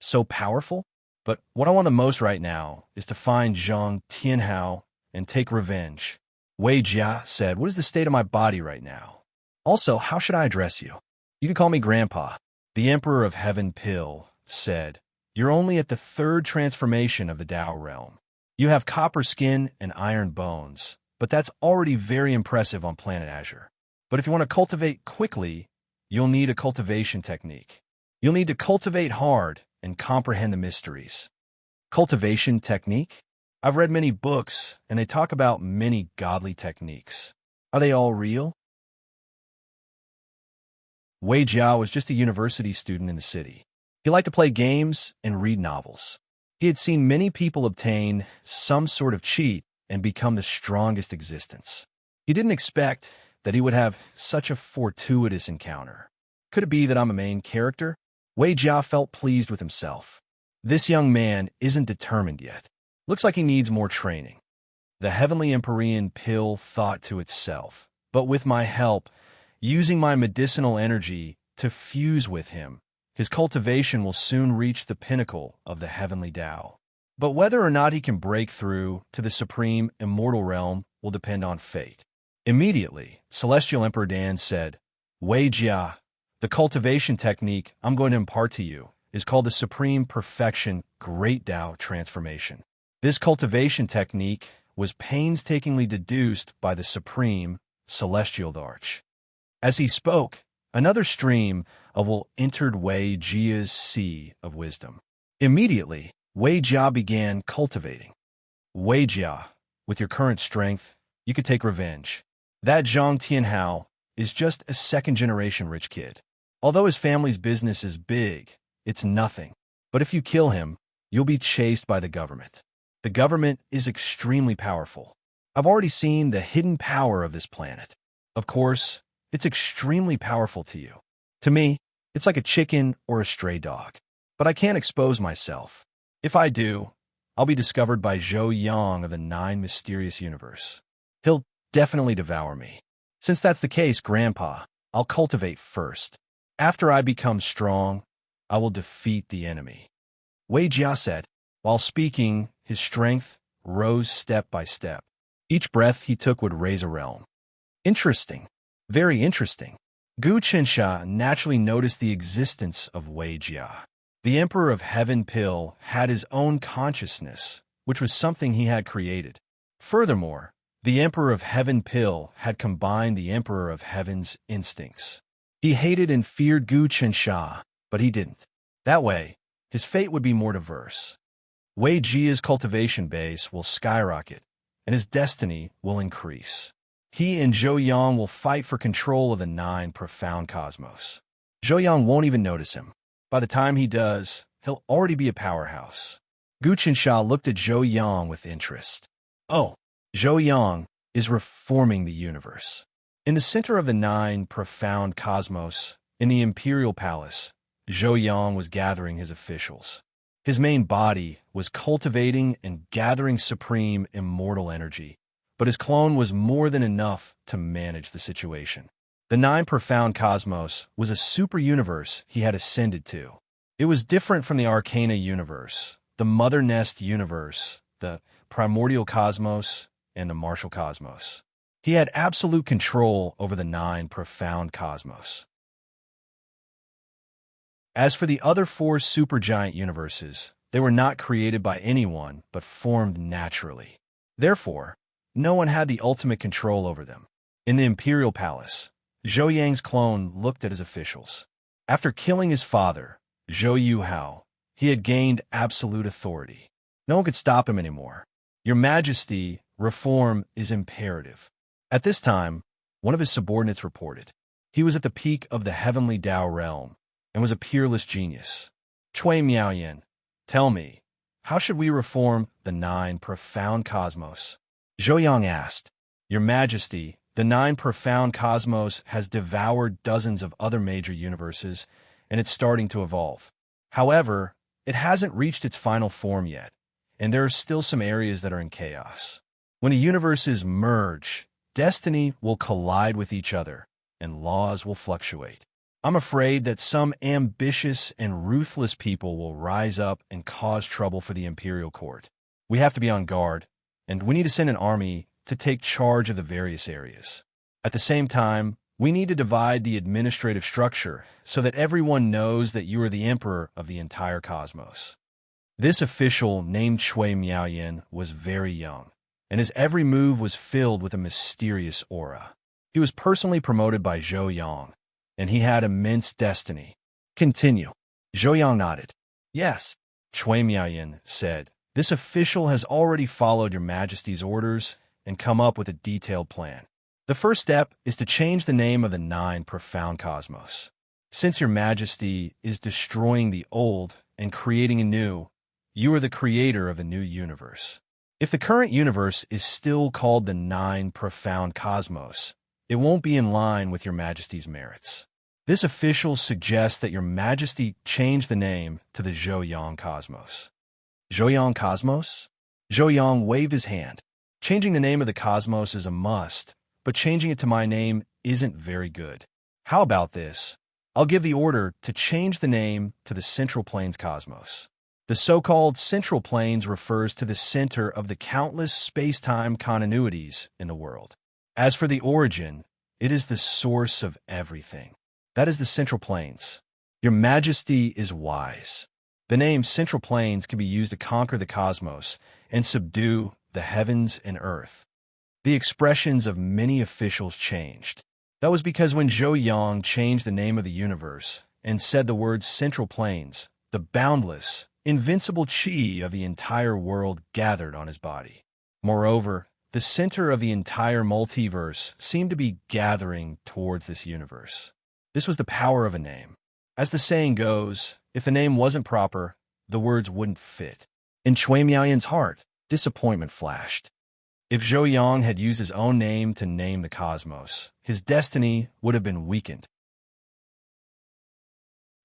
So powerful? But what I want the most right now is to find Zhang Tianhao and take revenge. Wei Jia said, what is the state of my body right now? Also, how should I address you? You can call me Grandpa. The Emperor of Heaven Pill said, "You're only at the third transformation of the Tao realm. You have copper skin and iron bones, but that's already very impressive on planet Azure. But if you want to cultivate quickly, you'll need a cultivation technique. You'll need to cultivate hard and comprehend the mysteries." Cultivation technique? I've read many books, and they talk about many godly techniques. Are they all real? Wei Jia was just a university student in the city. He liked to play games and read novels. He had seen many people obtain some sort of cheat and become the strongest existence. He didn't expect that he would have such a fortuitous encounter. Could it be that I'm a main character? Wei Jia felt pleased with himself. This young man isn't determined yet. Looks like he needs more training. The Heavenly Empyrean Pill thought to itself, but with my help, using my medicinal energy to fuse with him, his cultivation will soon reach the pinnacle of the Heavenly Tao. But whether or not he can break through to the supreme immortal realm will depend on fate. Immediately, Celestial Emperor Dan said, "Wei Jia, the cultivation technique I'm going to impart to you is called the Supreme Perfection Great Tao Transformation. This cultivation technique was painstakingly deduced by the Supreme Celestial Arch." As he spoke, another stream of will entered Wei Jia's sea of wisdom. Immediately, Wei Jia began cultivating. "Wei Jia, with your current strength, you could take revenge. That Zhang Tianhao is just a second-generation rich kid. Although his family's business is big, it's nothing. But if you kill him, you'll be chased by the government. The government is extremely powerful. I've already seen the hidden power of this planet. Of course, it's extremely powerful to you. To me, it's like a chicken or a stray dog. But I can't expose myself. If I do, I'll be discovered by Zhou Yang of the Nine Mysterious Universe. He'll definitely devour me. Since that's the case, Grandpa, I'll cultivate first. After I become strong, I will defeat the enemy." Wei Jia said. While speaking, his strength rose step by step. Each breath he took would raise a realm. Interesting. Very interesting. Gu Qinsha naturally noticed the existence of Wei Jia. The Emperor of Heaven Pill had his own consciousness, which was something he had created. Furthermore, the Emperor of Heaven Pill had combined the Emperor of Heaven's instincts. He hated and feared Gu Qinsha, but he didn't. That way, his fate would be more diverse. Wei Jia's cultivation base will skyrocket, and his destiny will increase. He and Zhou Yang will fight for control of the Nine Profound Cosmos. Zhou Yang won't even notice him. By the time he does, he'll already be a powerhouse. Gu Qinsha looked at Zhou Yang with interest. Oh, Zhou Yang is reforming the universe. In the center of the Nine Profound Cosmos, in the Imperial Palace, Zhou Yang was gathering his officials. His main body was cultivating and gathering supreme immortal energy, but his clone was more than enough to manage the situation. The Nine Profound Cosmos was a super universe he had ascended to. It was different from the Arcana universe, the Mother Nest universe, the Primordial Cosmos, and the Martial Cosmos. He had absolute control over the Nine Profound Cosmos. As for the other four supergiant universes, they were not created by anyone but formed naturally. Therefore, no one had the ultimate control over them. In the Imperial Palace, Zhou Yang's clone looked at his officials. After killing his father, Zhou Yuhao, he had gained absolute authority. No one could stop him anymore. "Your Majesty, reform is imperative." At this time, one of his subordinates reported. He was at the peak of the Heavenly Tao realm and was a peerless genius. "Cui Miaoyan, tell me, how should we reform the Nine Profound Cosmos?" Zhou Yang asked. "Your Majesty, the Nine Profound Cosmos has devoured dozens of other major universes, and it's starting to evolve. However, it hasn't reached its final form yet, and there are still some areas that are in chaos. When the universes merge, destiny will collide with each other, and laws will fluctuate. I'm afraid that some ambitious and ruthless people will rise up and cause trouble for the Imperial Court. We have to be on guard, and we need to send an army to take charge of the various areas. At the same time, We need to divide the administrative structure so that everyone knows that you are the emperor of the entire cosmos. This official, named Shui Miaoyan, was very young, and his every move was filled with a mysterious aura. He was personally promoted by Zhou Yang, and he had immense destiny. Continue. Zhou Yang nodded. Yes, Shui Miaoyan said. This official has already followed your Majesty's orders and come up with a detailed plan. The first step is to change the name of the 9 profound cosmos. Since your Majesty is destroying the old and creating a new, you are the creator of a new universe. If the current universe is still called the 9 profound cosmos, it won't be in line with your Majesty's merits. This official suggests that your Majesty change the name to the Zhouyang cosmos. Zhouyang cosmos? Zhou Yang waved his hand. Changing the name of the cosmos is a must, but changing it to my name isn't very good. How about this? I'll give the order to change the name to the Central Plains cosmos. The so-called Central Plains refers to the center of the countless space-time continuities in the world. As for the origin, it is the source of everything. That is the Central Plains. Your Majesty is wise. The name Central Plains can be used to conquer the cosmos and subdue the heavens and earth. The expressions of many officials changed. That was because when Zhou Yang changed the name of the universe and said the words Central Plains, the boundless, invincible chi of the entire world gathered on his body. Moreover, the center of the entire multiverse seemed to be gathering towards this universe. This was the power of a name. As the saying goes, if the name wasn't proper, the words wouldn't fit. In Shui Miaoyan's heart, disappointment flashed. If Zhou Yang had used his own name to name the cosmos, his destiny would have been weakened.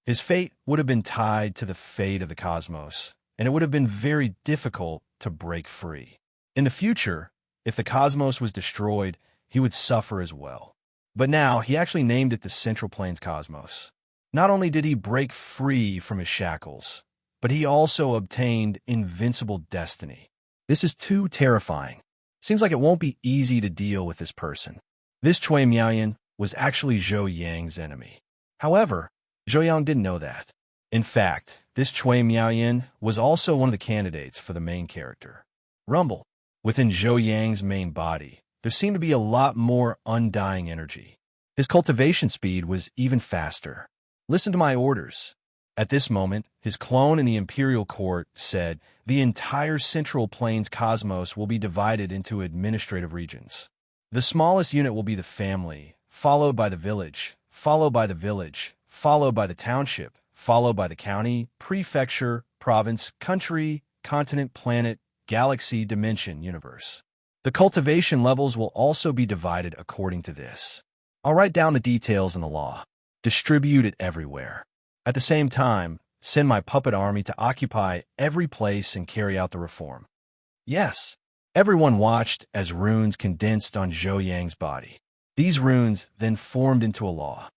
His fate would have been tied to the fate of the cosmos, and it would have been very difficult to break free. In the future, if the cosmos was destroyed, he would suffer as well. But now, he actually named it the Central Plains cosmos. Not only did he break free from his shackles, but he also obtained invincible destiny. This is too terrifying. Seems like it won't be easy to deal with this person. This Shui Miaoyan was actually Zhou Yang's enemy. However, Zhou Yang didn't know that. In fact, this Shui Miaoyan was also one of the candidates for the main character. Rumble. Within Zhou Yang's main body, there seemed to be a lot more undying energy. His cultivation speed was even faster. Listen to my orders. At this moment, his clone in the imperial court said, the entire Central Plains cosmos will be divided into administrative regions. The smallest unit will be the family, followed by the village, followed by the village, followed by the township, followed by the county, prefecture, province, country, continent, planet, galaxy, dimension, universe. The cultivation levels will also be divided according to this. I'll write down the details in the law. Distribute it everywhere. At the same time, send my puppet army to occupy every place and carry out the reform. Yes. Everyone watched as runes condensed on Zhou Yang's body. These runes then formed into a law.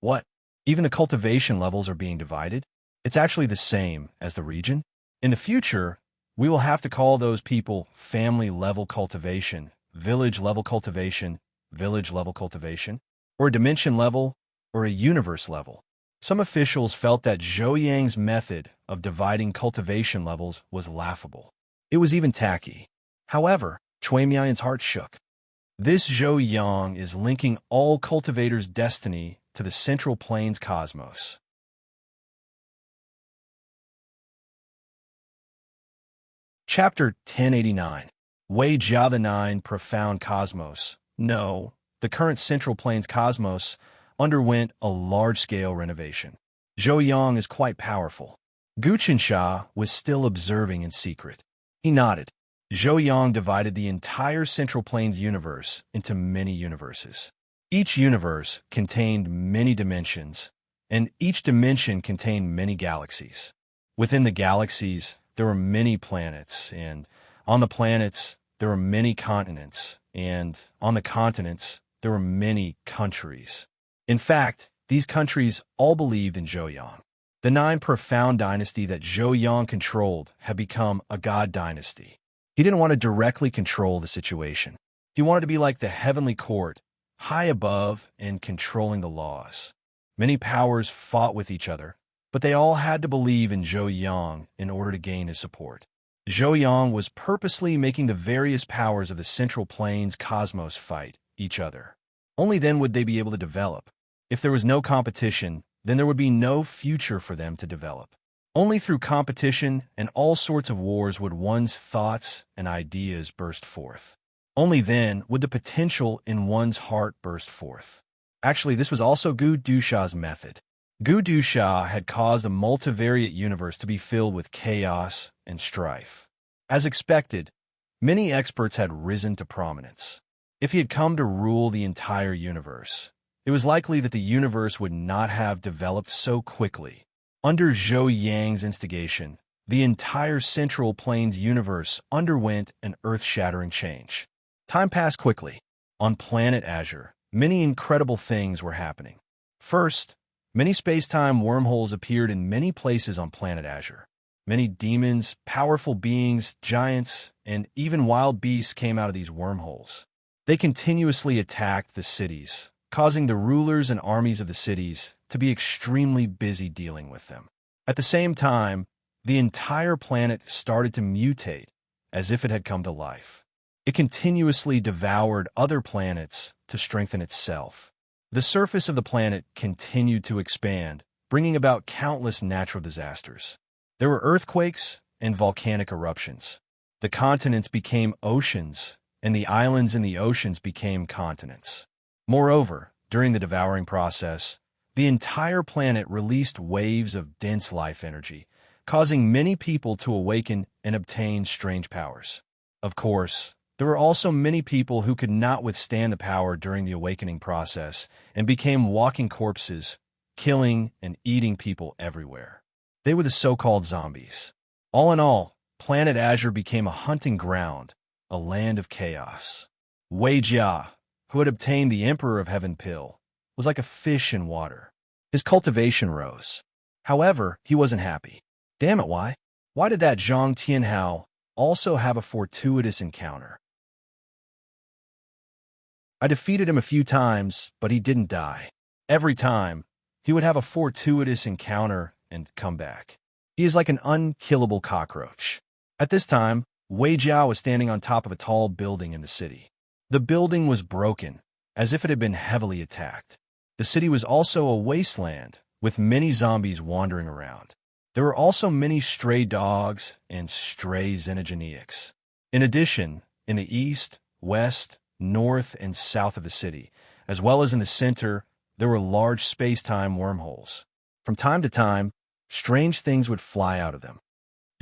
What? Even the cultivation levels are being divided? It's actually the same as the region. In the future, we will have to call those people family-level cultivation, village-level cultivation, village-level cultivation, or a dimension level, or a universe level. Some officials felt that Zhou Yang's method of dividing cultivation levels was laughable. It was even tacky. However, Shui Miaoyan's heart shook. This Zhou Yang is linking all cultivators' destiny to the Central Plains cosmos. Chapter 1089. Wei Jia the 9 Profound Cosmos. No, the current Central Plains cosmos underwent a large-scale renovation. Zhou Yang is quite powerful. Gu Qinsha was still observing in secret. He nodded. Zhou Yang divided the entire Central Plains universe into many universes. Each universe contained many dimensions, and each dimension contained many galaxies. Within the galaxies, there were many planets, and on the planets, there were many continents, and on the continents, there were many countries. In fact, these countries all believed in Zhou Yang. The 9 profound dynasty that Zhou Yang controlled had become a god dynasty. He didn't want to directly control the situation. He wanted to be like the heavenly court, high above and controlling the laws. Many powers fought with each other, but they all had to believe in Zhou Yang in order to gain his support. Zhou Yang was purposely making the various powers of the Central Plains cosmos fight each other. Only then would they be able to develop. If there was no competition, then there would be no future for them to develop. Only through competition and all sorts of wars would one's thoughts and ideas burst forth. Only then would the potential in one's heart burst forth. Actually, this was also Gu Duxia's method. Gu Duxia had caused a multivariate universe to be filled with chaos and strife. As expected, many experts had risen to prominence. If he had come to rule the entire universe, it was likely that the universe would not have developed so quickly. Under Zhou Yang's instigation, the entire Central Plains universe underwent an earth-shattering change. Time passed quickly. On planet Azure, many incredible things were happening. First, many space-time wormholes appeared in many places on planet Azure. Many demons, powerful beings, giants, and even wild beasts came out of these wormholes. They continuously attacked the cities, causing the rulers and armies of the cities to be extremely busy dealing with them. At the same time, the entire planet started to mutate as if it had come to life. It continuously devoured other planets to strengthen itself. The surface of the planet continued to expand, bringing about countless natural disasters. There were earthquakes and volcanic eruptions. The continents became oceans, and the islands in the oceans became continents. Moreover, during the devouring process, the entire planet released waves of dense life energy, causing many people to awaken and obtain strange powers. Of course, there were also many people who could not withstand the power during the awakening process and became walking corpses, killing and eating people everywhere. They were the so-called zombies. All in all, planet Azure became a hunting ground, a land of chaos. Wei Jia, who had obtained the Emperor of Heaven pill, was like a fish in water. His cultivation rose. However, he wasn't happy. Damn it, why? Why did that Zhang Tianhao also have a fortuitous encounter? I defeated him a few times, but he didn't die. Every time, he would have a fortuitous encounter and come back. He is like an unkillable cockroach. At this time, Wei Jiao was standing on top of a tall building in the city. The building was broken, as if it had been heavily attacked. The city was also a wasteland, with many zombies wandering around. There were also many stray dogs and stray xenogeniacs. In addition, in the east, west, north, and south of the city, as well as in the center, there were large space-time wormholes. From time to time, strange things would fly out of them.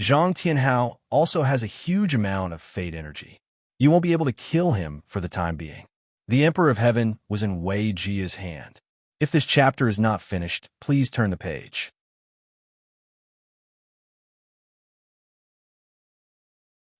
Zhang Tianhao also has a huge amount of fate energy. You won't be able to kill him for the time being. The Emperor of Heaven was in Wei Jia's hand. If this chapter is not finished, please turn the page.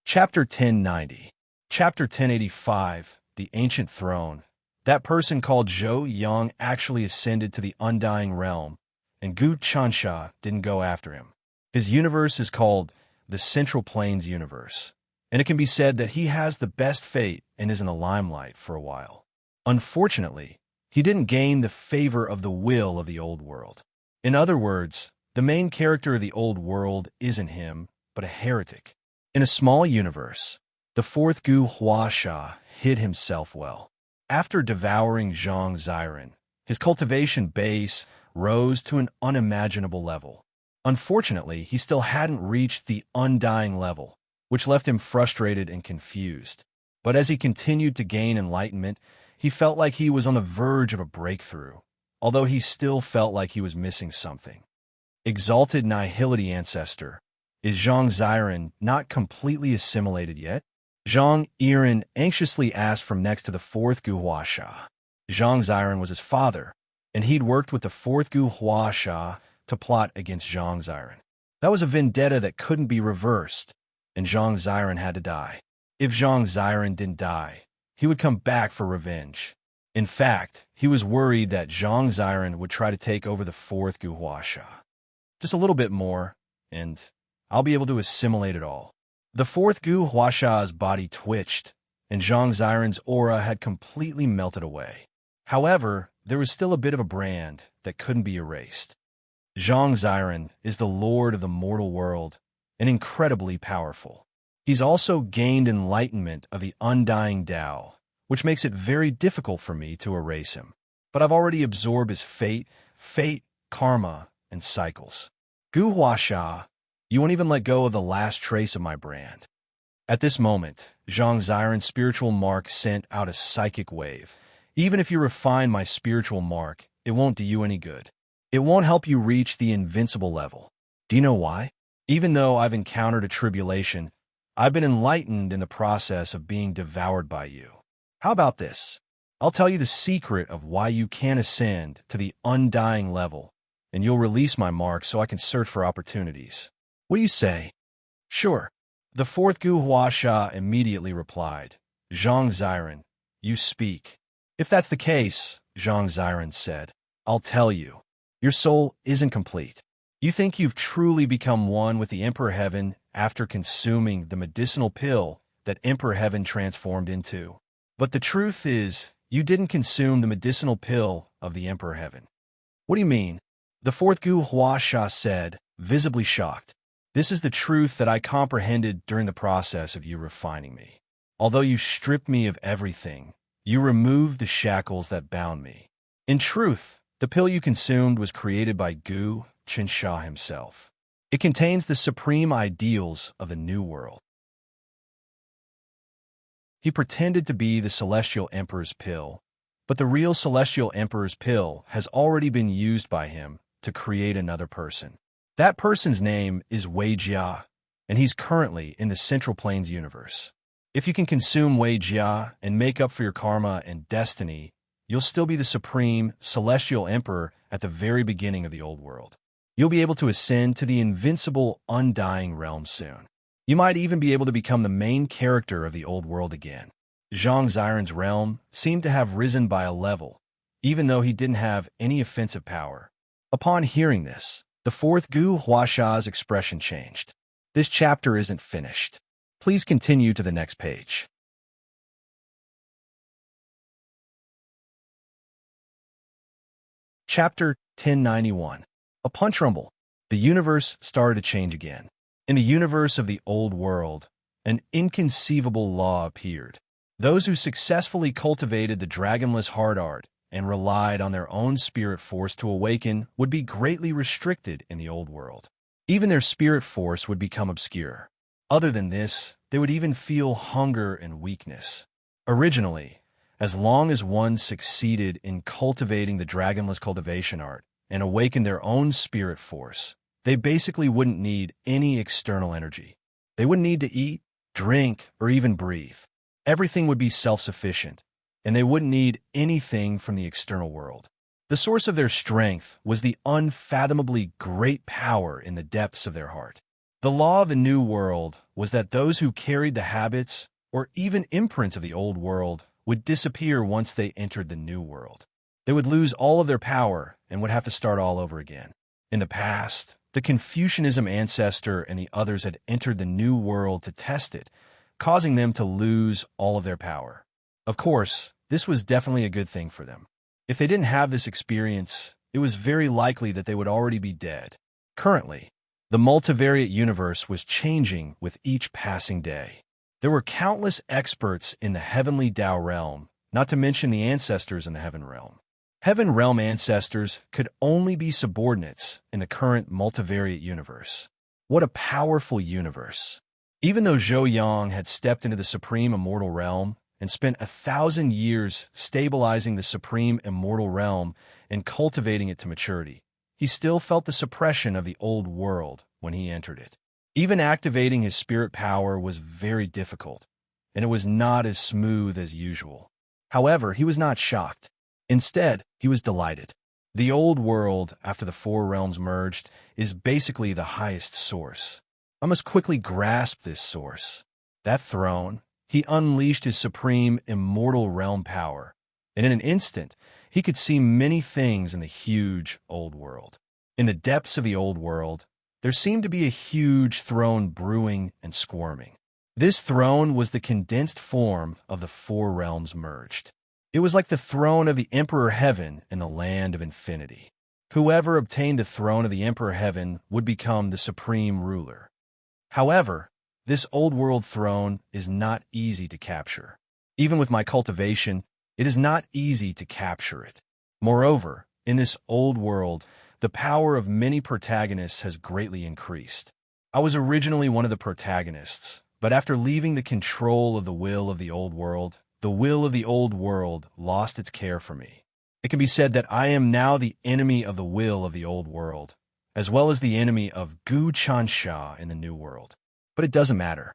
Chapter 1090. Chapter 1085, The Ancient Throne. That person called Zhou Yang actually ascended to the Undying Realm, and Gu Chansha didn't go after him. His universe is called the Central Plains Universe, and it can be said that he has the best fate and is in the limelight for a while. Unfortunately, he didn't gain the favor of the will of the old world. In other words, the main character of the old world isn't him, but a heretic. In a small universe, the fourth Gu Huasha hid himself well. After devouring Zhang Ziren, his cultivation base rose to an unimaginable level. Unfortunately, he still hadn't reached the undying level, which left him frustrated and confused. But as he continued to gain enlightenment, he felt like he was on the verge of a breakthrough, although he still felt like he was missing something. Exalted Nihility Ancestor, is Zhang Ziren not completely assimilated yet? Zhang Yiren anxiously asked from next to the fourth Gu Huasha. Zhang Ziren was his father, and he'd worked with the fourth Gu Huasha to plot against Zhang Ziren. That was a vendetta that couldn't be reversed, and Zhang Ziren had to die. If Zhang Ziren didn't die, he would come back for revenge. In fact, he was worried that Zhang Ziren would try to take over the fourth Gu Huasha. Just a little bit more, and I'll be able to assimilate it all. The fourth Gu Huasha's body twitched, and Zhang Ziren's aura had completely melted away. However, there was still a bit of a brand that couldn't be erased. Zhang Ziren is the lord of the mortal world and incredibly powerful. He's also gained enlightenment of the undying Tao, which makes it very difficult for me to erase him. But I've already absorbed his fate, karma, and cycles. Gu Huasha, you won't even let go of the last trace of my brand. At this moment, Zhang Ziren's spiritual mark sent out a psychic wave. Even if you refine my spiritual mark, it won't do you any good. It won't help you reach the invincible level. Do you know why? Even though I've encountered a tribulation, I've been enlightened in the process of being devoured by you. How about this? I'll tell you the secret of why you can ascend to the undying level, and you'll release my mark so I can search for opportunities. What do you say? Sure. The fourth Gu Huasha immediately replied, Zhang Ziren, you speak. If that's the case, Zhang Ziren said, I'll tell you. Your soul isn't complete. You think you've truly become one with the Emperor Heaven after consuming the medicinal pill that Emperor Heaven transformed into. But the truth is, you didn't consume the medicinal pill of the Emperor Heaven. What do you mean? The fourth Gu Huasha said, visibly shocked. This is the truth that I comprehended during the process of you refining me. Although you stripped me of everything, you removed the shackles that bound me. In truth, the pill you consumed was created by Gu Qinsha himself. It contains the supreme ideals of the New World. He pretended to be the Celestial Emperor's pill, but the real Celestial Emperor's pill has already been used by him to create another person. That person's name is Wei Jia, and he's currently in the Central Plains universe. If you can consume Wei Jia and make up for your karma and destiny, you'll still be the supreme Celestial Emperor at the very beginning of the old world. You'll be able to ascend to the invincible, undying realm soon. You might even be able to become the main character of the old world again. Zhang Ziren's realm seemed to have risen by a level, even though he didn't have any offensive power. Upon hearing this, the fourth Gu Huasha's expression changed. This chapter isn't finished. Please continue to the next page. Chapter 1091. A punch rumble. The universe started to change again. In the universe of the old world, an inconceivable law appeared. Those who successfully cultivated the dragonless hard art and relied on their own spirit force to awaken would be greatly restricted in the old world. Even their spirit force would become obscure. Other than this, they would even feel hunger and weakness. Originally, as long as one succeeded in cultivating the dragonless cultivation art and awakened their own spirit force, they basically wouldn't need any external energy. They wouldn't need to eat, drink, or even breathe. Everything would be self-sufficient, and they wouldn't need anything from the external world. The source of their strength was the unfathomably great power in the depths of their heart. The law of the new world was that those who carried the habits or even imprints of the old world would disappear once they entered the new world. They would lose all of their power and would have to start all over again. In the past, the Confucianism ancestor and the others had entered the new world to test it, causing them to lose all of their power. Of course, this was definitely a good thing for them. If they didn't have this experience, it was very likely that they would already be dead. Currently, the multivariate universe was changing with each passing day. There were countless experts in the heavenly Tao realm, not to mention the ancestors in the heaven realm. Heaven realm ancestors could only be subordinates in the current multivariate universe. What a powerful universe. Even though Zhou Yang had stepped into the supreme immortal realm and spent 1,000 years stabilizing the supreme immortal realm and cultivating it to maturity, he still felt the suppression of the old world when he entered it. Even activating his spirit power was very difficult, and it was not as smooth as usual. However, he was not shocked. Instead, he was delighted. The old world, after the four realms merged, is basically the highest source. I must quickly grasp this source. That throne, he unleashed his supreme immortal realm power, and in an instant, he could see many things in the huge old world. In the depths of the old world, there seemed to be a huge throne brewing and squirming. This throne was the condensed form of the four realms merged. It was like the throne of the Emperor Heaven in the land of infinity. Whoever obtained the throne of the Emperor Heaven would become the supreme ruler. However, this old world throne is not easy to capture. Even with my cultivation, it is not easy to capture it. Moreover, in this old world, the power of many protagonists has greatly increased. I was originally one of the protagonists, but after leaving the control of the will of the old world, the will of the old world lost its care for me. It can be said that I am now the enemy of the will of the old world, as well as the enemy of Gu Chansha in the new world. But it doesn't matter.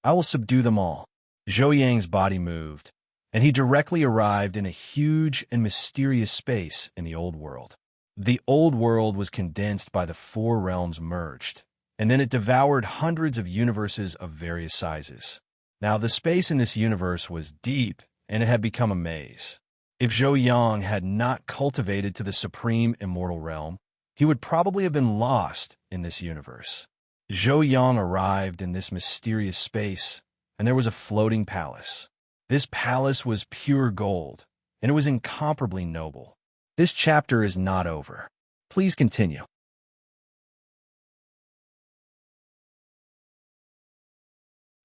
I will subdue them all. Zhou Yang's body moved, and he directly arrived in a huge and mysterious space in the old world. The old world was condensed by the four realms merged, and then it devoured hundreds of universes of various sizes. Now, the space in this universe was deep, and it had become a maze. If Zhou Yang had not cultivated to the supreme immortal realm, he would probably have been lost in this universe. Zhou Yang arrived in this mysterious space, and there was a floating palace. This palace was pure gold, and it was incomparably noble. This chapter is not over. Please continue.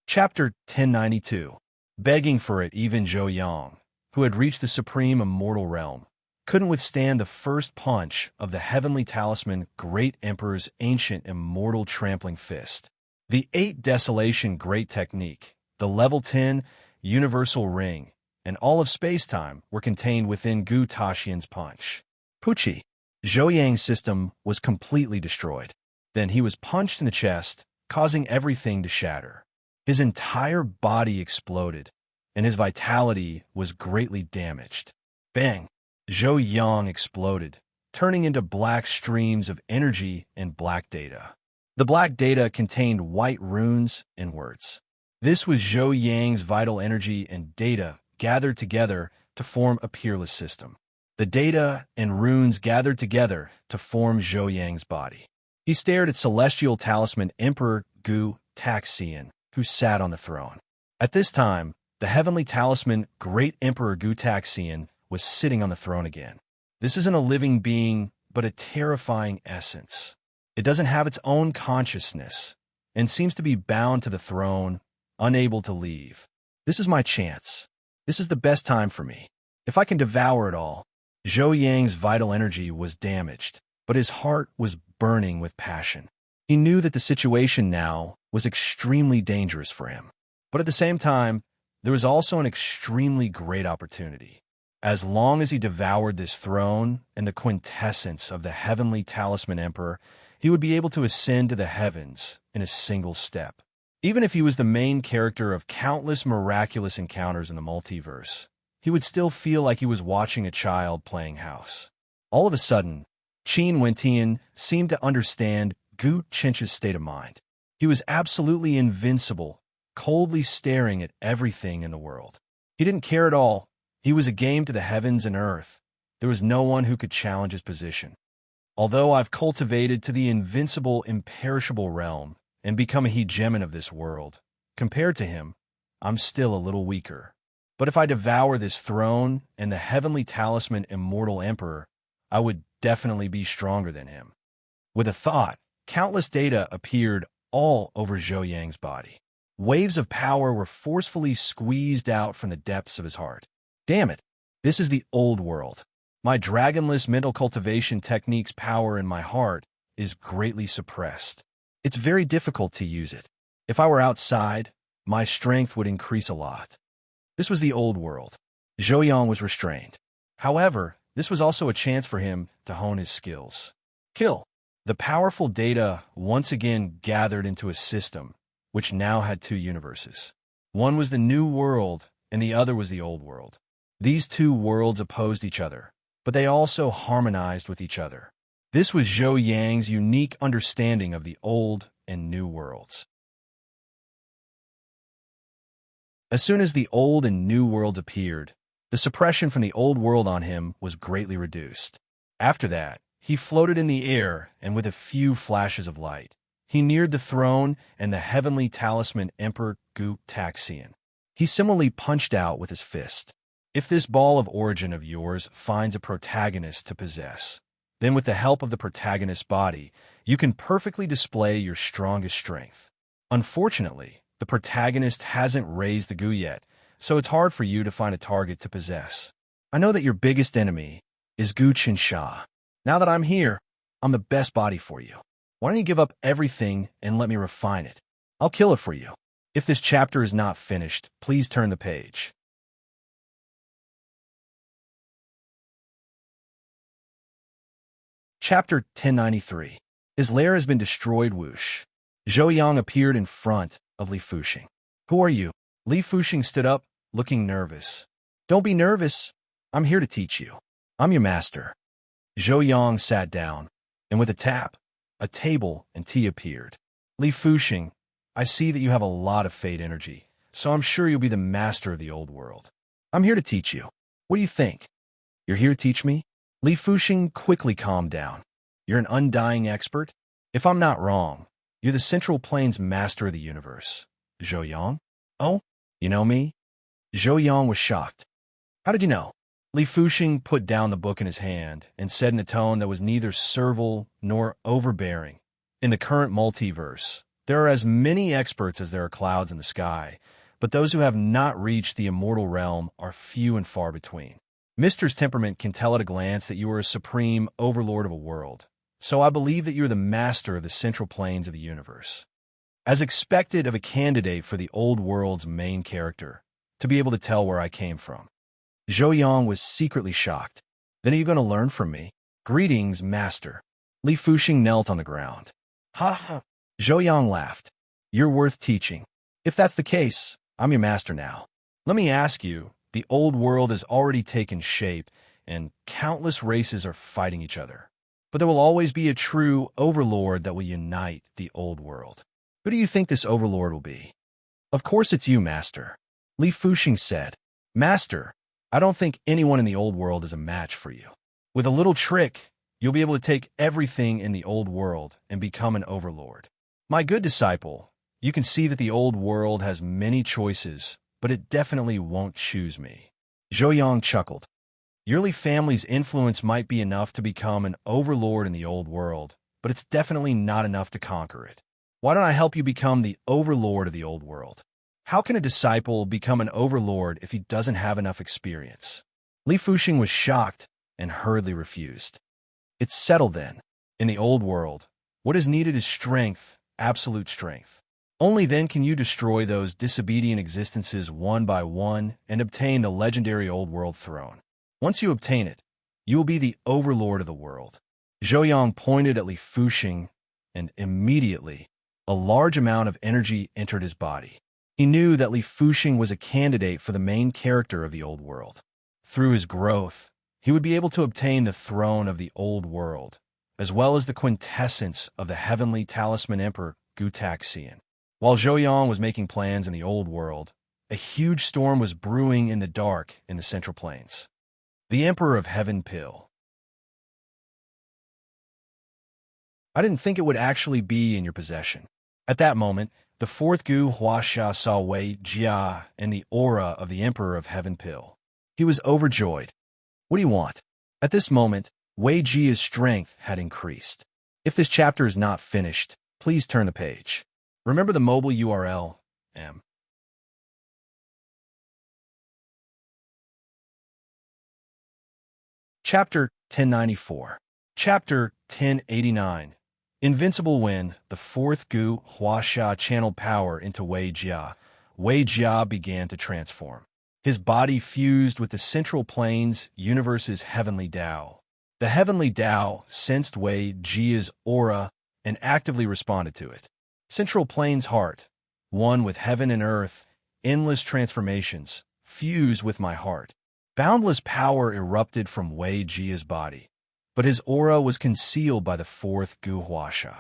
Chapter 1092. Begging for it, even Zhou Yang, who had reached the supreme immortal realm, couldn't withstand the first punch of the heavenly talisman Great Emperor's ancient immortal trampling fist. The 8 Desolation Great Technique, the Level 10 Universal Ring, and all of space-time were contained within Gu Taxian's punch. Pucci. Zhou Yang's system was completely destroyed. Then he was punched in the chest, causing everything to shatter. His entire body exploded, and his vitality was greatly damaged. Bang! Zhou Yang exploded, turning into black streams of energy and black data. The black data contained white runes and words. This was Zhou Yang's vital energy and data gathered together to form a peerless system. The data and runes gathered together to form Zhou Yang's body. He stared at celestial talisman Emperor Gu Taxian, who sat on the throne. At this time, the heavenly talisman Great Emperor Gu Taxian was sitting on the throne again. This isn't a living being, but a terrifying essence. It doesn't have its own consciousness, and seems to be bound to the throne, unable to leave. This is my chance. This is the best time for me. If I can devour it all. Zhou Yang's vital energy was damaged, but his heart was burning with passion. He knew that the situation now was extremely dangerous for him. But at the same time, there was also an extremely great opportunity. As long as he devoured this throne and the quintessence of the heavenly talisman emperor, he would be able to ascend to the heavens in a single step. Even if he was the main character of countless miraculous encounters in the multiverse, he would still feel like he was watching a child playing house. All of a sudden, Qin Wentian seemed to understand Gu Chench's state of mind. He was absolutely invincible, coldly staring at everything in the world. He didn't care at all. He was a game to the heavens and earth. There was no one who could challenge his position. Although I've cultivated to the invincible, imperishable realm and become a hegemon of this world, compared to him, I'm still a little weaker. But if I devour this throne and the heavenly talisman immortal emperor, I would definitely be stronger than him. With a thought, countless data appeared all over Zhou Yang's body. Waves of power were forcefully squeezed out from the depths of his heart. Damn it, this is the old world. My dragonless mental cultivation technique's power in my heart is greatly suppressed. It's very difficult to use it. If I were outside, my strength would increase a lot. This was the old world. Zhou Yang was restrained. However, this was also a chance for him to hone his skills. Kill. The powerful data once again gathered into a system, which now had 2 universes. One was the new world, and the other was the old world. These 2 worlds opposed each other, but they also harmonized with each other. This was Zhou Yang's unique understanding of the old and new worlds. As soon as the old and new worlds appeared, the suppression from the old world on him was greatly reduced. After that, he floated in the air, and with a few flashes of light, he neared the throne and the heavenly talisman Emperor Gu Taxian. He similarly punched out with his fist. If this ball of origin of yours finds a protagonist to possess, then with the help of the protagonist's body, you can perfectly display your strongest strength. Unfortunately, the protagonist hasn't raised the gu yet, so it's hard for you to find a target to possess. I know that your biggest enemy is Gu Qinsha. Now that I'm here, I'm the best body for you. Why don't you give up everything and let me refine it? I'll kill it for you. If this chapter is not finished, please turn the page. Chapter 1093. His lair has been destroyed. Whoosh. Zhou Yang appeared in front of Li Fuxing. Who are you? Li Fuxing stood up, looking nervous. Don't be nervous. I'm here to teach you. I'm your master. Zhou Yang sat down, and with a tap, a table and tea appeared. Li Fuxing, I see that you have a lot of fate energy, so I'm sure you'll be the master of the old world. I'm here to teach you. What do you think? You're here to teach me? Li Fuxing quickly calmed down. You're an undying expert? If I'm not wrong, you're the Central Plains master of the universe. Zhou Yang? Oh, you know me? Zhou Yang was shocked. How did you know? Li Fuxing put down the book in his hand and said in a tone that was neither servile nor overbearing. In the current multiverse, there are as many experts as there are clouds in the sky, but those who have not reached the immortal realm are few and far between. Mister's temperament can tell at a glance that you are a supreme overlord of a world, so I believe that you are the master of the central planes of the universe. As expected of a candidate for the old world's main character, to be able to tell where I came from. Zhou Yang was secretly shocked. Then are you going to learn from me? Greetings, master. Li Fuxing knelt on the ground. Ha ha. Zhou Yang laughed. You're worth teaching. If that's the case, I'm your master now. Let me ask you, the old world has already taken shape, and countless races are fighting each other. But there will always be a true overlord that will unite the old world. Who do you think this overlord will be? Of course it's you, master. Li Fuxing said. Master, I don't think anyone in the old world is a match for you. With a little trick, you'll be able to take everything in the old world and become an overlord. My good disciple, you can see that the old world has many choices, but it definitely won't choose me. Zhou Yang chuckled. Your Li family's influence might be enough to become an overlord in the old world, but it's definitely not enough to conquer it. Why don't I help you become the overlord of the old world? How can a disciple become an overlord if he doesn't have enough experience? Li Fuxing was shocked and hurriedly refused. It's settled then. In the old world, what is needed is strength, absolute strength. Only then can you destroy those disobedient existences one by one and obtain the legendary old world throne. Once you obtain it, you will be the overlord of the world. Zhou Yang pointed at Li Fuxing, and immediately, a large amount of energy entered his body. He knew that Li Fuxing was a candidate for the main character of the old world. Through his growth, he would be able to obtain the throne of the old world, as well as the quintessence of the heavenly talisman emperor Gu Taxian. While Zhou Yang was making plans in the old world, a huge storm was brewing in the dark in the Central Plains. The Emperor of Heaven Pill. I didn't think it would actually be in your possession. At that moment, the fourth Gu Huasha saw Wei Jia and the aura of the Emperor of Heaven Pill. He was overjoyed. What do you want? At this moment, Wei Jia's strength had increased. If this chapter is not finished, please turn the page. Remember the mobile URL, M. Chapter 1094. Chapter 1089. Invincible when the fourth Gu Huasha channeled power into Wei Jia began to transform. His body fused with the Central Plains universe's heavenly Tao. The heavenly Tao sensed Wei Jia's aura and actively responded to it. Central Plains heart, one with heaven and earth, endless transformations, fused with my heart. Boundless power erupted from Wei Jia's body, but his aura was concealed by the fourth Gu Huasha.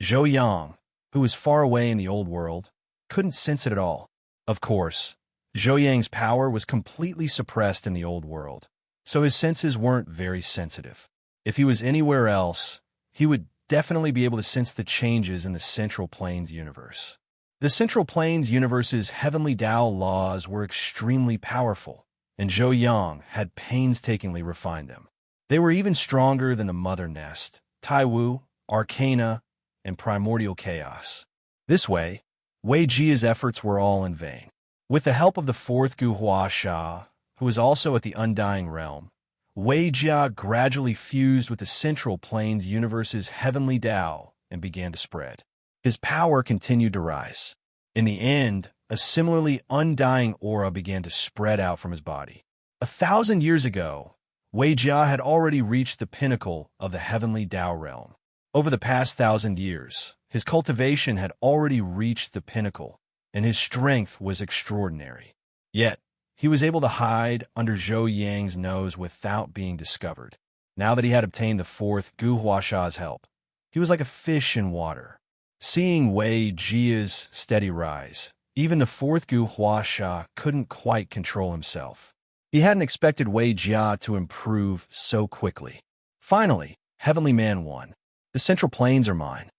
Zhou Yang, who was far away in the old world, couldn't sense it at all. Of course, Zhou Yang's power was completely suppressed in the old world, so his senses weren't very sensitive. If he was anywhere else, he would definitely be able to sense the changes in the Central Plains universe. The Central Plains universe's heavenly Tao laws were extremely powerful, and Zhou Yang had painstakingly refined them. They were even stronger than the Mother Nest, Taiwu, Arcana, and Primordial Chaos. This way, Wei Jia's efforts were all in vain. With the help of the fourth Guhua Sha, who was also at the Undying Realm, Wei Jia gradually fused with the Central Plains universe's heavenly Tao and began to spread. His power continued to rise. In the end, a similarly undying aura began to spread out from his body. 1,000 years ago, Wei Jia had already reached the pinnacle of the heavenly Tao realm. Over the past 1,000 years, his cultivation had already reached the pinnacle, and his strength was extraordinary. Yet, he was able to hide under Zhou Yang's nose without being discovered. Now that he had obtained the fourth Gu Huasha's help, he was like a fish in water. Seeing Wei Jia's steady rise, even the fourth Gu Huasha couldn't quite control himself. He hadn't expected Wei Jia to improve so quickly. Finally, Heavenly Man won. The Central Plains are mine.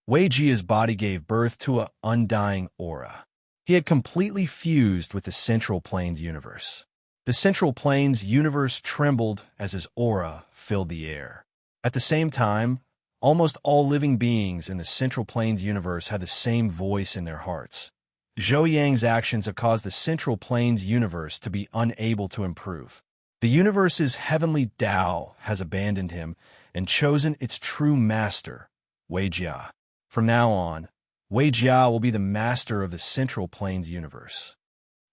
Wei Jia's body gave birth to an undying aura. He had completely fused with the Central Plains universe. The Central Plains universe trembled as his aura filled the air. At the same time, almost all living beings in the Central Plains universe had the same voice in their hearts. Zhou Yang's actions have caused the Central Plains universe to be unable to improve. The universe's heavenly Tao has abandoned him and chosen its true master, Wei Jia. From now on, Wei Jia will be the master of the Central Plains universe.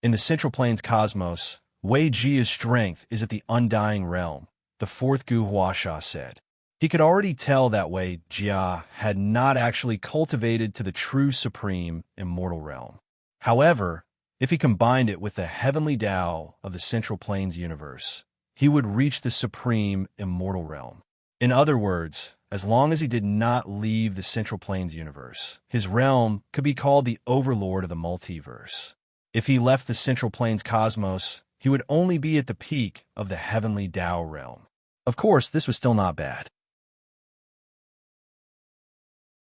In the Central Plains cosmos, Wei Jia's strength is at the Undying Realm, the fourth Gu Huasha said. He could already tell that Wei Jia had not actually cultivated to the true supreme immortal realm. However, if he combined it with the heavenly Tao of the Central Plains universe, he would reach the supreme immortal realm. In other words, as long as he did not leave the Central Plains universe, his realm could be called the overlord of the multiverse. If he left the Central Plains cosmos, he would only be at the peak of the heavenly Tao realm. Of course, this was still not bad.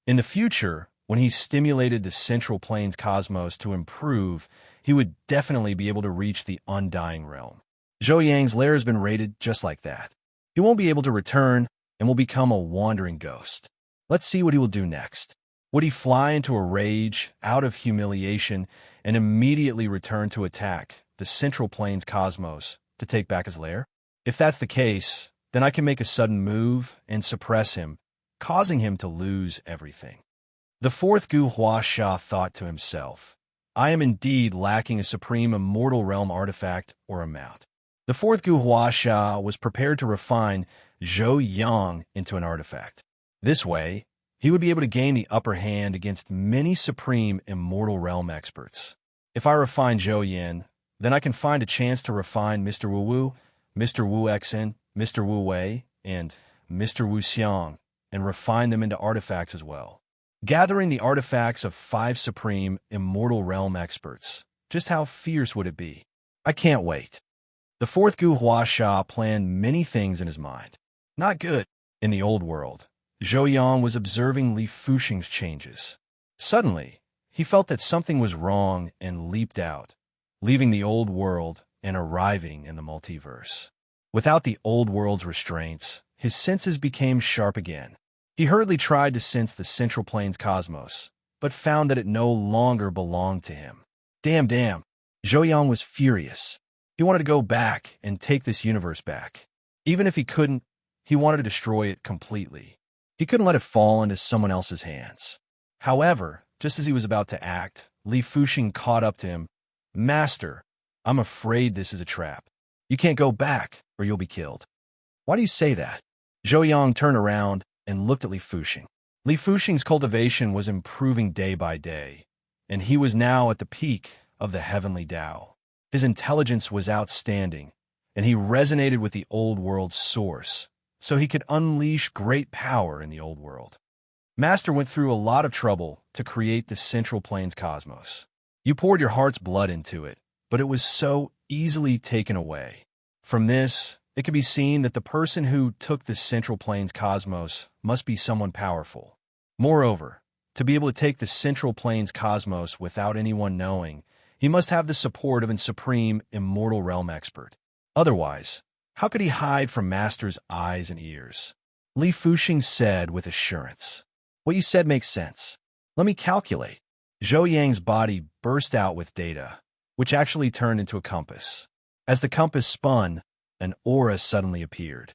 In the future, when he stimulated the Central Plains cosmos to improve, he would definitely be able to reach the Undying Realm. Zhou Yang's lair has been raided just like that. He won't be able to return and will become a wandering ghost. Let's see what he will do next. Would he fly into a rage, out of humiliation, and immediately return to attack the Central Plains cosmos to take back his lair? If that's the case, then I can make a sudden move and suppress him, causing him to lose everything. The fourth Gu Huasha thought to himself, I am indeed lacking a supreme immortal realm artifact or amount. The fourth Gu Huasha was prepared to refine Zhou Yang into an artifact. This way, he would be able to gain the upper hand against many supreme immortal realm experts. If I refine Zhou Yan, then I can find a chance to refine Mr. Wu Wu, Mr. Wu Xen, Mr. Wu Wei, and Mr. Wu Xiang, and refine them into artifacts as well. Gathering the artifacts of 5 supreme immortal realm experts. Just how fierce would it be? I can't wait. The fourth Gu Huasha planned many things in his mind. Not good. In the old world, Zhou Yang was observing Li Fuxing's changes. Suddenly, he felt that something was wrong and leaped out, leaving the old world and arriving in the multiverse. Without the old world's restraints, his senses became sharp again. He hurriedly tried to sense the Central Plains cosmos, but found that it no longer belonged to him. Damn. Zhou Yang was furious. He wanted to go back and take this universe back. Even if he couldn't, he wanted to destroy it completely. He couldn't let it fall into someone else's hands. However, just as he was about to act, Li Fuxing caught up to him. Master, I'm afraid this is a trap. You can't go back, or you'll be killed. Why do you say that? Zhou Yang turned around and looked at Li Fuxing. Li Fuxing's cultivation was improving day by day, and he was now at the peak of the heavenly Tao. His intelligence was outstanding, and he resonated with the old world's source, so he could unleash great power in the old world. Master went through a lot of trouble to create the Central Plains cosmos. You poured your heart's blood into it, but it was so easily taken away. From this, it could be seen that the person who took the Central Plains cosmos must be someone powerful. Moreover, To be able to take the central plains cosmos without anyone knowing, he must have the support of a supreme immortal realm expert. Otherwise, how could he hide from Master's eyes and ears? Li Fuxing said with assurance. What you said makes sense. Let me calculate. Zhou Yang's body burst out with data, which actually turned into a compass. As the compass spun, an aura suddenly appeared.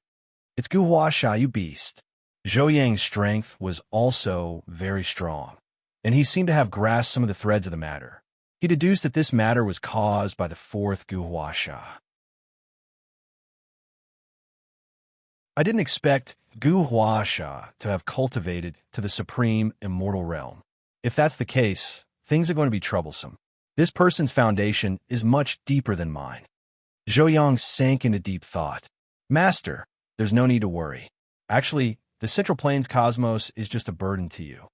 It's Gu Huasha, you beast. Zhou Yang's strength was also very strong, and he seemed to have grasped some of the threads of the matter. He deduced that this matter was caused by the fourth Gu Huasha. I didn't expect Gu Huasha to have cultivated to the supreme immortal realm. If that's the case, things are going to be troublesome. This person's foundation is much deeper than mine. Zhou Yang sank into deep thought. Master, there's no need to worry. Actually, the Central Plains cosmos is just a burden to you.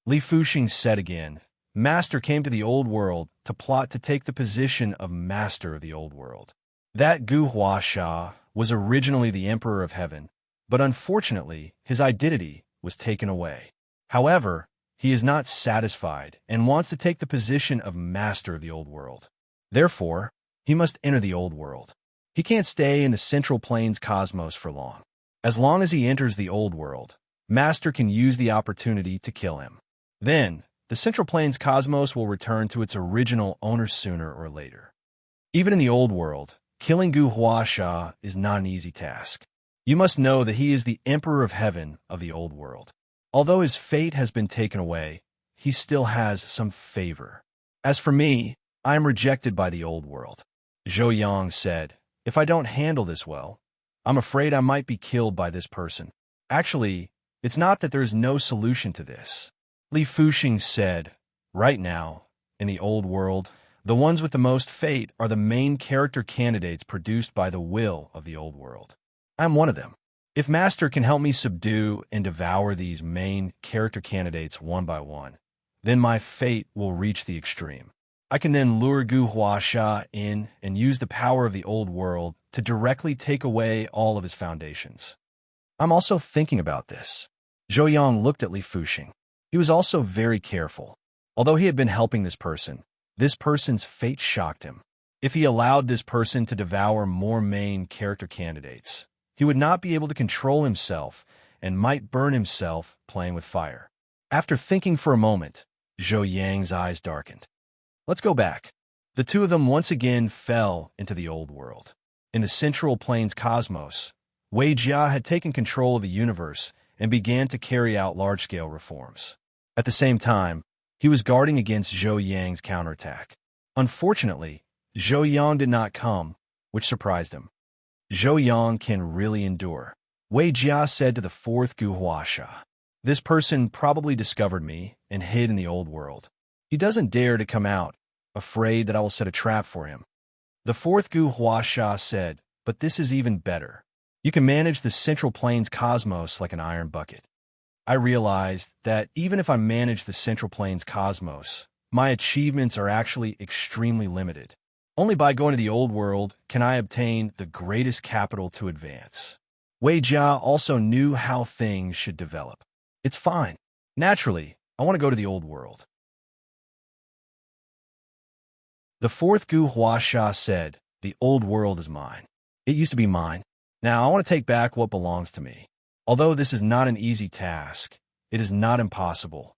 Li Fuxing said again. Master came to the old world to plot to take the position of master of the old world. That Gu Huasha was originally the emperor of heaven, but unfortunately, his identity was taken away. However, he is not satisfied and wants to take the position of master of the old world. Therefore, he must enter the old world. He can't stay in the Central Plains cosmos for long. As long as he enters the old world, Master can use the opportunity to kill him. Then, the Central Plains cosmos will return to its original owner sooner or later. Even in the old world, killing Gu Huasha is not an easy task. You must know that he is the Emperor of Heaven of the old world. Although his fate has been taken away, he still has some favor. As for me, I am rejected by the old world. Zhou Yang said, if I don't handle this well, I'm afraid I might be killed by this person. Actually, it's not that there is no solution to this. Li Fuxing said, right now, in the old world, the ones with the most fate are the main character candidates produced by the will of the old world. I'm one of them. If Master can help me subdue and devour these main character candidates one by one, then my fate will reach the extreme. I can then lure Gu Huasha in and use the power of the old world to directly take away all of his foundations. I'm also thinking about this. Zhou Yang looked at Li Fuxing. He was also very careful. Although he had been helping this person's fate shocked him. If he allowed this person to devour more main character candidates, he would not be able to control himself and might burn himself playing with fire. After thinking for a moment, Zhou Yang's eyes darkened. Let's go back. The two of them once again fell into the old world. In the Central Plains cosmos, Wei Jia had taken control of the universe and began to carry out large-scale reforms. At the same time, he was guarding against Zhou Yang's counterattack. Unfortunately, Zhou Yang did not come, which surprised him. Zhou Yang can really endure. Wei Jia said to the fourth Gu Huasha. This person probably discovered me and hid in the old world. He doesn't dare to come out, afraid that I will set a trap for him. The fourth Gu Huasha said, but this is even better. You can manage the Central Plains cosmos like an iron bucket. I realized that even if I manage the Central Plains cosmos, my achievements are actually extremely limited. Only by going to the old world can I obtain the greatest capital to advance. Wei Jia also knew how things should develop. It's fine. Naturally, I want to go to the old world. The fourth Gu Huasha said, the old world is mine. It used to be mine. Now I want to take back what belongs to me. Although this is not an easy task, it is not impossible.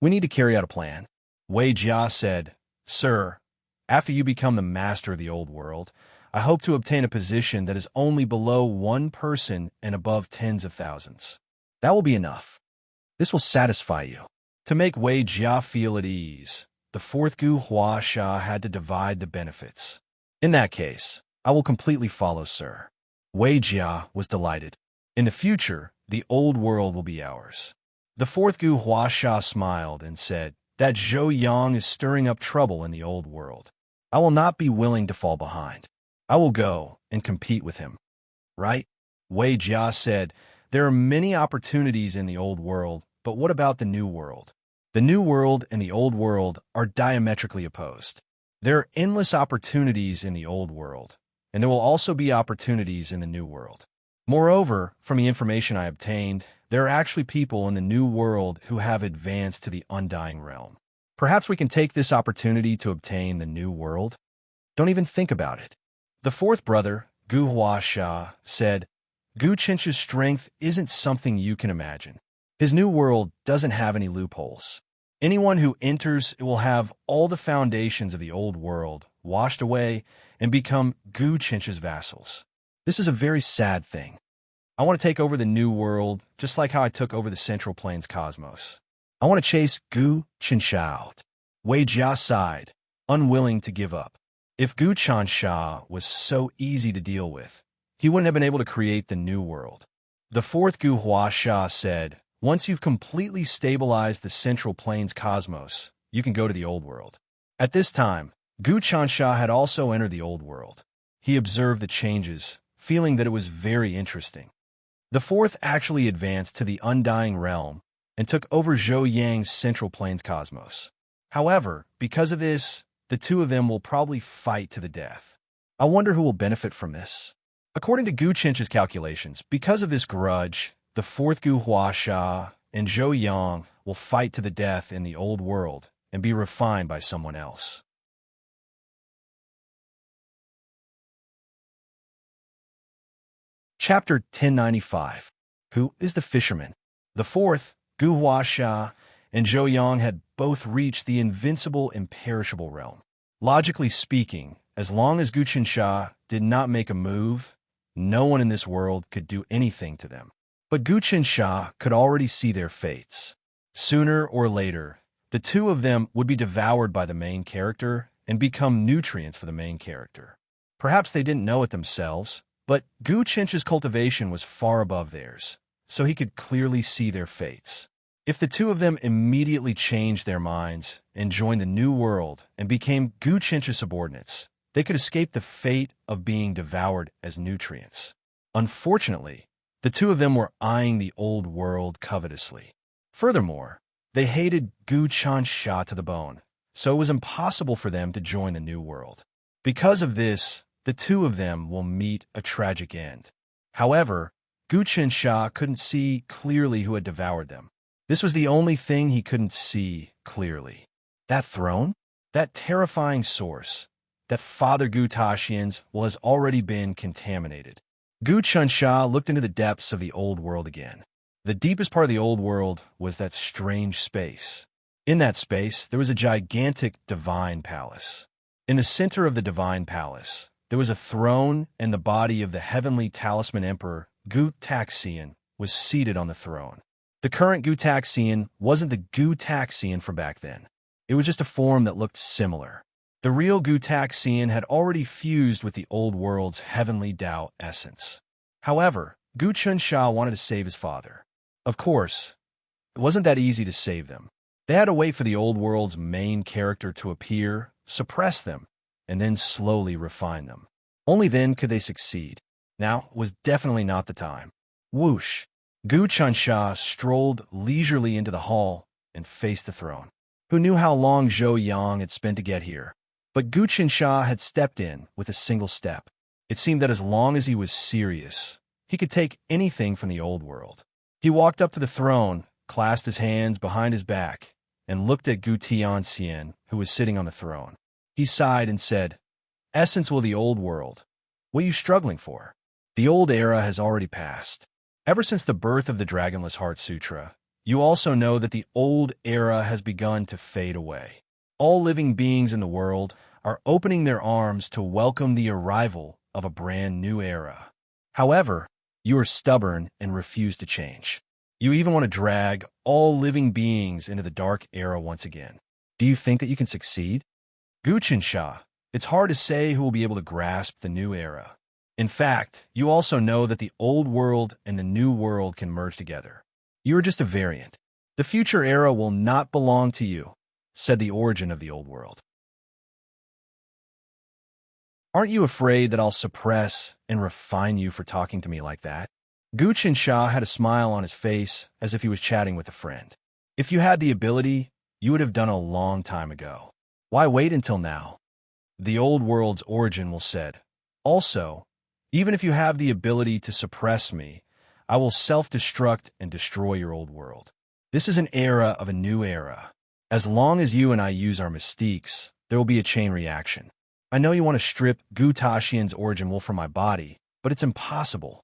We need to carry out a plan. Wei Jia said, Sir, after you become the master of the old world, I hope to obtain a position that is only below one person and above tens of thousands. That will be enough. This will satisfy you. To make Wei Jia feel at ease, the fourth Gu Huasha had to divide the benefits. In that case, I will completely follow, sir. Wei Jia was delighted. In the future, the old world will be ours. The fourth Gu Huasha smiled and said, that Zhou Yang is stirring up trouble in the old world. I will not be willing to fall behind. I will go and compete with him. Right? Wei Jia said, there are many opportunities in the old world, but what about the new world? The new world and the old world are diametrically opposed. There are endless opportunities in the old world, and there will also be opportunities in the new world. Moreover, from the information I obtained, There are actually people in the new world who have advanced to the undying realm. Perhaps we can take this opportunity to obtain the new world? Don't even think about it. The fourth brother, Gu Huasha, said, Gu Chencha's strength isn't something you can imagine. His new world doesn't have any loopholes. Anyone who enters it will have all the foundations of the old world washed away and become Gu Chencha's vassals. This is a very sad thing. I want to take over the new world just like how I took over the Central Plains cosmos. I want to chase Gu Chencha out. Wei Jia sighed, unwilling to give up. If Gu Chencha was so easy to deal with, he wouldn't have been able to create the new world. The fourth Gu Huasha said, once you've completely stabilized the Central Plains cosmos, you can go to the old world. At this time, Gu Chencha had also entered the old world. He observed the changes, feeling that it was very interesting. The fourth actually advanced to the undying realm and took over Zhou Yang's Central Plains cosmos. However, because of this, the two of them will probably fight to the death. I wonder who will benefit from this. According to Gu Chencha's calculations, because of this grudge, the fourth Gu Huasha and Zhou Yang will fight to the death in the old world and be refined by someone else. Chapter 1095. Who is the fisherman? The fourth, Gu Huasha and Zhou Yang had both reached the invincible, imperishable realm. Logically speaking, as long as Gu Chencha did not make a move, no one in this world could do anything to them. But Gu Chencha could already see their fates. Sooner or later, the two of them would be devoured by the main character and become nutrients for the main character. Perhaps they didn't know it themselves, but Gu Chencha's cultivation was far above theirs, so he could clearly see their fates. If the two of them immediately changed their minds and joined the new world and became Gu Chencha subordinates, they could escape the fate of being devoured as nutrients. Unfortunately, the two of them were eyeing the old world covetously. Furthermore, they hated Gu Chencha to the bone, so it was impossible for them to join the new world. Because of this, the two of them will meet a tragic end. However, Gu Chencha couldn't see clearly who had devoured them. This was the only thing he couldn't see clearly. That throne? That terrifying source? That Father Gu Taxian's has already been contaminated. Gu Chencha looked into the depths of the old world again. The deepest part of the old world was that strange space. In that space, there was a gigantic divine palace. In the center of the divine palace, there was a throne, and the body of the heavenly talisman emperor, Gu Taxian, was seated on the throne. The current Gu Taxian wasn't the Gu Taxian from back then. It was just a form that looked similar. The real Gu Taxian had already fused with the old world's heavenly Tao essence. However, Gu Chencha wanted to save his father. Of course, it wasn't that easy to save them. They had to wait for the old world's main character to appear, suppress them, and then slowly refine them. Only then could they succeed. Now was definitely not the time. Whoosh! Gu Chencha strolled leisurely into the hall and faced the throne. Who knew how long Zhou Yang had spent to get here? But Gu Chencha had stepped in with a single step. It seemed that as long as he was serious, he could take anything from the old world. He walked up to the throne, clasped his hands behind his back, and looked at Gu Tianxian, who was sitting on the throne. He sighed and said, Essence will the old world. What are you struggling for? The old era has already passed. Ever since the birth of the Dragonless Heart Sutra, you also know that the old era has begun to fade away. All living beings in the world are opening their arms to welcome the arrival of a brand new era. However, you are stubborn and refuse to change. You even want to drag all living beings into the dark era once again. Do you think that you can succeed? Gu Chencha, it's hard to say who will be able to grasp the new era. In fact, you also know that the old world and the new world can merge together. You are just a variant. The future era will not belong to you, said the origin of the old world. Aren't you afraid that I'll suppress and refine you for talking to me like that? Gu Chencha had a smile on his face as if he was chatting with a friend. If you had the ability, you would have done a long time ago. Why wait until now? The old world's origin will said. Also, even if you have the ability to suppress me, I will self-destruct and destroy your old world. This is an era of a new era. As long as you and I use our mystiques, there will be a chain reaction. I know you want to strip Gu Taxian's origin wolf from my body, but it's impossible.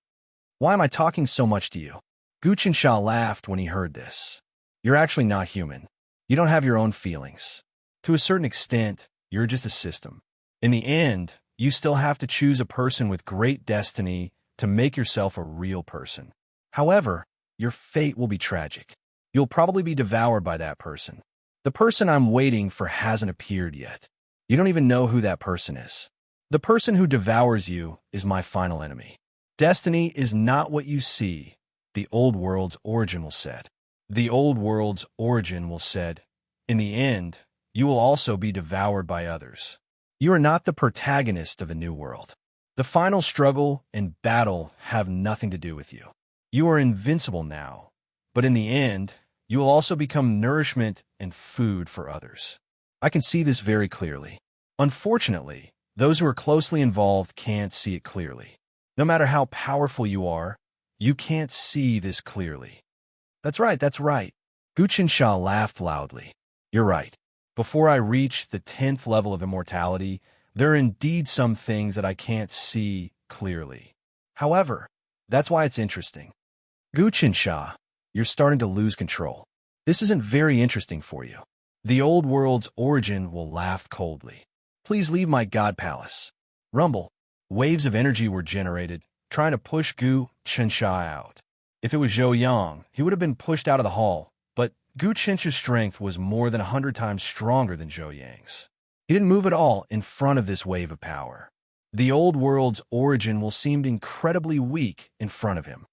Why am I talking so much to you? Gu Qinsha laughed when he heard this. You're actually not human. You don't have your own feelings. To a certain extent, you're just a system. In the end, you still have to choose a person with great destiny to make yourself a real person. However, your fate will be tragic. You'll probably be devoured by that person. The person I'm waiting for hasn't appeared yet. You don't even know who that person is. The person who devours you is my final enemy. Destiny is not what you see, the old world's origin will said. The old world's origin will said, in the end, you will also be devoured by others. You are not the protagonist of the new world. The final struggle and battle have nothing to do with you. You are invincible now, but in the end, you will also become nourishment and food for others. I can see this very clearly. Unfortunately, those who are closely involved can't see it clearly. No matter how powerful you are, you can't see this clearly. That's right. Gu Qinsha laughed loudly. You're right. Before I reach the 10th level of immortality, there are indeed some things that I can't see clearly. However, that's why it's interesting. Gu Qinsha, you're starting to lose control. This isn't very interesting for you. The old world's origin will laugh coldly. Please leave my god palace. Rumble. Waves of energy were generated, trying to push Gu Qinsha out. If it was Zhou Yang, he would have been pushed out of the hall, but Gu Qinsha's strength was more than 100 times stronger than Zhou Yang's. He didn't move at all in front of this wave of power. The old world's origin will seem incredibly weak in front of him.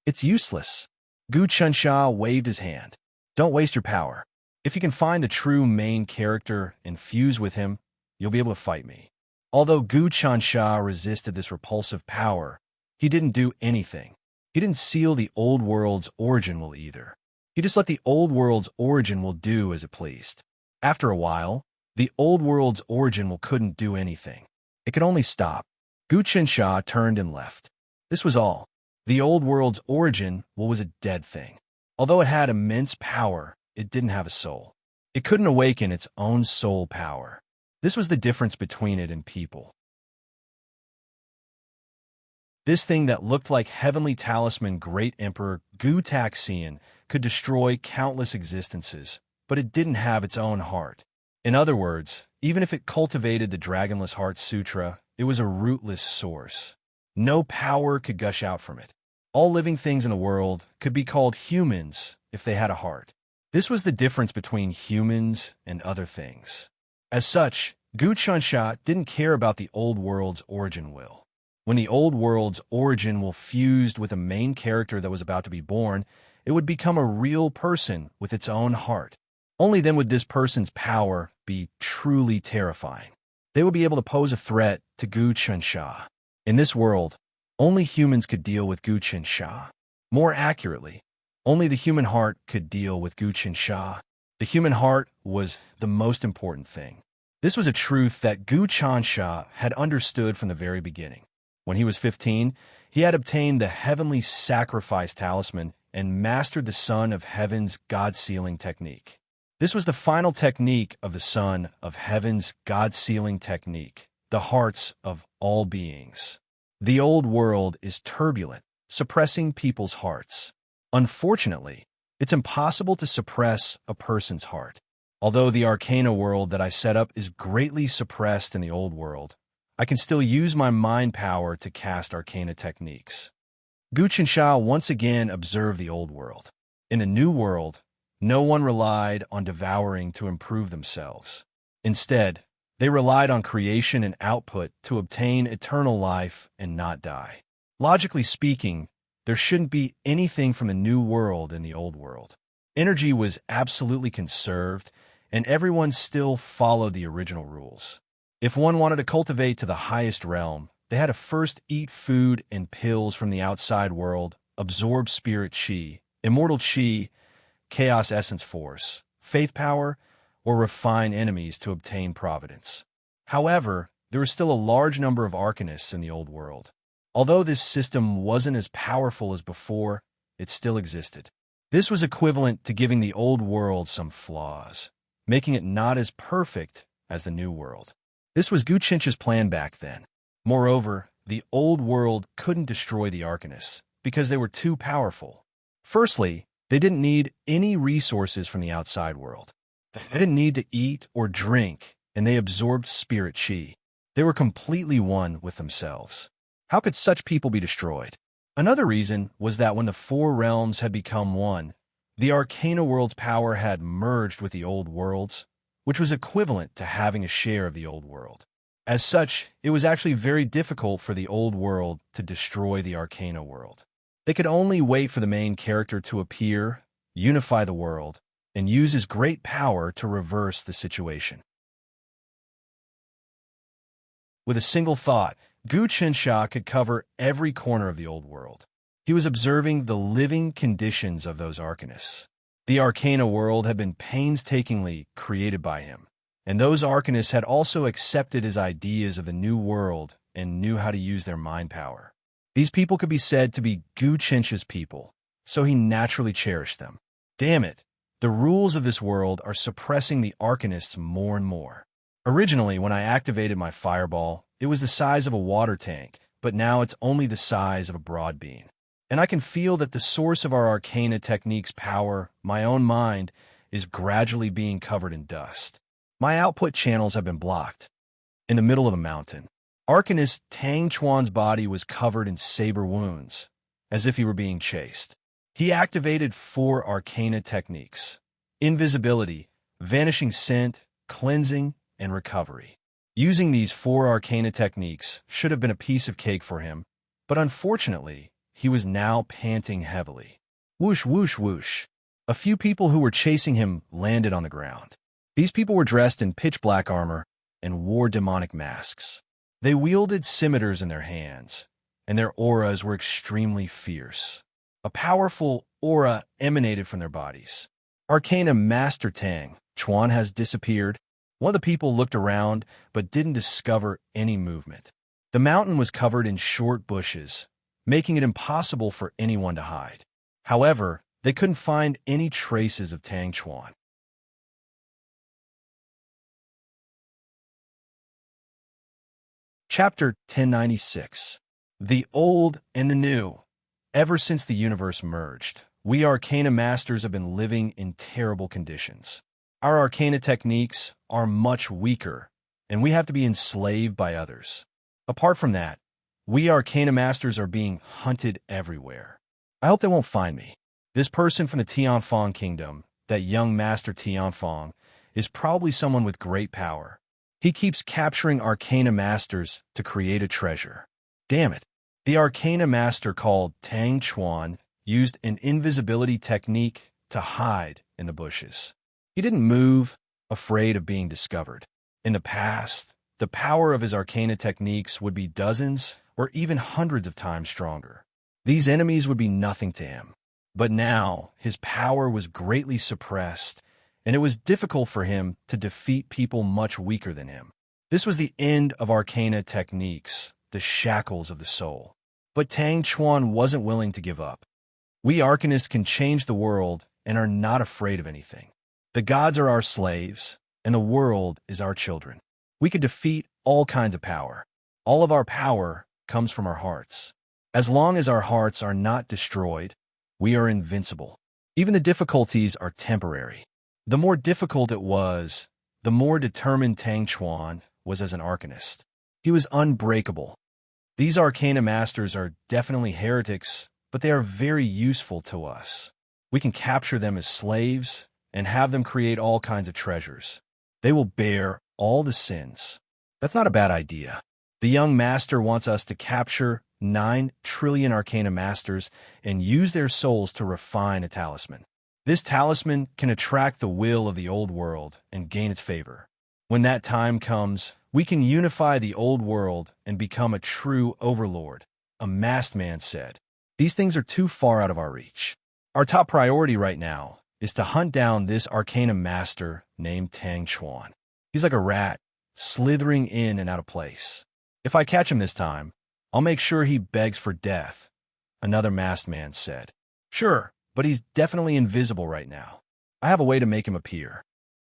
It's useless. Gu Qinsha waved his hand. Don't waste your power. If you can find the true main character and fuse with him, you'll be able to fight me. Although Gu Qinsha resisted this repulsive power, he didn't do anything. He didn't seal the old world's origin will either. He just let the old world's origin will do as it pleased. After a while, the old world's origin will couldn't do anything. It could only stop. Gu Qinsha turned and left. This was all. The old world's origin was a dead thing. Although it had immense power, it didn't have a soul. It couldn't awaken its own soul power. This was the difference between it and people. This thing that looked like heavenly talisman Great Emperor Gu Taxian could destroy countless existences, but it didn't have its own heart. In other words, even if it cultivated the Dragonless Heart Sutra, it was a rootless source. No power could gush out from it. All living things in the world could be called humans if they had a heart. This was the difference between humans and other things. As such, Gu Qinsha didn't care about the old world's origin will. When the old world's origin will fused with a main character that was about to be born, it would become a real person with its own heart. Only then would this person's power be truly terrifying. They would be able to pose a threat to Gu Qinsha. In this world, only humans could deal with Gu Qinsha. More accurately, only the human heart could deal with Gu Qinsha. The human heart was the most important thing. This was a truth that Gu Qinsha had understood from the very beginning. When he was 15, he had obtained the heavenly sacrifice talisman and mastered the Son of Heaven's God-sealing technique. This was the final technique of the Son of Heaven's God-sealing technique, the hearts of all beings. The old world is turbulent, suppressing people's hearts. Unfortunately, it's impossible to suppress a person's heart. Although the arcana world that I set up is greatly suppressed in the old world, I can still use my mind power to cast arcana techniques. Gu Qinsha once again observed the old world. In the new world, no one relied on devouring to improve themselves. Instead, they relied on creation and output to obtain eternal life and not die. Logically speaking, there shouldn't be anything from the new world in the old world. Energy was absolutely conserved, and everyone still followed the original rules. If one wanted to cultivate to the highest realm, they had to first eat food and pills from the outside world, absorb spirit chi, immortal chi, chaos essence force, faith power, or refine enemies to obtain providence. However, there was still a large number of arcanists in the old world. Although this system wasn't as powerful as before, it still existed. This was equivalent to giving the old world some flaws, making it not as perfect as the new world. This was Guchinch's plan back then. Moreover, the old world couldn't destroy the Arcanists because they were too powerful. Firstly, they didn't need any resources from the outside world. They didn't need to eat or drink, and they absorbed spirit chi. They were completely one with themselves. How could such people be destroyed? Another reason was that when the four realms had become one, the Arcana world's power had merged with the old world's, which was equivalent to having a share of the old world. As such, it was actually very difficult for the old world to destroy the Arcana world. They could only wait for the main character to appear, unify the world, and use his great power to reverse the situation. With a single thought, Gu Qinsha could cover every corner of the old world. He was observing the living conditions of those Arcanists. The Arcana world had been painstakingly created by him, and those Arcanists had also accepted his ideas of the new world and knew how to use their mind power. These people could be said to be Gu Qinsha's people, so he naturally cherished them. Damn it, the rules of this world are suppressing the Arcanists more and more. Originally, when I activated my fireball, it was the size of a water tank, but now it's only the size of a broad bean. And I can feel that the source of our Arcana technique's power, my own mind, is gradually being covered in dust. My output channels have been blocked. In the middle of a mountain, Arcanist Tang Chuan's body was covered in saber wounds, as if he were being chased. He activated 4 Arcana techniques: invisibility, vanishing scent, cleansing, and recovery. Using these 4 Arcana techniques should have been a piece of cake for him, but unfortunately, he was now panting heavily. Whoosh, whoosh, whoosh. A few people who were chasing him landed on the ground. These people were dressed in pitch-black armor and wore demonic masks. They wielded scimitars in their hands, and their auras were extremely fierce. A powerful aura emanated from their bodies. Arcana Master Tang Chuan has disappeared. One of the people looked around, but didn't discover any movement. The mountain was covered in short bushes, making it impossible for anyone to hide. However, they couldn't find any traces of Tang Chuan. Chapter 1096. The Old and the New. Ever since the universe merged, we Arcana Masters have been living in terrible conditions. Our Arcana techniques are much weaker, and we have to be enslaved by others. Apart from that, we Arcana Masters are being hunted everywhere. I hope they won't find me. This person from the Tianfeng Kingdom, that young Master Tianfeng, is probably someone with great power. He keeps capturing Arcana Masters to create a treasure. Damn it. The Arcana Master called Tang Chuan used an invisibility technique to hide in the bushes. He didn't move, afraid of being discovered. In the past, the power of his Arcana techniques would be dozens or even hundreds of times stronger. These enemies would be nothing to him. But now, his power was greatly suppressed, and it was difficult for him to defeat people much weaker than him. This was the end of Arcana techniques, the shackles of the soul. But Tang Chuan wasn't willing to give up. We Arcanists can change the world and are not afraid of anything. The gods are our slaves, and the world is our children. We can defeat all kinds of power. All of our power comes from our hearts. As long as our hearts are not destroyed, we are invincible. Even the difficulties are temporary. The more difficult it was, the more determined Tang Chuan was as an Arcanist. He was unbreakable. These Arcana Masters are definitely heretics, but they are very useful to us. We can capture them as slaves and have them create all kinds of treasures. They will bear all the sins. That's not a bad idea. The young master wants us to capture 9 trillion Arcana Masters and use their souls to refine a talisman. This talisman can attract the will of the old world and gain its favor. When that time comes, we can unify the old world and become a true overlord, a masked man said. These things are too far out of our reach. Our top priority right now is to hunt down this Arcana Master named Tang Chuan. He's like a rat, slithering in and out of place. If I catch him this time, I'll make sure he begs for death, another masked man said. Sure, but he's definitely invisible right now. I have a way to make him appear.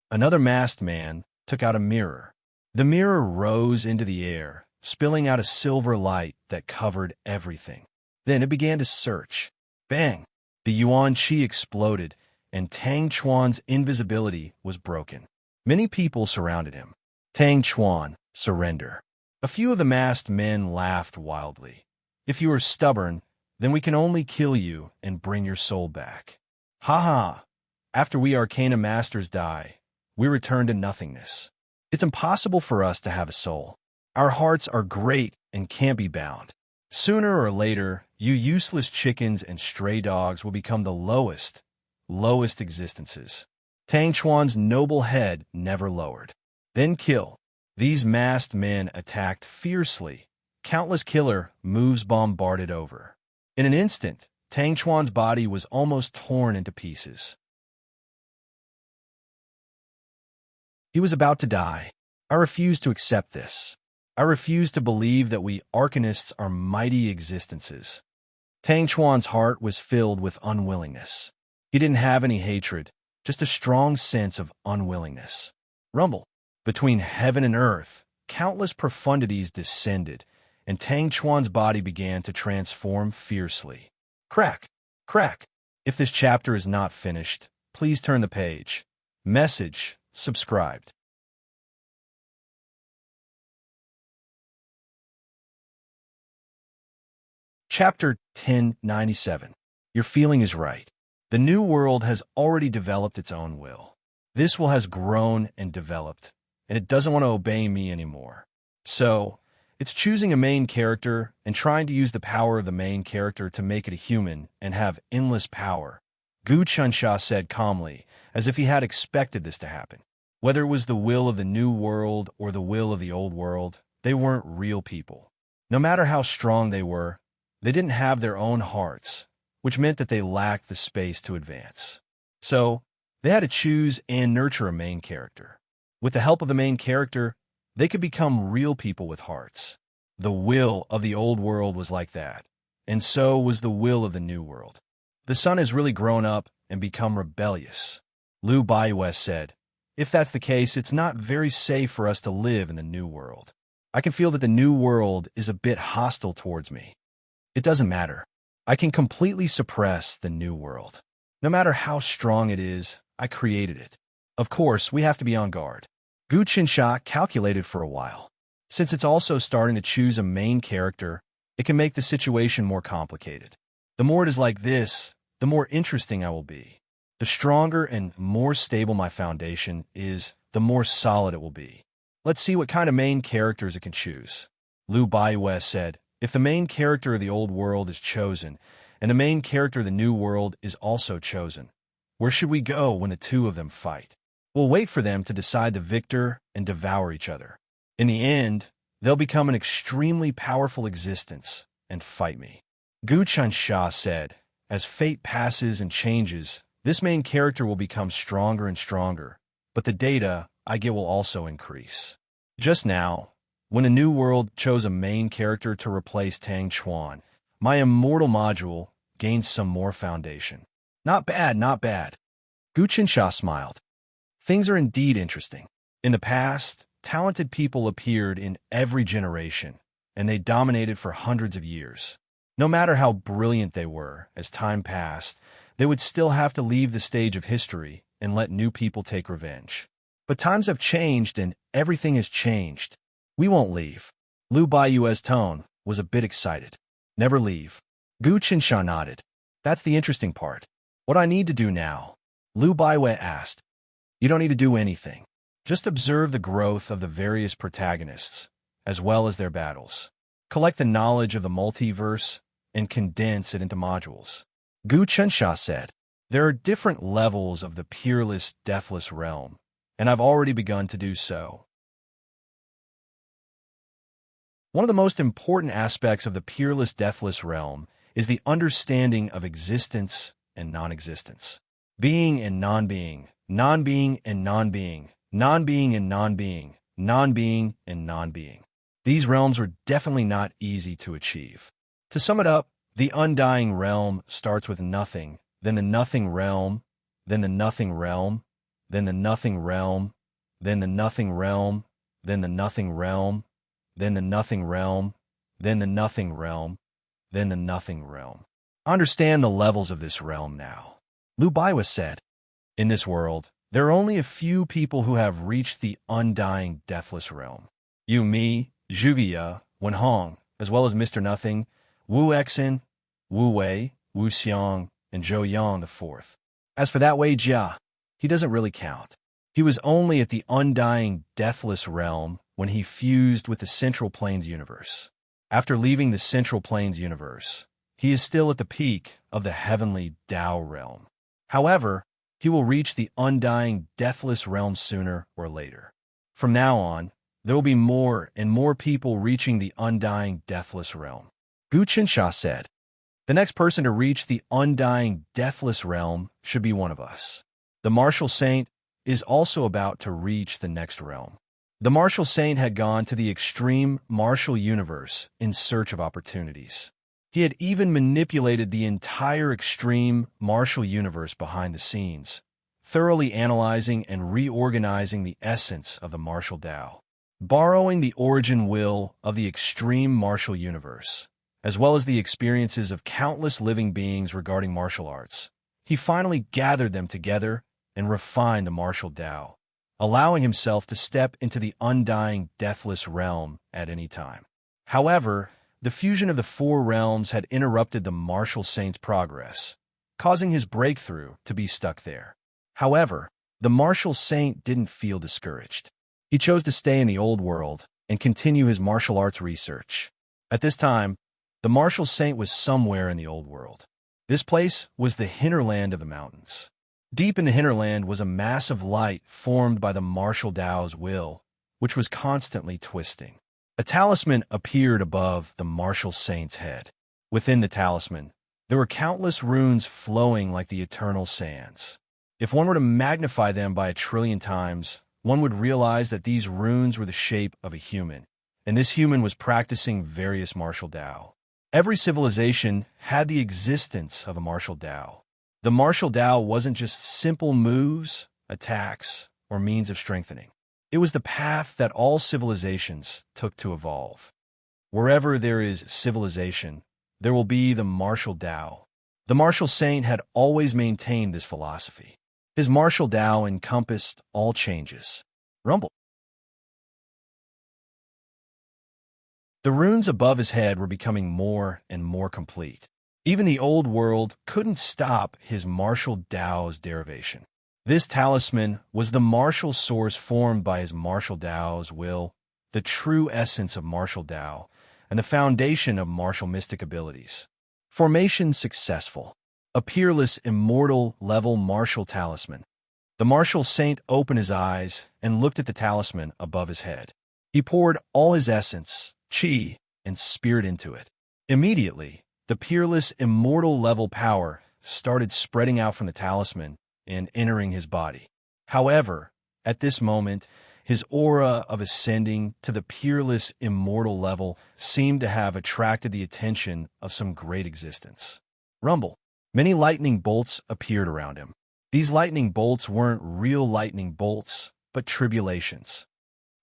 Another masked man took out a mirror. The mirror rose into the air, spilling out a silver light that covered everything. Then it began to search. Bang! The Yuan Qi exploded, and Tang Chuan's invisibility was broken. Many people surrounded him. Tang Chuan, surrender. A few of the masked men laughed wildly. If you are stubborn, then we can only kill you and bring your soul back. Ha ha! After we Arcana Masters die, we return to nothingness. It's impossible for us to have a soul. Our hearts are great and can't be bound. Sooner or later, you useless chickens and stray dogs will become the lowest existences. Tang Chuan's noble head never lowered. Then kill. These masked men attacked fiercely. Countless killer moves bombarded over. In an instant, Tang Chuan's body was almost torn into pieces. He was about to die. I refuse to accept this. I refuse to believe that we Arcanists are mighty existences. Tang Chuan's heart was filled with unwillingness. He didn't have any hatred, just a strong sense of unwillingness. Rumble. Between heaven and earth, countless profundities descended, and Tang Chuan's body began to transform fiercely. Crack! Crack! If this chapter is not finished, please turn the page. Message: subscribed. Chapter 1097. Your feeling is right. The new world has already developed its own will. This will has grown and developed, and it doesn't want to obey me anymore. So, it's choosing a main character and trying to use the power of the main character to make it a human and have endless power. Gu Chunsha said calmly, as if he had expected this to happen. Whether it was the will of the new world or the will of the old world, they weren't real people. No matter how strong they were, they didn't have their own hearts, which meant that they lacked the space to advance. So, they had to choose and nurture a main character. With the help of the main character, they could become real people with hearts. The will of the old world was like that, and so was the will of the new world. The sun has really grown up and become rebellious. Liu Baiwes said, if that's the case, it's not very safe for us to live in the new world. I can feel that the new world is a bit hostile towards me. It doesn't matter. I can completely suppress the new world. No matter how strong it is, I created it. Of course, we have to be on guard. Gu Qinsha calculated for a while. Since it's also starting to choose a main character, it can make the situation more complicated. The more it is like this, the more interesting I will be. The stronger and more stable my foundation is, the more solid it will be. Let's see what kind of main characters it can choose. Liu Baiwes said, if the main character of the old world is chosen, and the main character of the new world is also chosen, where should we go when the two of them fight? We'll wait for them to decide the victor and devour each other. In the end, they'll become an extremely powerful existence and fight me. Gu Chunsha said, as fate passes and changes, this main character will become stronger and stronger, but the data I get will also increase. Just now, when a new world chose a main character to replace Tang Chuan, my immortal module gained some more foundation. Not bad, not bad. Gu Qinsha smiled. Things are indeed interesting. In the past, talented people appeared in every generation, and they dominated for hundreds of years. No matter how brilliant they were, as time passed, they would still have to leave the stage of history and let new people take revenge. But times have changed and everything has changed. We won't leave. Liu Baiyue's tone was a bit excited. Never leave. Gu Qinsha nodded. That's the interesting part. What I need to do now? Liu Baiwei asked. You don't need to do anything. Just observe the growth of the various protagonists, as well as their battles. Collect the knowledge of the multiverse and condense it into modules. Gu Qinsha said, there are different levels of the peerless, deathless realm, and I've already begun to do so. One of the most important aspects of the peerless, deathless realm is the understanding of existence and non-existence. Being and non-being, non-being and non-being, non-being and non-being, non-being and non-being. These realms were definitely not easy to achieve. To sum it up, the undying realm starts with nothing, then the nothing realm, then the nothing realm, then the nothing realm, then the nothing realm, then the nothing realm, then the nothing realm, then the nothing realm, then the nothing realm. Understand the levels of this realm now. Lu Baiwa said, "In this world, there are only a few people who have reached the undying deathless realm. You, me, Zhuge, Wenhong, as well as Mr. Nothing, Wu Exin, Wu Wei, Wu Xiang, and Zhou Yang the Fourth. As for that Wei Jia, he doesn't really count. He was only at the undying deathless realm when he fused with the Central Plains universe. After leaving the Central Plains universe, he is still at the peak of the heavenly Tao realm. However, he will reach the undying deathless realm sooner or later. From now on, there will be more and more people reaching the undying deathless realm." Gu Qinsha said, "The next person to reach the undying deathless realm should be one of us. The martial saint is also about to reach the next realm." The martial saint had gone to the extreme martial universe in search of opportunities. He had even manipulated the entire extreme martial universe behind the scenes, thoroughly analyzing and reorganizing the essence of the martial Tao. Borrowing the origin will of the extreme martial universe, as well as the experiences of countless living beings regarding martial arts, he finally gathered them together and refined the martial Tao, allowing himself to step into the undying deathless realm at any time. However, the fusion of the four realms had interrupted the martial saint's progress, causing his breakthrough to be stuck there. However, the martial saint didn't feel discouraged. He chose to stay in the old world and continue his martial arts research. At this time, the martial saint was somewhere in the old world. This place was the hinterland of the mountains. Deep in the hinterland was a mass of light formed by the martial Tao's will, which was constantly twisting. A talisman appeared above the martial saint's head. Within the talisman, there were countless runes flowing like the eternal sands. If one were to magnify them by 1,000,000,000 times, one would realize that these runes were the shape of a human, and this human was practicing various martial Tao. Every civilization had the existence of a martial Tao. The martial Tao wasn't just simple moves, attacks, or means of strengthening. It was the path that all civilizations took to evolve. Wherever there is civilization, there will be the martial Tao. The martial saint had always maintained this philosophy. His martial Tao encompassed all changes. Rumble. The runes above his head were becoming more and more complete. Even the old world couldn't stop his martial Tao's derivation. This talisman was the martial source formed by his martial Tao's will, the true essence of martial Tao, and the foundation of martial mystic abilities. Formation successful. A peerless, immortal-level martial talisman. The martial saint opened his eyes and looked at the talisman above his head. He poured all his essence, qi, and spirit into it. Immediately, the peerless, immortal-level power started spreading out from the talisman and entering his body. However, at this moment, his aura of ascending to the peerless, immortal level seemed to have attracted the attention of some great existence. Rumble. Many lightning bolts appeared around him. These lightning bolts weren't real lightning bolts, but tribulations.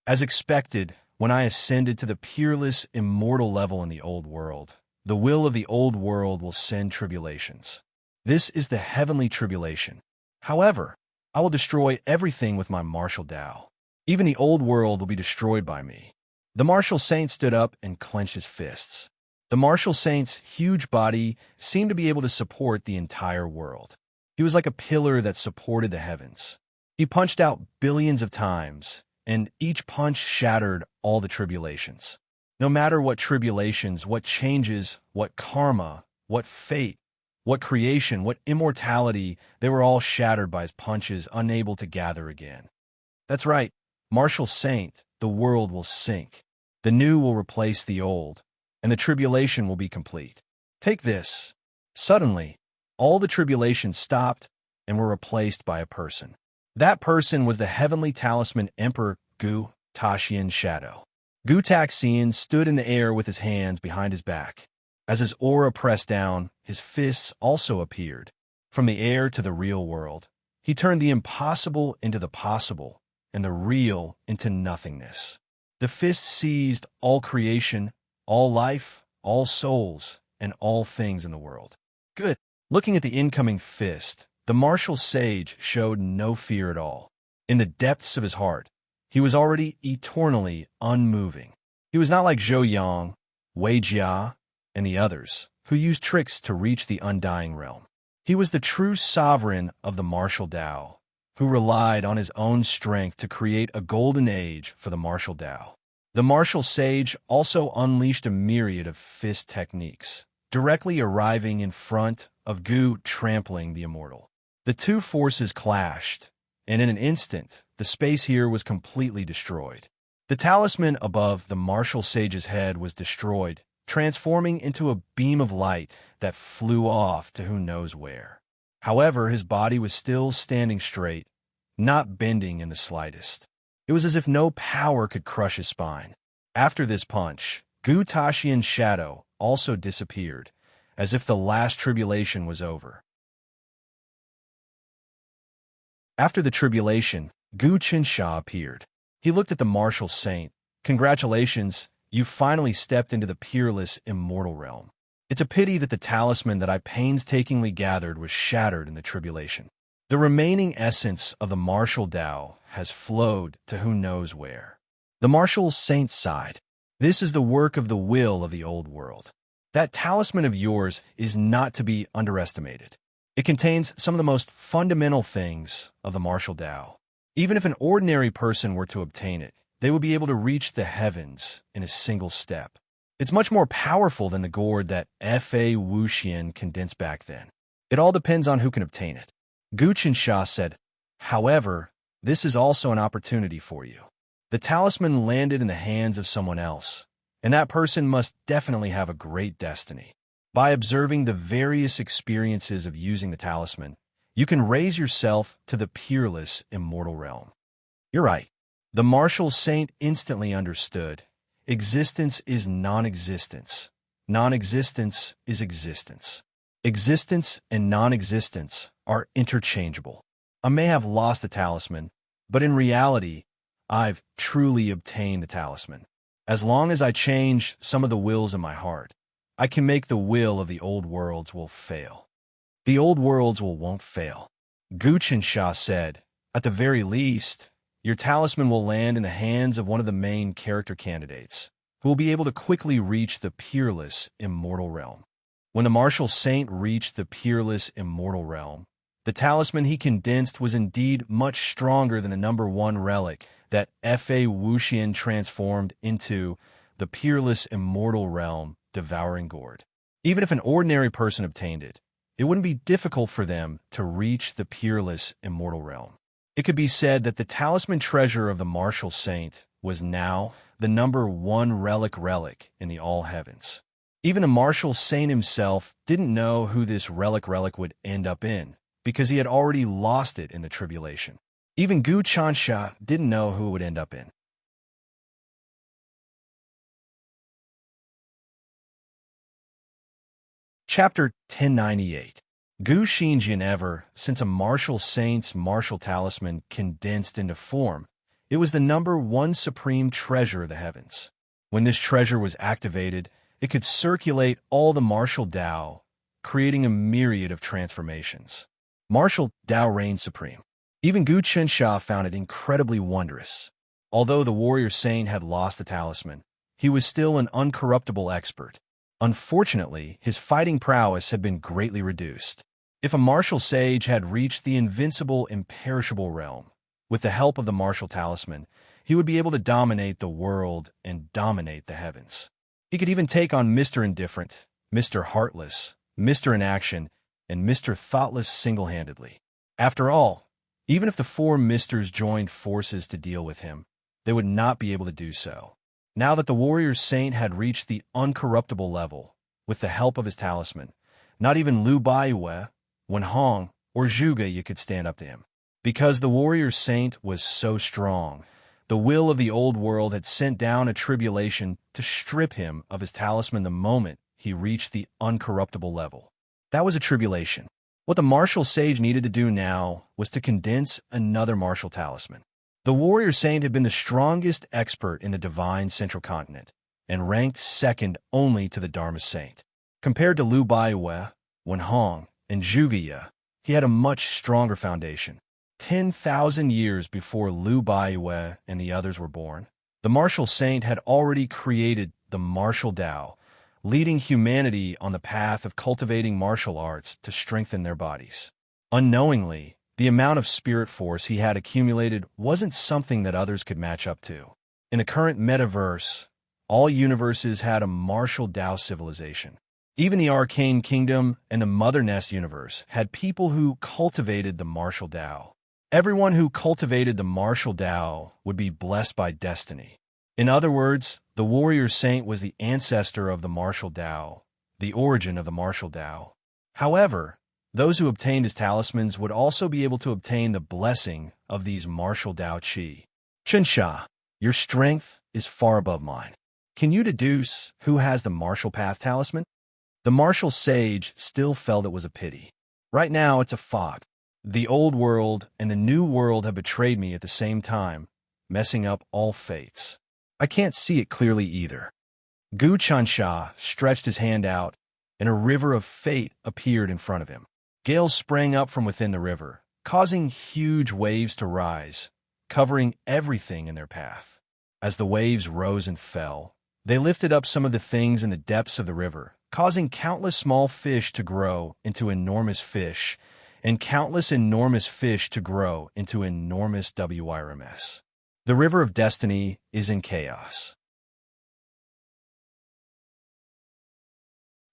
As expected, when I ascended to the peerless, immortal level in the old world, the will of the old world will send tribulations. This is the heavenly tribulation. However, I will destroy everything with my martial Tao. Even the old world will be destroyed by me. The martial saint stood up and clenched his fists. The martial saint's huge body seemed to be able to support the entire world. He was like a pillar that supported the heavens. He punched out billions of times, and each punch shattered all the tribulations. No matter what tribulations, what changes, what karma, what fate, what creation, what immortality, they were all shattered by his punches, unable to gather again. That's right, martial saint, the world will sink. The new will replace the old, and the tribulation will be complete. Take this. Suddenly, all the tribulations stopped and were replaced by a person. That person was the heavenly talisman Emperor Gu Taxian Shadow. Gu Taxian stood in the air with his hands behind his back. As his aura pressed down, his fists also appeared. From the air to the real world, he turned the impossible into the possible, and the real into nothingness. The fist seized all creation, all life, all souls, and all things in the world. Good. Looking at the incoming fist, the martial sage showed no fear at all. In the depths of his heart, he was already eternally unmoving. He was not like Zhou Yang, Wei Jia, and the others, who used tricks to reach the undying realm. He was the true sovereign of the martial Tao, who relied on his own strength to create a golden age for the martial Tao. The martial sage also unleashed a myriad of fist techniques, directly arriving in front of Gu, trampling the immortal. The two forces clashed, and in an instant, the space here was completely destroyed. The talisman above the martial sage's head was destroyed, transforming into a beam of light that flew off to who knows where. However, his body was still standing straight, not bending in the slightest. It was as if no power could crush his spine. After this punch, Gu Taxian's shadow also disappeared, as if the last tribulation was over. After the tribulation, Gu Qinsha appeared. He looked at the martial saint. "Congratulations, you finally stepped into the peerless, immortal realm. It's a pity that the talisman that I painstakingly gathered was shattered in the tribulation. The remaining essence of the martial Tao has flowed to who knows where." The martial saint sighed. "This is the work of the will of the old world. That talisman of yours is not to be underestimated. It contains some of the most fundamental things of the martial Tao. Even if an ordinary person were to obtain it, they would be able to reach the heavens in a single step. It's much more powerful than the gourd that Fa Wuxian condensed back then. It all depends on who can obtain it." Gu Qinsha said, "However, this is also an opportunity for you. The talisman landed in the hands of someone else, and that person must definitely have a great destiny. By observing the various experiences of using the talisman, you can raise yourself to the peerless, immortal realm." "You're right." The martial saint instantly understood. Existence is non-existence. Non-existence is existence. Existence and non-existence are interchangeable. I may have lost the talisman, but in reality, I've truly obtained the talisman. As long as I change some of the wills in my heart, I can make the will of the old worlds will fail. The old worlds won't fail. Gu Qinsha said, "At the very least, your talisman will land in the hands of one of the main character candidates, who will be able to quickly reach the peerless, immortal realm." When the martial saint reached the peerless, immortal realm, the talisman he condensed was indeed much stronger than the number one relic that Fa Wuxian transformed into the peerless, immortal realm, devouring gourd. Even if an ordinary person obtained it, it wouldn't be difficult for them to reach the peerless, immortal realm. It could be said that the talisman treasure of the martial saint was now the number one relic in the all heavens. Even the martial saint himself didn't know who this relic would end up in, because he had already lost it in the tribulation. Even Gu Qinsha didn't know who it would end up in. Chapter 1098. Gu Xinjian ever, since a martial saint's martial talisman condensed into form, it was the number one supreme treasure of the heavens. When this treasure was activated, it could circulate all the martial Tao, creating a myriad of transformations. Martial Tao reigned supreme. Even Gu Qinsha found it incredibly wondrous. Although the warrior saint had lost the talisman, he was still an uncorruptible expert. Unfortunately, his fighting prowess had been greatly reduced. If a martial sage had reached the invincible, imperishable realm, with the help of the martial talisman, he would be able to dominate the world and dominate the heavens. He could even take on Mr. Indifferent, Mr. Heartless, Mr. Inaction, and Mr. Thoughtless single-handedly. After all, even if the four Misters joined forces to deal with him, they would not be able to do so. Now that the warrior saint had reached the uncorruptible level, with the help of his talisman, not even Lu Baiwe, Wen Hong, or Zhuge could stand up to him. Because the warrior saint was so strong, The will of the old world had sent down a tribulation to strip him of his talisman the moment he reached the uncorruptible level. That was a tribulation. What the martial sage needed to do now was to condense another martial talisman. The warrior saint had been the strongest expert in the divine central continent, and ranked second only to the Dharma saint. Compared to Liu Baiwei, Wenhong, and Zhuge, he had a much stronger foundation. 10,000 years before Liu Baiwei and the others were born, the martial saint had already created the martial Tao, leading humanity on the path of cultivating martial arts to strengthen their bodies. Unknowingly, the amount of spirit force he had accumulated wasn't something that others could match up to. In the current metaverse, all universes had a martial Tao civilization. Even the Arcane Kingdom and the Mother Nest universe had people who cultivated the martial Tao. Everyone who cultivated the martial Tao would be blessed by destiny. In other words, the warrior saint was the ancestor of the martial Tao, the origin of the martial Tao. However, those who obtained his talismans would also be able to obtain the blessing of these martial Tao Qi. Chensha, your strength is far above mine. Can you deduce who has the martial path talisman? The martial sage still felt it was a pity. Right now, it's a fog. The old world and the new world have betrayed me at the same time, messing up all fates. I can't see it clearly either. Gu Chansha stretched his hand out, and a river of fate appeared in front of him. Gales sprang up from within the river, causing huge waves to rise, covering everything in their path. As the waves rose and fell, they lifted up some of the things in the depths of the river, causing countless small fish to grow into enormous fish, and countless enormous fish to grow into enormous WRMS. The river of destiny is in chaos.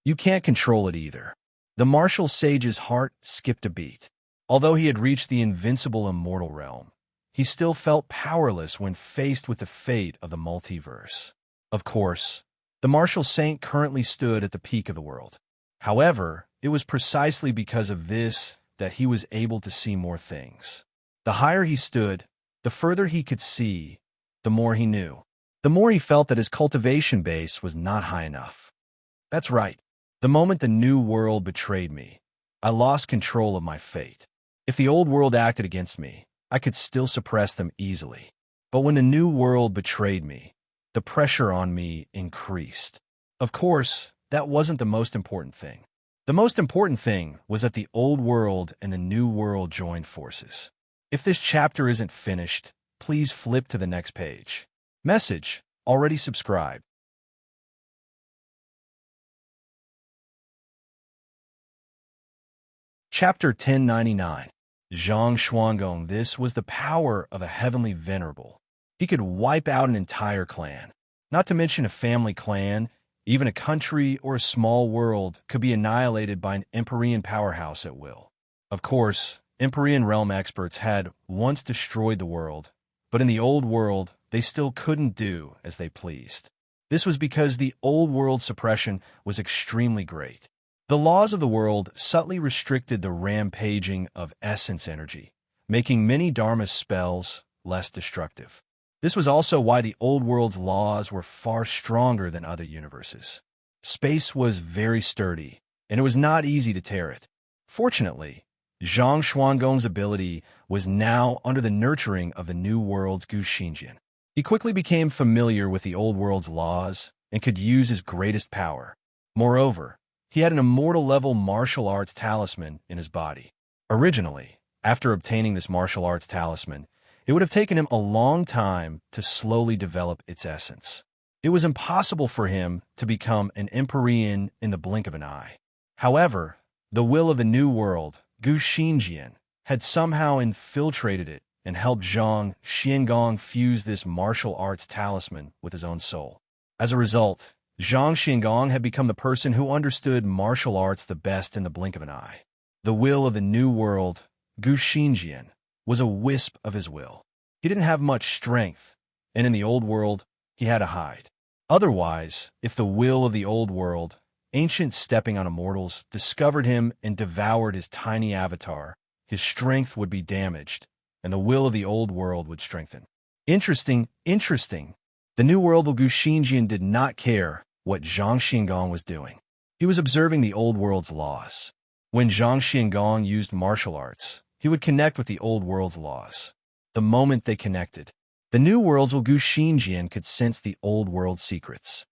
You can't control it either. The martial sage's heart skipped a beat. Although he had reached the invincible immortal realm, he still felt powerless when faced with the fate of the multiverse. Of course, the martial saint currently stood at the peak of the world. However, it was precisely because of this that he was able to see more things. The higher he stood, the further he could see, the more he knew. The more he felt that his cultivation base was not high enough. That's right. The moment the new world betrayed me, I lost control of my fate. If the old world acted against me, I could still suppress them easily. But when the new world betrayed me, the pressure on me increased. Of course, that wasn't the most important thing. The most important thing was that the old world and the new world joined forces. If this chapter isn't finished, please flip to the next page. Message: already subscribed. Chapter 1099. Zhang Xuangong. This was the power of a heavenly venerable. He could wipe out an entire clan. Not to mention a family clan, even a country or a small world could be annihilated by an Empyrean powerhouse at will. Of course, Empyrean realm experts had once destroyed the world, but in the old world, they still couldn't do as they pleased. This was because the old world suppression was extremely great. The laws of the world subtly restricted the rampaging of essence energy, making many Dharma spells less destructive. This was also why the old world's laws were far stronger than other universes. Space was very sturdy, and it was not easy to tear it. Fortunately, Zhang Xuangong's ability was now under the nurturing of the new world's Gu Xinjian. He quickly became familiar with the old world's laws and could use his greatest power. Moreover, he had an immortal-level martial arts talisman in his body. Originally, after obtaining this martial arts talisman, it would have taken him a long time to slowly develop its essence. It was impossible for him to become an Empyrean in the blink of an eye. However, the will of the new world, Gu Xinjian, had somehow infiltrated it and helped Zhang Xuangong fuse this martial arts talisman with his own soul. As a result, Zhang Xuangong had become the person who understood martial arts the best in the blink of an eye. The will of the new world, Gu Xinjian, was a wisp of his will. He didn't have much strength, and in the old world, he had to hide. Otherwise, if the will of the old world, ancient stepping on immortals, discovered him and devoured his tiny avatar, his strength would be damaged, and the will of the old world would strengthen. Interesting. The New World Gu Xinjian did not care what Zhang Xingong was doing. He was observing the Old World's laws. When Zhang Xingong used martial arts, he would connect with the Old World's laws. The moment they connected, the New World's Gu Xinjian could sense the Old World's secrets.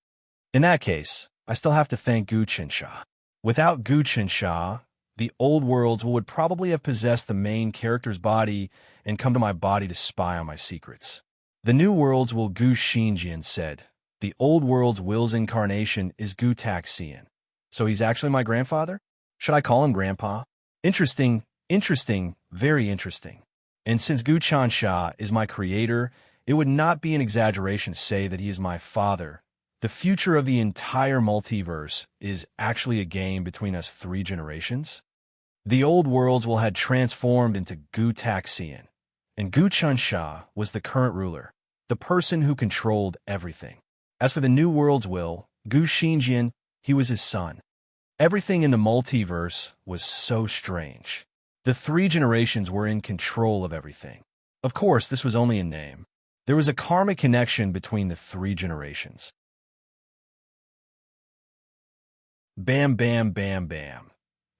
In that case, I still have to thank Gu Qinsha. Without Gu Qinsha, the Old Worlds would probably have possessed the main character's body and come to my body to spy on my secrets. The New World's Gu Xinjian said, the Old World's Will's incarnation is Gu Taxian. So he's actually my grandfather? Should I call him Grandpa? Interesting, very interesting. And since Gu Qinsha is my creator, it would not be an exaggeration to say that he is my father. The future of the entire multiverse is actually a game between us 3 generations. The Old Worlds will had transformed into Gu Taxian, and Gu Qinsha was the current ruler, the person who controlled everything. As for the New World's will, Gu Xinjian, he was his son. Everything in the multiverse was so strange. The 3 generations were in control of everything. Of course, this was only a name. There was a karmic connection between the 3 generations. Bam, bam, bam, bam.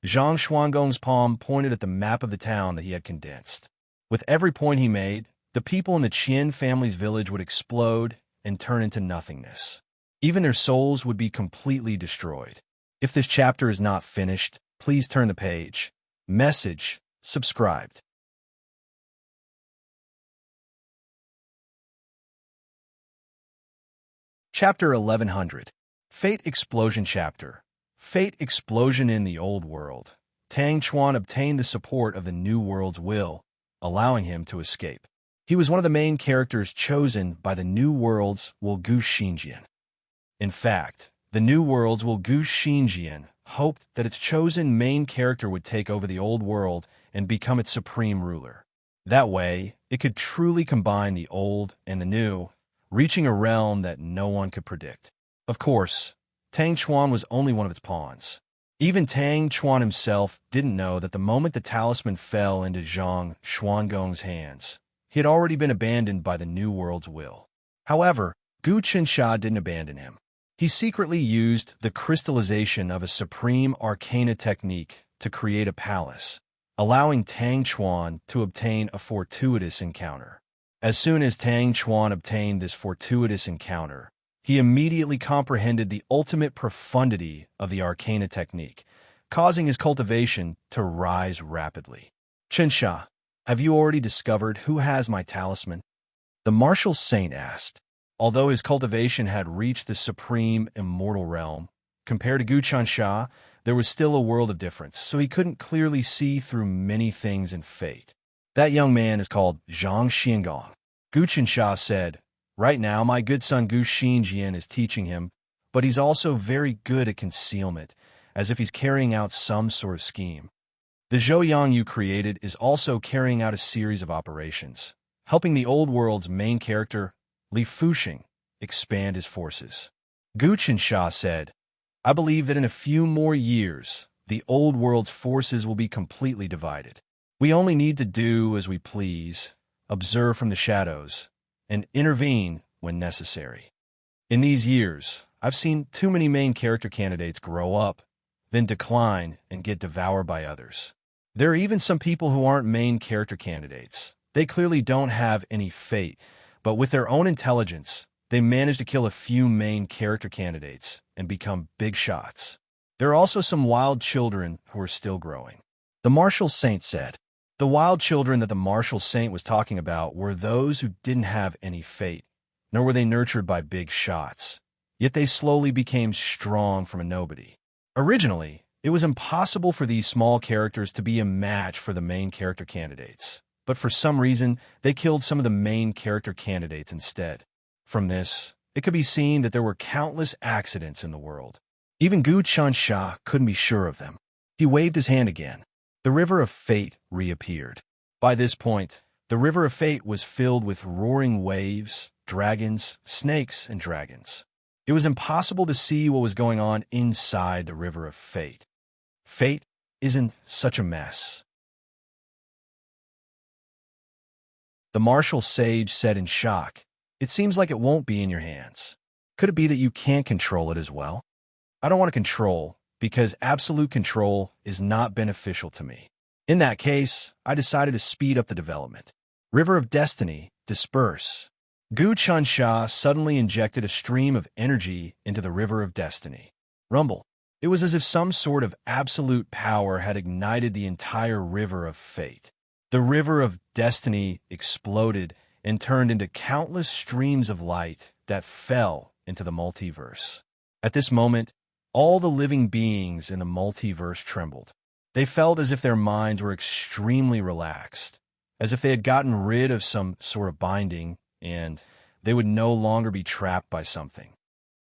Zhang Xuangong's palm pointed at the map of the town that he had condensed. With every point he made, the people in the Qian family's village would explode and turn into nothingness. Even their souls would be completely destroyed. If this chapter is not finished, please turn the page. Message, subscribed. Chapter 1100. Fate Explosion Chapter. Fate Explosion in the Old World. Tang Chuan obtained the support of the New World's will, allowing him to escape. He was one of the main characters chosen by the New World's Gu Xinjian. In fact, the New World's Gu Xinjian hoped that its chosen main character would take over the Old World and become its supreme ruler. That way, it could truly combine the old and the new, reaching a realm that no one could predict. Of course, Tang Chuan was only one of its pawns. Even Tang Chuan himself didn't know that the moment the talisman fell into Zhang Xuangong's hands, he had already been abandoned by the New World's will. However, Gu Qinsha didn't abandon him. He secretly used the crystallization of a supreme arcana technique to create a palace, allowing Tang Chuan to obtain a fortuitous encounter. As soon as Tang Chuan obtained this fortuitous encounter, he immediately comprehended the ultimate profundity of the arcana technique, causing his cultivation to rise rapidly. Qinsha, have you already discovered who has my talisman? The martial saint asked. Although his cultivation had reached the supreme immortal realm, compared to Gu Qinsha, there was still a world of difference, so he couldn't clearly see through many things in fate. That young man is called Zhang Xingong. Gu Qinsha said, right now, my good son Gu Xinjian is teaching him, but he's also very good at concealment, as if he's carrying out some sort of scheme. The Zhou you created is also carrying out a series of operations, helping the Old World's main character, Li Fuxing, expand his forces. Gu Qinsha said, I believe that in a few more years, the Old World's forces will be completely divided. We only need to do as we please, observe from the shadows, and intervene when necessary. In these years, I've seen too many main character candidates grow up, then decline and get devoured by others. There are even some people who aren't main character candidates. They clearly don't have any fate, but with their own intelligence, they manage to kill a few main character candidates and become big shots. There are also some wild children who are still growing. The martial saint said, the wild children that the martial saint was talking about were those who didn't have any fate, nor were they nurtured by big shots. Yet they slowly became strong from a nobody. Originally, it was impossible for these small characters to be a match for the main character candidates, but for some reason, they killed some of the main character candidates instead. From this, it could be seen that there were countless accidents in the world. Even Gu Qinsha couldn't be sure of them. He waved his hand again. The River of Fate reappeared. By this point, the River of Fate was filled with roaring waves, dragons, snakes, and dragons. It was impossible to see what was going on inside the River of Fate. Fate isn't such a mess. The martial sage said in shock, "It seems like it won't be in your hands. Could it be that you can't control it as well?" "I don't want to control, because absolute control is not beneficial to me. In that case, I decided to speed up the development. River of Destiny, disperse." Gu Chunsha suddenly injected a stream of energy into the River of Destiny. Rumble. It was as if some sort of absolute power had ignited the entire River of Fate. The River of Destiny exploded and turned into countless streams of light that fell into the multiverse. At this moment, all the living beings in the multiverse trembled. They felt as if their minds were extremely relaxed, as if they had gotten rid of some sort of binding, and they would no longer be trapped by something.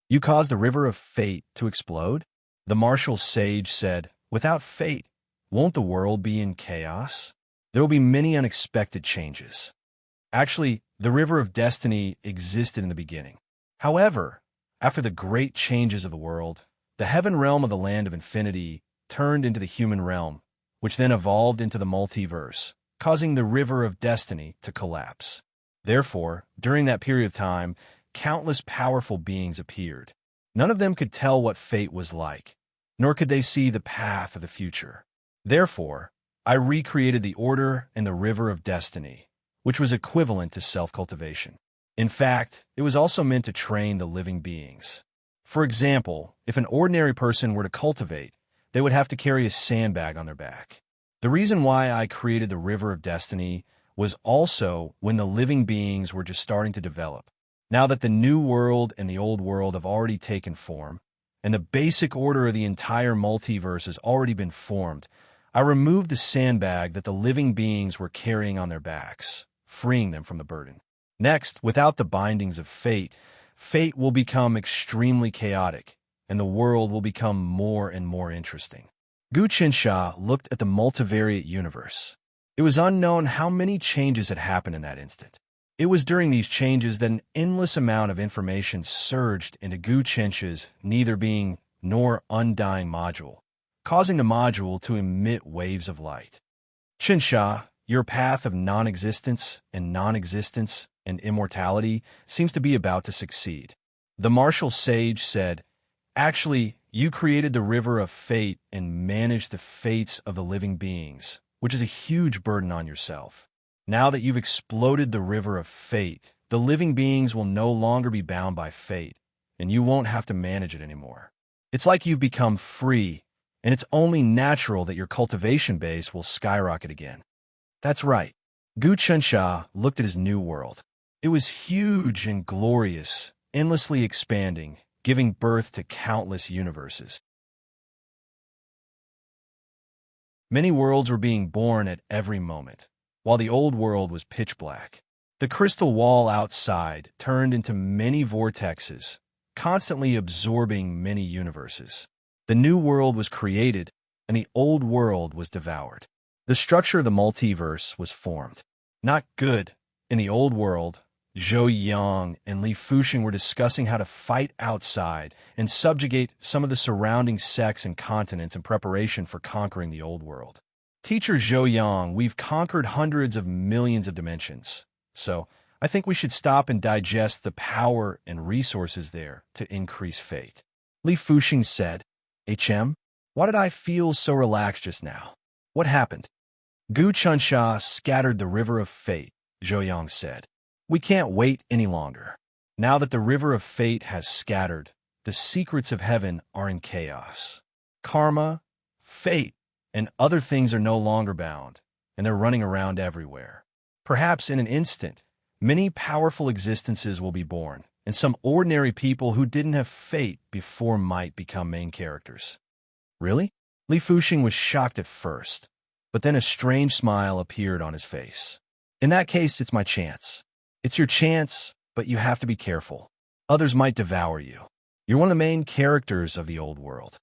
"You caused the River of Fate to explode?" The martial sage said, "Without fate, won't the world be in chaos? There will be many unexpected changes." Actually, the River of Destiny existed in the beginning. However, after the great changes of the world, the heaven realm of the Land of Infinity turned into the human realm, which then evolved into the multiverse, causing the River of Destiny to collapse. Therefore, during that period of time, countless powerful beings appeared. None of them could tell what fate was like, nor could they see the path of the future. Therefore, I recreated the Order and the River of Destiny, which was equivalent to self-cultivation. In fact, it was also meant to train the living beings. For example, if an ordinary person were to cultivate, they would have to carry a sandbag on their back. The reason why I created the River of Destiny was also when the living beings were just starting to develop. Now that the new world and the old world have already taken form, and the basic order of the entire multiverse has already been formed, I removed the sandbag that the living beings were carrying on their backs, freeing them from the burden. Next, without the bindings of fate, fate will become extremely chaotic, and the world will become more and more interesting. Gu Qinsha looked at the multivariate universe. It was unknown how many changes had happened in that instant. It was during these changes that an endless amount of information surged into Gu Qinsha's neither being nor undying module, causing the module to emit waves of light. "Qinsha, your path of non-existence and immortality seems to be about to succeed." The martial sage said, "Actually, you created the River of Fate and managed the fates of the living beings, which is a huge burden on yourself. Now that you've exploded the River of Fate, the living beings will no longer be bound by fate, and you won't have to manage it anymore. It's like you've become free, and it's only natural that your cultivation base will skyrocket again." That's right. Gu Chunsha looked at his new world. It was huge and glorious, endlessly expanding, giving birth to countless universes. Many worlds were being born at every moment, while the old world was pitch black. The crystal wall outside turned into many vortexes, constantly absorbing many universes. The new world was created, and the old world was devoured. The structure of the multiverse was formed. Not good. In the old world, Zhou Yang and Li Fuxing were discussing how to fight outside and subjugate some of the surrounding sects and continents in preparation for conquering the old world. "Teacher Zhou Yang, we've conquered hundreds of millions of dimensions, so I think we should stop and digest the power and resources there to increase fate." Li Fuxing said, "HM, why did I feel so relaxed just now? What happened?" "Gu Chunsha scattered the River of Fate," Zhou Yang said. "We can't wait any longer. Now that the River of Fate has scattered, the secrets of heaven are in chaos. Karma, fate, and other things are no longer bound, and they're running around everywhere. Perhaps in an instant, many powerful existences will be born, and some ordinary people who didn't have fate before might become main characters." "Really?" Li Fuxing was shocked at first, but then a strange smile appeared on his face. "In that case, it's my chance. It's your chance, but you have to be careful. Others might devour you. You're one of the main characters of the old world."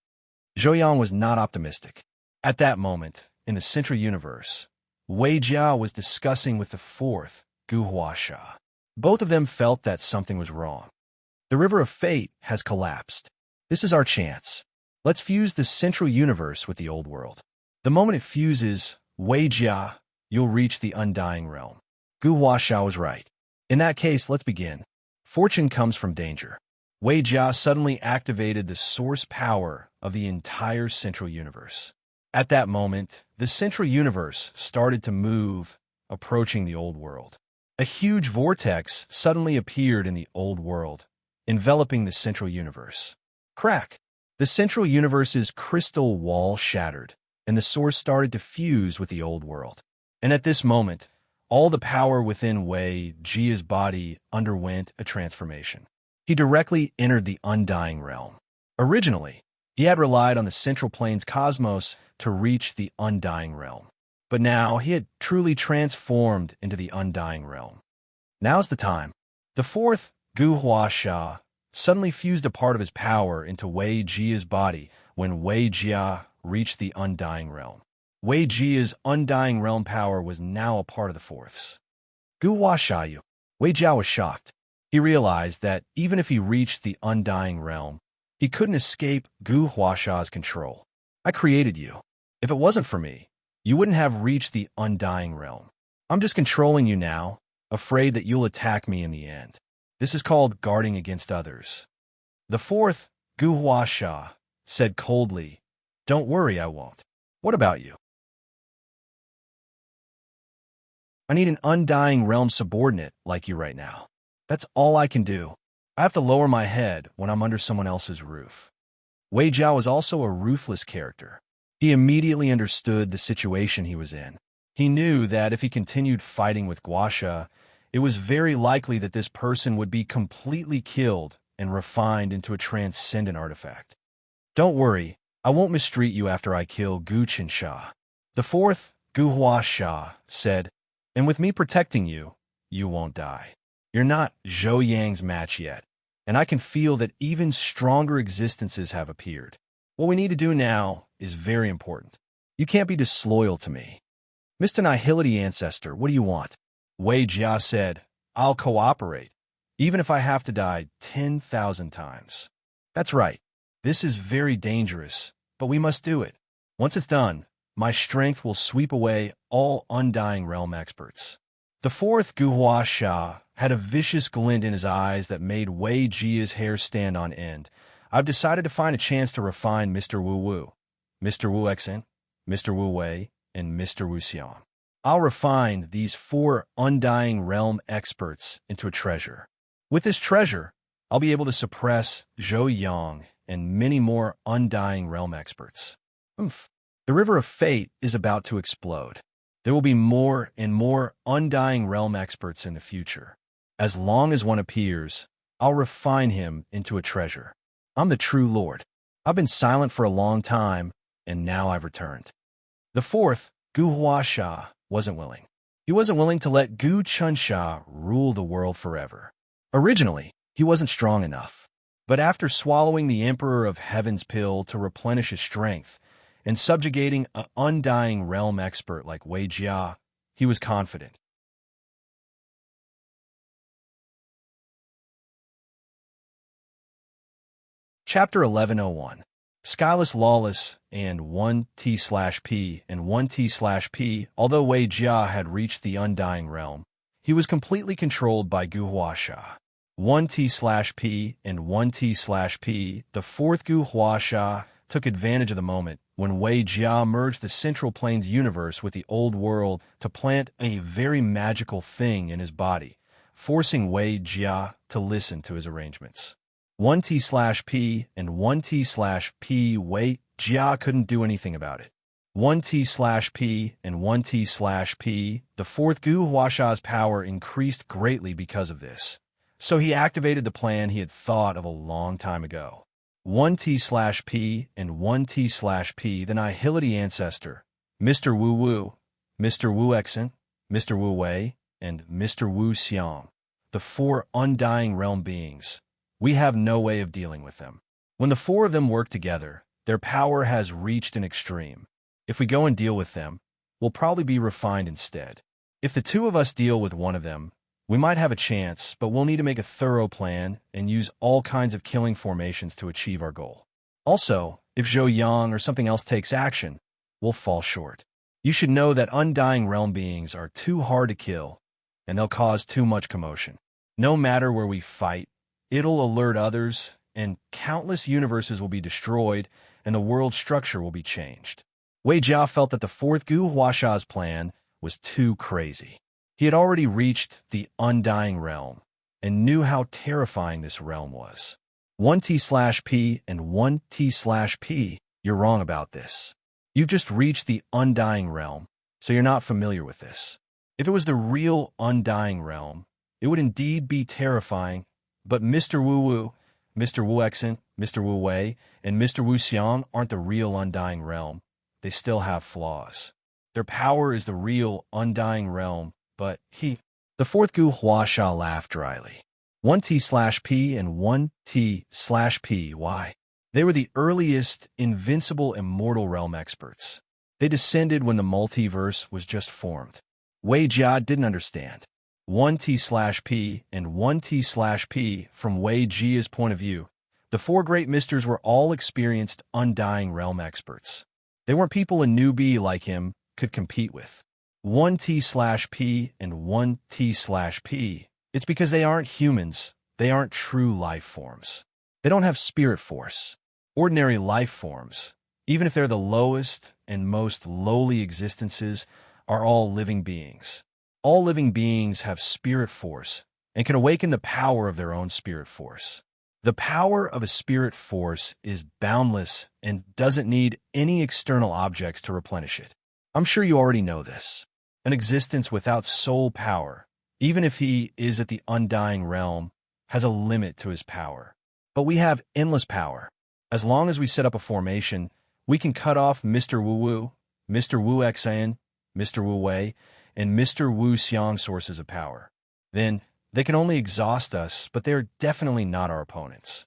Zhou Yang was not optimistic. At that moment, in the central universe, Wei Jiao was discussing with the fourth, Gu Huasha. Both of them felt that something was wrong. "The River of Fate has collapsed. This is our chance. Let's fuse the central universe with the old world. The moment it fuses, Wei Jia, you'll reach the undying realm. Gu Huaxia was right. In that case, let's begin. Fortune comes from danger. Wei Jia suddenly activated the source power of the entire central universe. At that moment, the central universe started to move, approaching the old world. A huge vortex suddenly appeared in the old world, enveloping the central universe. Crack! The central universe's crystal wall shattered, and the source started to fuse with the old world. And at this moment, all the power within Wei Jia's body underwent a transformation. He directly entered the undying realm. Originally, he had relied on the central plane's cosmos to reach the undying realm. But now he had truly transformed into the undying realm. Now's the time. The fourth Gu Huaxia suddenly fused a part of his power into Wei Jia's body when Wei Jia reached the undying realm. Wei Jia's undying realm power was now a part of the fourth's. Gu Huaxia. Wei Jia was shocked. He realized that even if he reached the undying realm, he couldn't escape Gu Huaxia's control. I created you. If it wasn't for me, you wouldn't have reached the undying realm. I'm just controlling you now, afraid that you'll attack me in the end. This is called guarding against others. The fourth, Gu Huaxia, said coldly, "Don't worry, I won't. What about you?" I need an undying realm subordinate like you right now. That's all I can do. I have to lower my head when I'm under someone else's roof. Wei Jia was also a ruthless character. He immediately understood the situation he was in. He knew that if he continued fighting with Guaxia, it was very likely that this person would be completely killed and refined into a transcendent artifact. Don't worry, I won't mistreat you after I kill Gu Qinsha. The fourth, Gu Huaxia, said, and with me protecting you, you won't die. You're not Zhou Yang's match yet, and I can feel that even stronger existences have appeared. What we need to do now is very important. You can't be disloyal to me. Mr. Nihility Ancestor, what do you want? Wei Jia said, I'll cooperate, even if I have to die 10,000 times. That's right. This is very dangerous, but we must do it. Once it's done, my strength will sweep away all undying realm experts. The fourth Gu Huaxia had a vicious glint in his eyes that made Wei Jia's hair stand on end. I've decided to find a chance to refine Mr. Wu Wu, Mr. Wu Xen, Mr. Wu Wei, and Mr. Wu Xiang. I'll refine these 4 undying realm experts into a treasure. With this treasure, I'll be able to suppress Zhou Yang and many more undying realm experts. The river of fate is about to explode. There will be more and more undying realm experts in the future. As long as one appears, I'll refine him into a treasure. I'm the true Lord. I've been silent for a long time, and now I've returned. The fourth, Gu Huaxia, wasn't willing. He wasn't willing to let Gu Qinsha rule the world forever. Originally, he wasn't strong enough. But after swallowing the Emperor of Heaven's pill to replenish his strength, and subjugating an undying realm expert like Wei Jia, he was confident. Chapter 1101. Skyless Lawless and 1T/P and 1T/P. Although Wei Jia had reached the undying realm, he was completely controlled by Gu Huaxia. 1T/P and 1T/P. The fourth Gu Huaxia took advantage of the moment when Wei Jia merged the Central Plains universe with the old world to plant a very magical thing in his body, forcing Wei Jia to listen to his arrangements. 1T/P and 1T/P. Wei Jia couldn't do anything about it. 1T/P and 1T/P. The fourth Gu Huaxia's power increased greatly because of this, so he activated the plan he had thought of a long time ago. 1T/P and 1T/P. The Nihility Ancestor, Mr. Wu Wu, Mr. Wu Xen, Mr. Wu Wei, and Mr. Wu Xiang. The 4 undying realm beings. We have no way of dealing with them. When the 4 of them work together, their power has reached an extreme. If we go and deal with them, we'll probably be refined instead. If the 2 of us deal with one of them, we might have a chance, but we'll need to make a thorough plan and use all kinds of killing formations to achieve our goal. Also, if Zhou Yang or something else takes action, we'll fall short. You should know that undying realm beings are too hard to kill, and they'll cause too much commotion. No matter where we fight, it'll alert others, and countless universes will be destroyed, and the world's structure will be changed. Wei Jia felt that the fourth Gu Huasha's plan was too crazy. He had already reached the undying realm, and knew how terrifying this realm was. 1T/P and 1T/P, you're wrong about this. You've just reached the undying realm, so you're not familiar with this. If it was the real undying realm, it would indeed be terrifying, but Mr. Wu Wu, Mr. Wu Exen, Mr. Wu Wei, and Mr. Wu Xiang aren't the real undying realm. They still have flaws. Their power is the real undying realm, but the fourth Gu Huasha laughed dryly. 1T/P and 1T/P, why? They were the earliest invincible immortal realm experts. They descended when the multiverse was just formed. Wei Jia didn't understand. 1T/P and 1T/P, from Wei Jia's point of view, the four great misters were all experienced undying realm experts. They weren't people a newbie like him could compete with. 1T/P and 1T/P, it's because they aren't humans. They aren't true life forms. They don't have spirit force. Ordinary life forms, even if they're the lowest and most lowly existences, are all living beings. All living beings have spirit force and can awaken the power of their own spirit force. The power of a spirit force is boundless and doesn't need any external objects to replenish it. I'm sure you already know this. An existence without soul power, even if he is at the undying realm, has a limit to his power. But we have endless power. As long as we set up a formation, we can cut off Mr. Wu Wu, Mr. Wu Exan, Mr. Wu Wei, and Mr. Wu Xiang sources of power. Then, they can only exhaust us, but they're definitely not our opponents.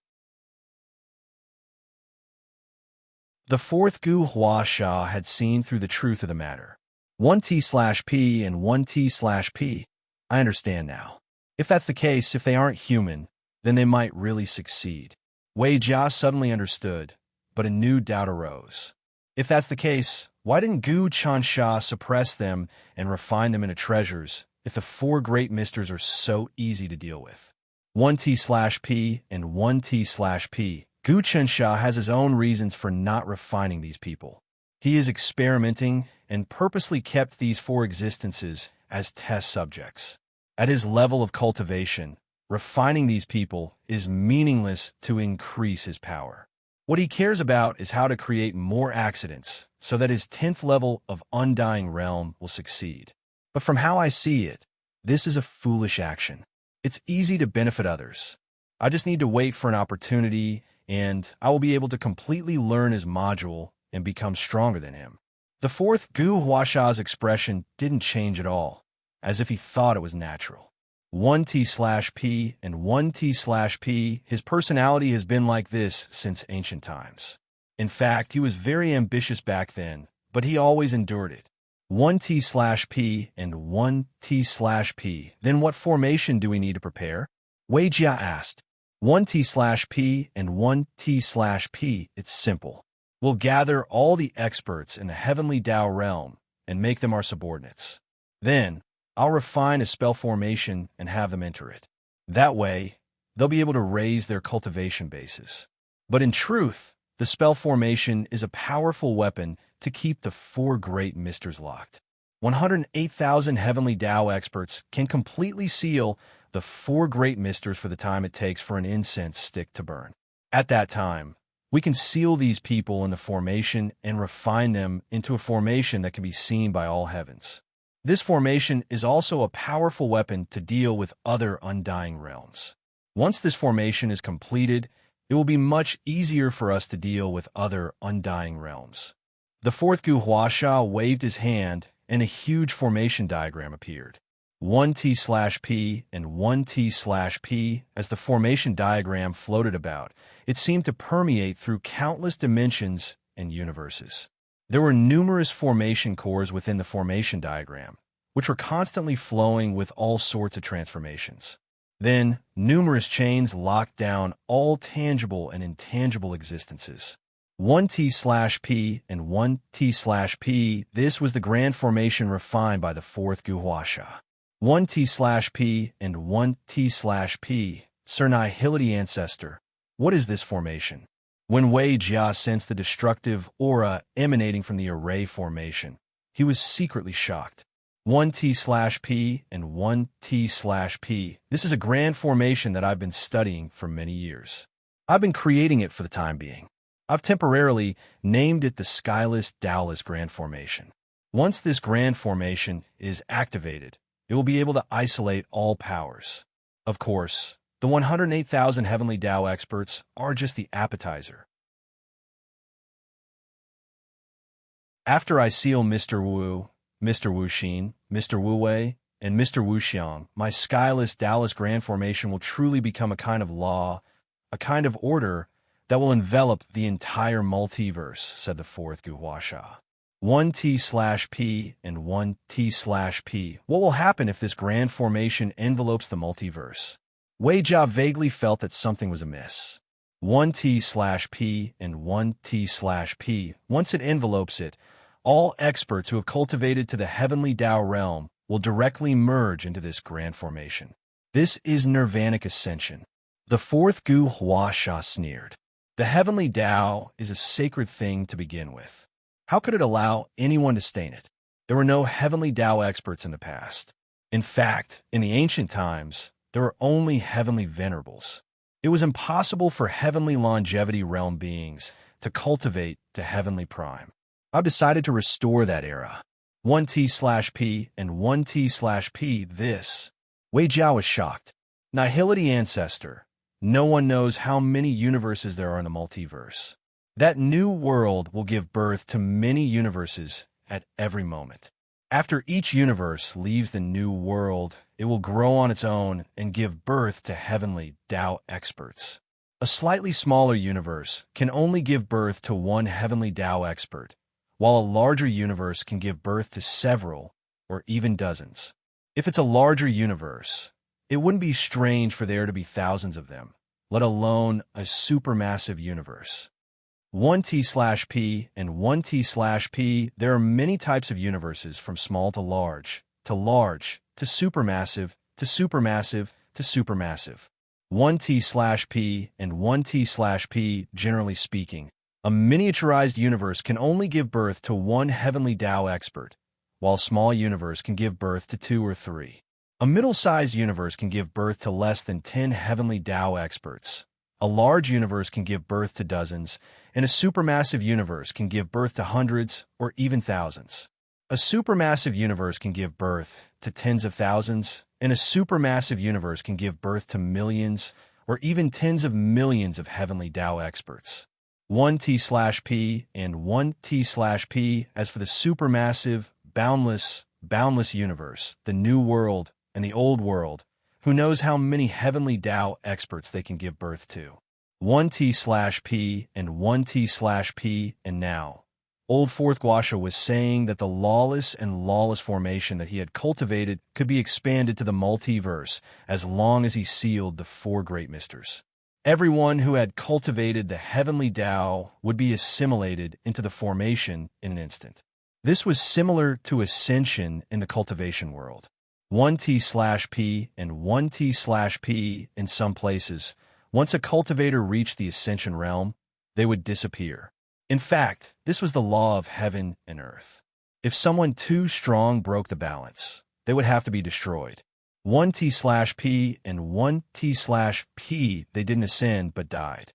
The fourth Gu Huasha had seen through the truth of the matter. 1T/P and 1T/P. I understand now. If that's the case, if they aren't human, then they might really succeed. Wei Jia suddenly understood, but a new doubt arose. If that's the case, why didn't Gu Chansha suppress them and refine them into treasures if the four great misters are so easy to deal with? 1T/P and 1T/P. Gu Chansha has his own reasons for not refining these people. He is experimenting and purposely kept these four existences as test subjects. At his level of cultivation, refining these people is meaningless to increase his power. What he cares about is how to create more accidents so that his 10th level of undying realm will succeed. But from how I see it, this is a foolish action. It's easy to benefit others. I just need to wait for an opportunity, and I will be able to completely learn his module and become stronger than him. The fourth Gu Huasha's expression didn't change at all, as if he thought it was natural. 1T/P and 1T/P, his personality has been like this since ancient times. In fact, he was very ambitious back then, but he always endured it. 1T/P and 1T/P. Then what formation do we need to prepare? Wei Jia asked. 1T/P and 1T/P, it's simple. We'll gather all the experts in the heavenly Tao realm and make them our subordinates. Then, I'll refine a spell formation and have them enter it. That way, they'll be able to raise their cultivation bases. But in truth, the spell formation is a powerful weapon to keep the four great misters locked. 108,000 heavenly Tao experts can completely seal the four great misters for the time it takes for an incense stick to burn. At that time, we can seal these people in the formation and refine them into a formation that can be seen by all heavens. This formation is also a powerful weapon to deal with other undying realms. Once this formation is completed, it will be much easier for us to deal with other undying realms. The fourth Gu Huasha waved his hand, and a huge formation diagram appeared. 1T/P and 1T/P. As the formation diagram floated about, it seemed to permeate through countless dimensions and universes. There were numerous formation cores within the formation diagram, which were constantly flowing with all sorts of transformations. Then, numerous chains locked down all tangible and intangible existences. 1T/P and 1T/P. This was the grand formation refined by the fourth Gu Huasha. 1T/P and 1T/P, Sernihility Ancestor. What is this formation? When Wei Jia sensed the destructive aura emanating from the array formation, he was secretly shocked. 1T/P and 1T/P. This is a grand formation that I've been studying for many years. I've been creating it for the time being. I've temporarily named it the Skyless Dowless Grand Formation. Once this grand formation is activated, it will be able to isolate all powers. Of course, the 108,000 Heavenly Tao experts are just the appetizer. After I seal Mr. Wu, Mr. Wu Xin, Mr. Wu Wei, and Mr. Wu Xiang, my Skyless Dowless Grand Formation will truly become a kind of law, a kind of order that will envelop the entire multiverse, said the fourth Gu Huasha. 1T/P and 1T/P. What will happen if this grand formation envelopes the multiverse? Wei Jia vaguely felt that something was amiss. 1T/P and 1T/P. Once it envelopes it, all experts who have cultivated to the Heavenly Tao realm will directly merge into this grand formation. This is nirvanic ascension. The fourth Gu Huasha sneered. The Heavenly Tao is a sacred thing to begin with. How could it allow anyone to stain it? There were no Heavenly Tao experts in the past. In fact, in the ancient times, there were only Heavenly Venerables. It was impossible for Heavenly Longevity Realm beings to cultivate to Heavenly Prime. I've decided to restore that era. 1T/P and 1T/P. This. Wei Jia was shocked. Nihility Ancestor. No one knows how many universes there are in the multiverse. That new world will give birth to many universes at every moment. After each universe leaves the new world, it will grow on its own and give birth to Heavenly Tao experts. A slightly smaller universe can only give birth to one Heavenly Tao expert, while a larger universe can give birth to several or even dozens. If it's a larger universe, it wouldn't be strange for there to be thousands of them, let alone a supermassive universe. 1T/P and 1T/P. There are many types of universes from small to large, to supermassive, to supermassive, to supermassive. 1T/P and 1T/P. Generally speaking, a miniaturized universe can only give birth to one Heavenly Tao expert, while a small universe can give birth to 2 or 3. A middle-sized universe can give birth to less than 10 Heavenly Tao experts. A large universe can give birth to dozens, and a supermassive universe can give birth to hundreds or even thousands. A supermassive universe can give birth to tens of thousands, and a supermassive universe can give birth to millions or even tens of millions of Heavenly Tao experts. 1T/P and 1T/P. As for the supermassive, boundless universe, the new world and the old world, who knows how many Heavenly Tao experts they can give birth to? 1T/P and 1T/P. And now, old Fourth Guasha was saying that the lawless formation that he had cultivated could be expanded to the multiverse as long as he sealed the 4 great misters. Everyone who had cultivated the Heavenly Tao would be assimilated into the formation in an instant. This was similar to ascension in the cultivation world. 1T/P and 1T/P. In some places, once a cultivator reached the ascension realm, they would disappear. In fact, this was the law of heaven and earth. If someone too strong broke the balance, they would have to be destroyed. 1T/P and 1T/P. They didn't ascend but died.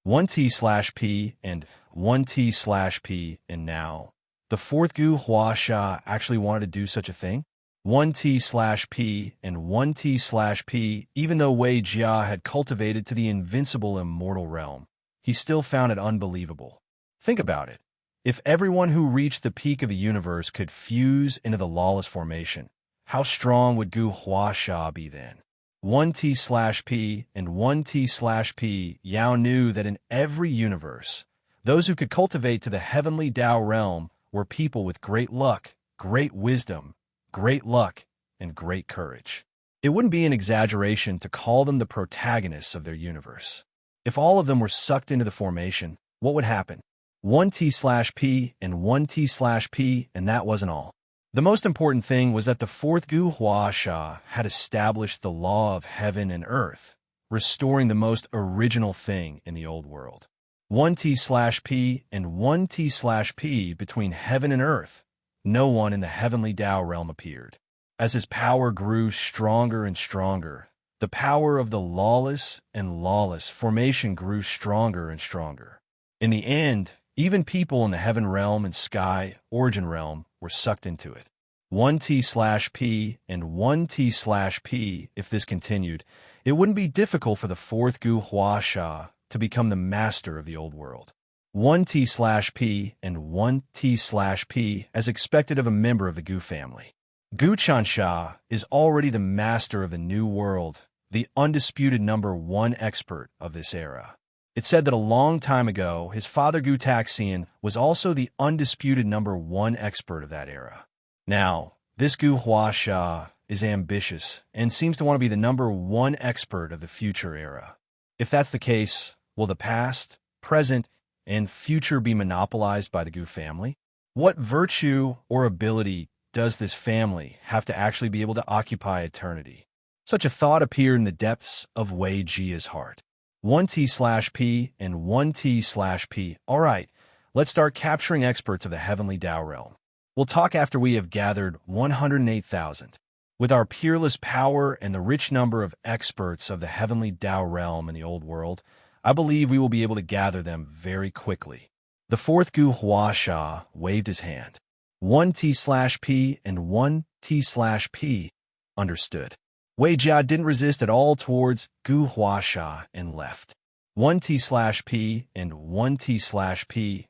1T/P and 1T/P. And now, the fourth Gu Huasha actually wanted to do such a thing? 1T/P and 1T/P. Even though Wei Jia had cultivated to the invincible immortal realm, he still found it unbelievable. Think about it. If everyone who reached the peak of the universe could fuse into the lawless formation, how strong would Gu Huasha be then? 1T/P and 1T/P. Yao knew that in every universe, those who could cultivate to the Heavenly Tao realm were people with great luck, great wisdom, great luck, and great courage. It wouldn't be an exaggeration to call them the protagonists of their universe. If all of them were sucked into the formation, what would happen? 1T/P and 1T/P, and that wasn't all. The most important thing was that the fourth Gu Huasha had established the law of heaven and earth, restoring the most original thing in the old world. 1T/P and 1T/P between heaven and earth. No one in the heavenly Tao realm appeared. As his power grew stronger and stronger, the power of the lawless and lawless formation grew stronger and stronger. In the end, even people in the heaven realm and sky origin realm were sucked into it. 1T/P and 1T/P, if this continued, it wouldn't be difficult for the fourth Gu Huasha to become the master of the old world. 1T/P and 1T/P, as expected of a member of the Gu family. Gu Chansha is already the master of the new world, the undisputed number one expert of this era. It said that a long time ago, his father Gu Taxian was also the undisputed number one expert of that era. Now, this Gu Huasha is ambitious and seems to want to be the number one expert of the future era. If that's the case, will the past, present, and future be monopolized by the Gu family? What virtue or ability does this family have to actually be able to occupy eternity? Such a thought appeared in the depths of Wei Jia's heart. 1T/P and 1T/P. All right, let's start capturing experts of the heavenly Tao realm. We'll talk after we have gathered 108,000. With our peerless power and the rich number of experts of the heavenly Tao realm in the old world, I believe we will be able to gather them very quickly. The fourth Gu Huasha waved his hand. 1T/P and 1T/P. Understood. Wei Jia didn't resist at all towards Gu Huasha and left. 1T/P and 1T/P.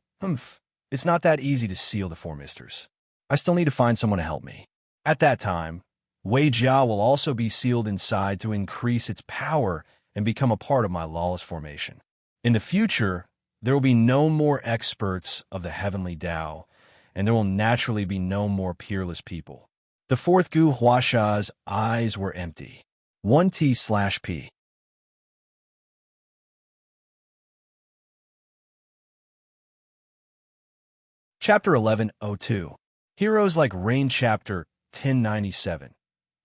It's not that easy to seal the four misters. I still need to find someone to help me. At that time, Wei Jia will also be sealed inside to increase its power and become a part of my lawless formation. In the future, there will be no more experts of the heavenly Tao, and there will naturally be no more peerless people. The fourth Gu Huasha's eyes were empty. 1T/P. Chapter 1102. Heroes Like Rain. Chapter 1097.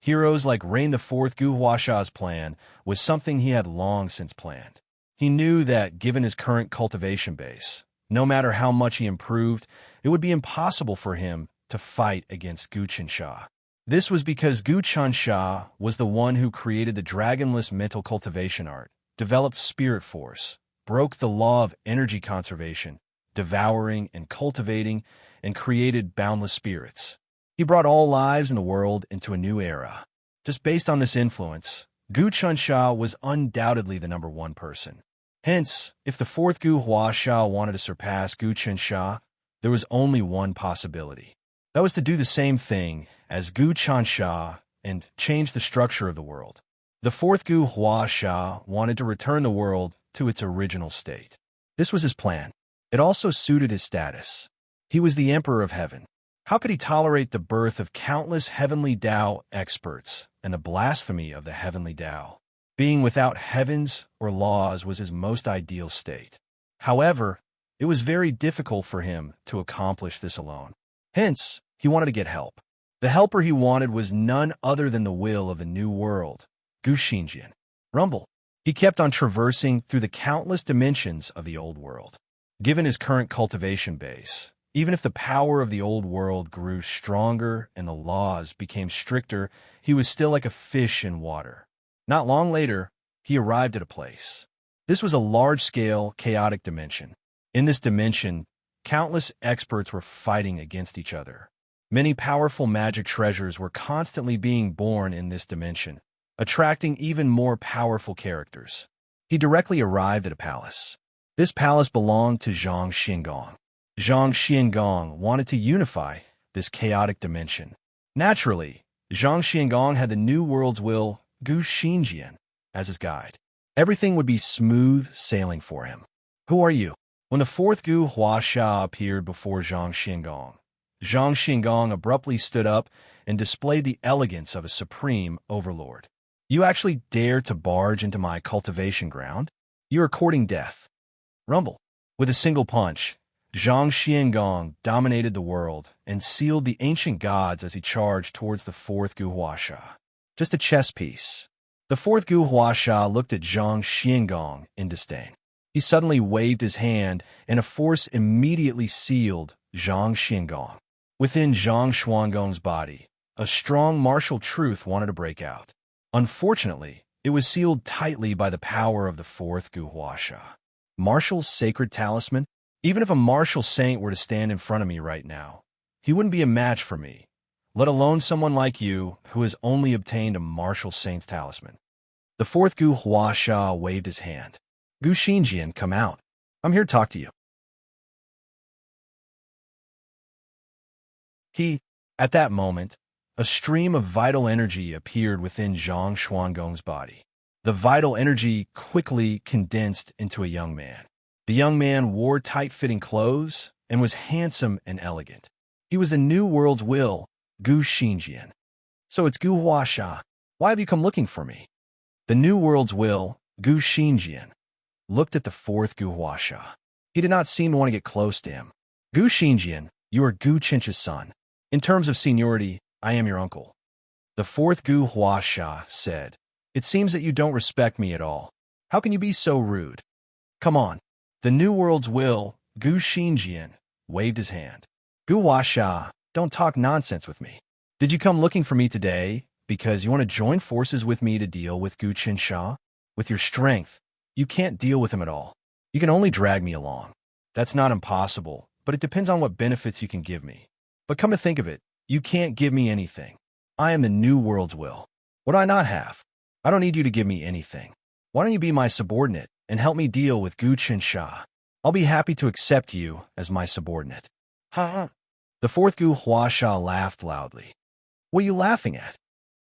Heroes Like Rain. The fourth Gu Huasha's plan was something he had long since planned. He knew that, given his current cultivation base, no matter how much he improved, it would be impossible for him to fight against Gu Chansha. This was because Gu Chansha was the one who created the dragonless mental cultivation art, developed spirit force, broke the law of energy conservation, devouring and cultivating, and created boundless spirits. He brought all lives in the world into a new era. Just based on this influence, Gu Chansha was undoubtedly the number one person. Hence, if the fourth Gu Huasha wanted to surpass Gu Chansha, there was only one possibility. That was to do the same thing as Gu Chansha and change the structure of the world. The fourth Gu Huasha wanted to return the world to its original state. This was his plan. It also suited his status. He was the Emperor of Heaven. How could he tolerate the birth of countless heavenly Tao experts and the blasphemy of the heavenly Tao? Being without heavens or laws was his most ideal state. However, it was very difficult for him to accomplish this alone. Hence, he wanted to get help. The helper he wanted was none other than the will of the new world, Gu Xinjian. Rumble. He kept on traversing through the countless dimensions of the old world. Given his current cultivation base, even if the power of the old world grew stronger and the laws became stricter, he was still like a fish in water. Not long later, he arrived at a place. This was a large-scale, chaotic dimension. In this dimension, countless experts were fighting against each other. Many powerful magic treasures were constantly being born in this dimension, attracting even more powerful characters. He directly arrived at a palace. This palace belonged to Zhang Xingong. Zhang Xingong wanted to unify this chaotic dimension. Naturally, Zhang Xingong had the new world's will, Gu Xinjian, as his guide. Everything would be smooth sailing for him. Who are you? When the fourth Gu Huasha appeared before Zhang Xingong abruptly stood up and displayed the elegance of a supreme overlord. You actually dare to barge into my cultivation ground? You are courting death. Rumble. With a single punch, Zhang Xiangong dominated the world and sealed the ancient gods as he charged towards the fourth Guhuasha. Just a chess piece. The fourth Guhuasha looked at Zhang Xiangong in disdain. He suddenly waved his hand, and a force immediately sealed Zhang Xiangong. Within Zhang Xuangong's body, a strong martial truth wanted to break out. Unfortunately, it was sealed tightly by the power of the fourth Guhuasha. Martial's sacred talisman? Even if a martial saint were to stand in front of me right now, he wouldn't be a match for me, let alone someone like you who has only obtained a martial saint's talisman. The fourth Guhuasha waved his hand. Gu Xingjian, come out. I'm here to talk to you. At that moment, a stream of vital energy appeared within Zhang Xuangong's body. The vital energy quickly condensed into a young man. The young man wore tight-fitting clothes and was handsome and elegant. He was the New World's will, Gu Xingjian. So it's Gu Huasha. Why have you come looking for me? The New World's will, Gu Xingjian, looked at the fourth Gu Huasha. He did not seem to want to get close to him. Gu Xingjian, you are Gu Chinch's son. In terms of seniority, I am your uncle. The fourth Gu Huasha said, It seems that you don't respect me at all. How can you be so rude? Come on. The New World's will, Gu Xingjian, waved his hand. Gu Huasha, don't talk nonsense with me. Did you come looking for me today because you want to join forces with me to deal with Gu Qinsha? With your strength, you can't deal with him at all. You can only drag me along. That's not impossible, but it depends on what benefits you can give me. But come to think of it, you can't give me anything. I am the New World's will. What do I not have? I don't need you to give me anything. Why don't you be my subordinate and help me deal with Gu Qinsha? I'll be happy to accept you as my subordinate. Ha! The fourth Gu Huasha laughed loudly. What are you laughing at?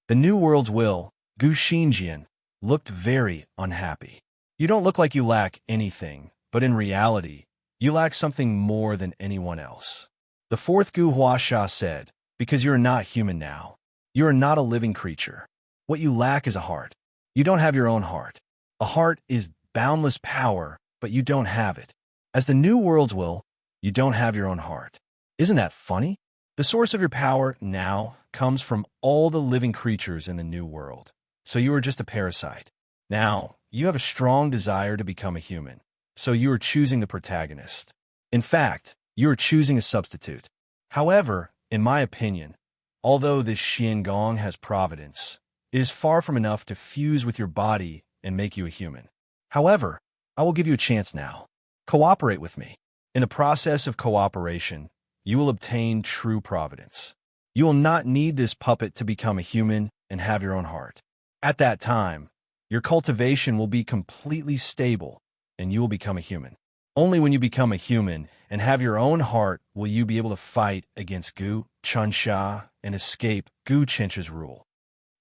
The New World's will, Gu Xingjian, looked very unhappy. You don't look like you lack anything, but in reality, you lack something more than anyone else. The fourth Gu Huasha said, Because you are not human now. You are not a living creature. What you lack is a heart. You don't have your own heart. A heart is boundless power, but you don't have it. As the New World's will, you don't have your own heart. Isn't that funny? The source of your power now comes from all the living creatures in the New World. So you are just a parasite. Now, you have a strong desire to become a human. So you are choosing the protagonist. In fact, you are choosing a substitute. However, in my opinion, although this Xiangong has providence, it is far from enough to fuse with your body and make you a human. However, I will give you a chance now. Cooperate with me. In the process of cooperation, you will obtain true providence. You will not need this puppet to become a human and have your own heart. At that time, your cultivation will be completely stable and you will become a human. Only when you become a human and have your own heart will you be able to fight against Gu Qinsha and escape Gu Chincha's rule.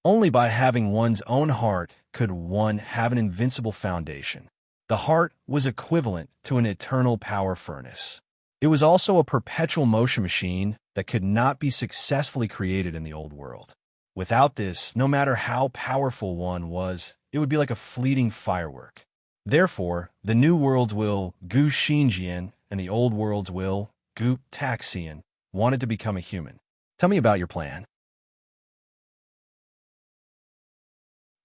Only by having one's own heart could one have an invincible foundation. The heart was equivalent to an eternal power furnace. It was also a perpetual motion machine that could not be successfully created in the old world. Without this, no matter how powerful one was, it would be like a fleeting firework. Therefore, the New World's will, Gu Xingjian, and the Old World's will, Gu Taxian, wanted to become a human. Tell me about your plan.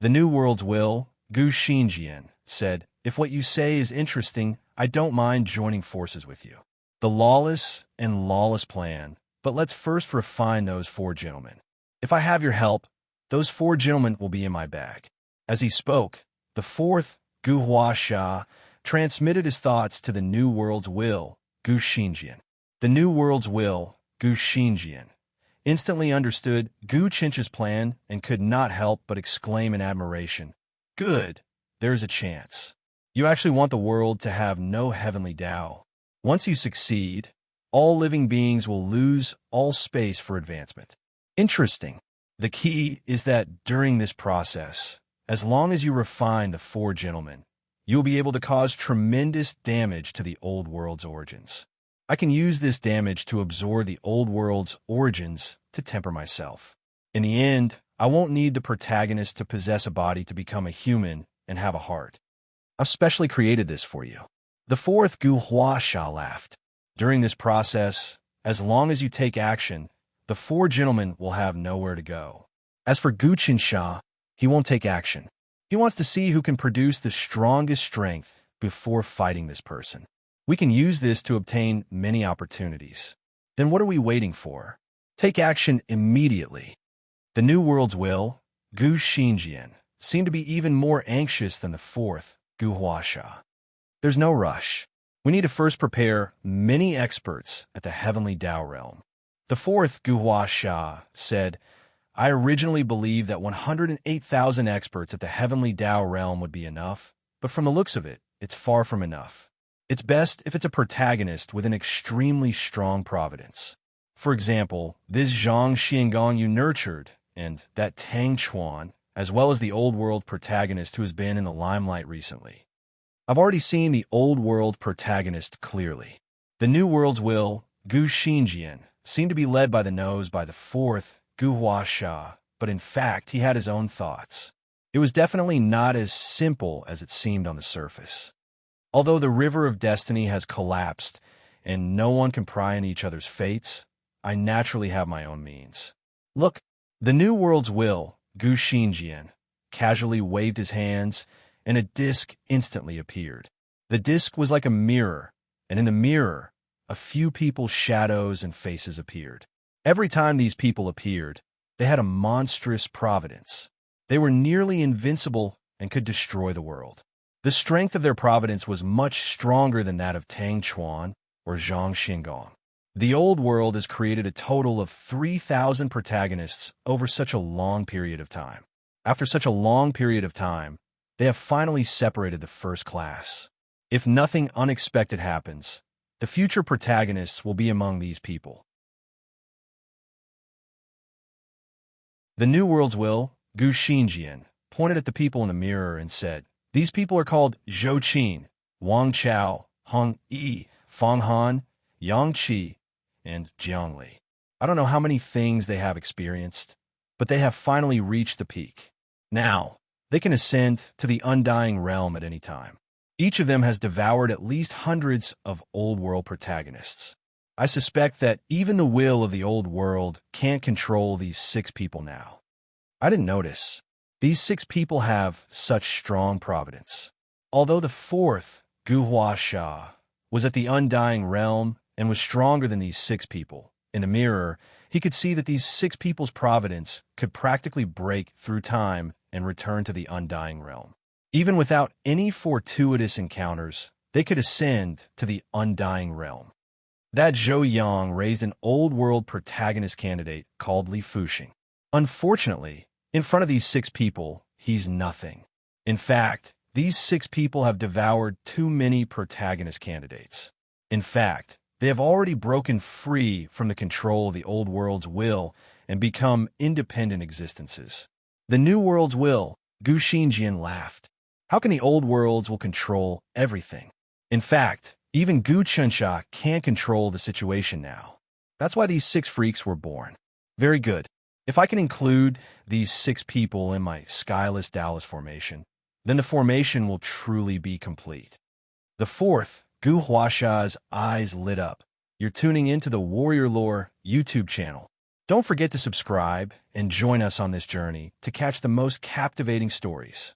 The New World's will, Gu Xingjian, said, If what you say is interesting, I don't mind joining forces with you. The lawless and lawless plan, but let's first refine those four gentlemen. If I have your help, those four gentlemen will be in my bag. As he spoke, the fourth Gu Huasha transmitted his thoughts to the New World's will, Gu Xingjian. The New World's will, Gu Xingjian, instantly understood Gu Chincha's plan and could not help but exclaim in admiration, Good, there's a chance. You actually want the world to have no heavenly Tao. Once you succeed, all living beings will lose all space for advancement. Interesting. The key is that during this process, as long as you refine the four gentlemen, you will be able to cause tremendous damage to the old world's origins. I can use this damage to absorb the old world's origins to temper myself. In the end, I won't need the protagonist to possess a body to become a human and have a heart. I've specially created this for you. The fourth Gu Huasha laughed. During this process, as long as you take action, the four gentlemen will have nowhere to go. As for Gu Qinsha, he won't take action. He wants to see who can produce the strongest strength before fighting this person. We can use this to obtain many opportunities. Then what are we waiting for? Take action immediately. The New World's will, Gu Xinjian, seemed to be even more anxious than the fourth, Gu Huasha. There's no rush. We need to first prepare many experts at the heavenly Tao realm. The fourth, Gu Huasha, said, I originally believed that 108,000 experts at the heavenly Tao realm would be enough, but from the looks of it, it's far from enough. It's best if it's a protagonist with an extremely strong providence. For example, this Zhang Xiangong you nurtured, and that Tang Chuan, as well as the Old World protagonist who has been in the limelight recently. I've already seen the Old World protagonist clearly. The New World's will, Gu Xinjian, seemed to be led by the nose by the fourth, Gu Huasha, but in fact he had his own thoughts. It was definitely not as simple as it seemed on the surface. Although the river of destiny has collapsed and no one can pry into each other's fates, I naturally have my own means. Look, the New World's will, Gu Xinjian, casually waved his hands, and a disc instantly appeared. The disc was like a mirror, and in the mirror, a few people's shadows and faces appeared. Every time these people appeared, they had a monstrous providence. They were nearly invincible and could destroy the world. The strength of their providence was much stronger than that of Tang Chuan or Zhang Xingong. The Old World has created a total of 3,000 protagonists over such a long period of time. After such a long period of time, they have finally separated the first class. If nothing unexpected happens, the future protagonists will be among these people. The New World's will, Gu Xinjian, pointed at the people in the mirror and said, These people are called Zhou Qin, Wang Chao, Hong Yi, Fang Han, Yang Qi, and Jiang Li. I don't know how many things they have experienced, but they have finally reached the peak. Now, they can ascend to the undying realm at any time. Each of them has devoured at least hundreds of Old World protagonists. I suspect that even the will of the Old World can't control these 6 people now. I didn't notice. These 6 people have such strong providence. Although the fourth, Gu Huasha, was at the undying realm and was stronger than these 6 people, in the mirror, he could see that these 6 people's providence could practically break through time and return to the undying realm. Even without any fortuitous encounters, they could ascend to the undying realm. That Zhou Yang raised an Old World protagonist candidate called Li Fuxing. Unfortunately, in front of these 6 people, he's nothing. In fact, these 6 people have devoured too many protagonist candidates. In fact, they have already broken free from the control of the Old World's will and become independent existences. The New World's will, Gu Xinjian laughed. How can the Old World's will control everything? In fact, even Gu Qinsha can't control the situation now. That's why these 6 freaks were born. Very good. If I can include these 6 people in my skyless Dallas formation, then the formation will truly be complete. The fourth, Gu Huasha's eyes lit up. You're tuning into the Warrior Lore YouTube channel. Don't forget to subscribe and join us on this journey to catch the most captivating stories.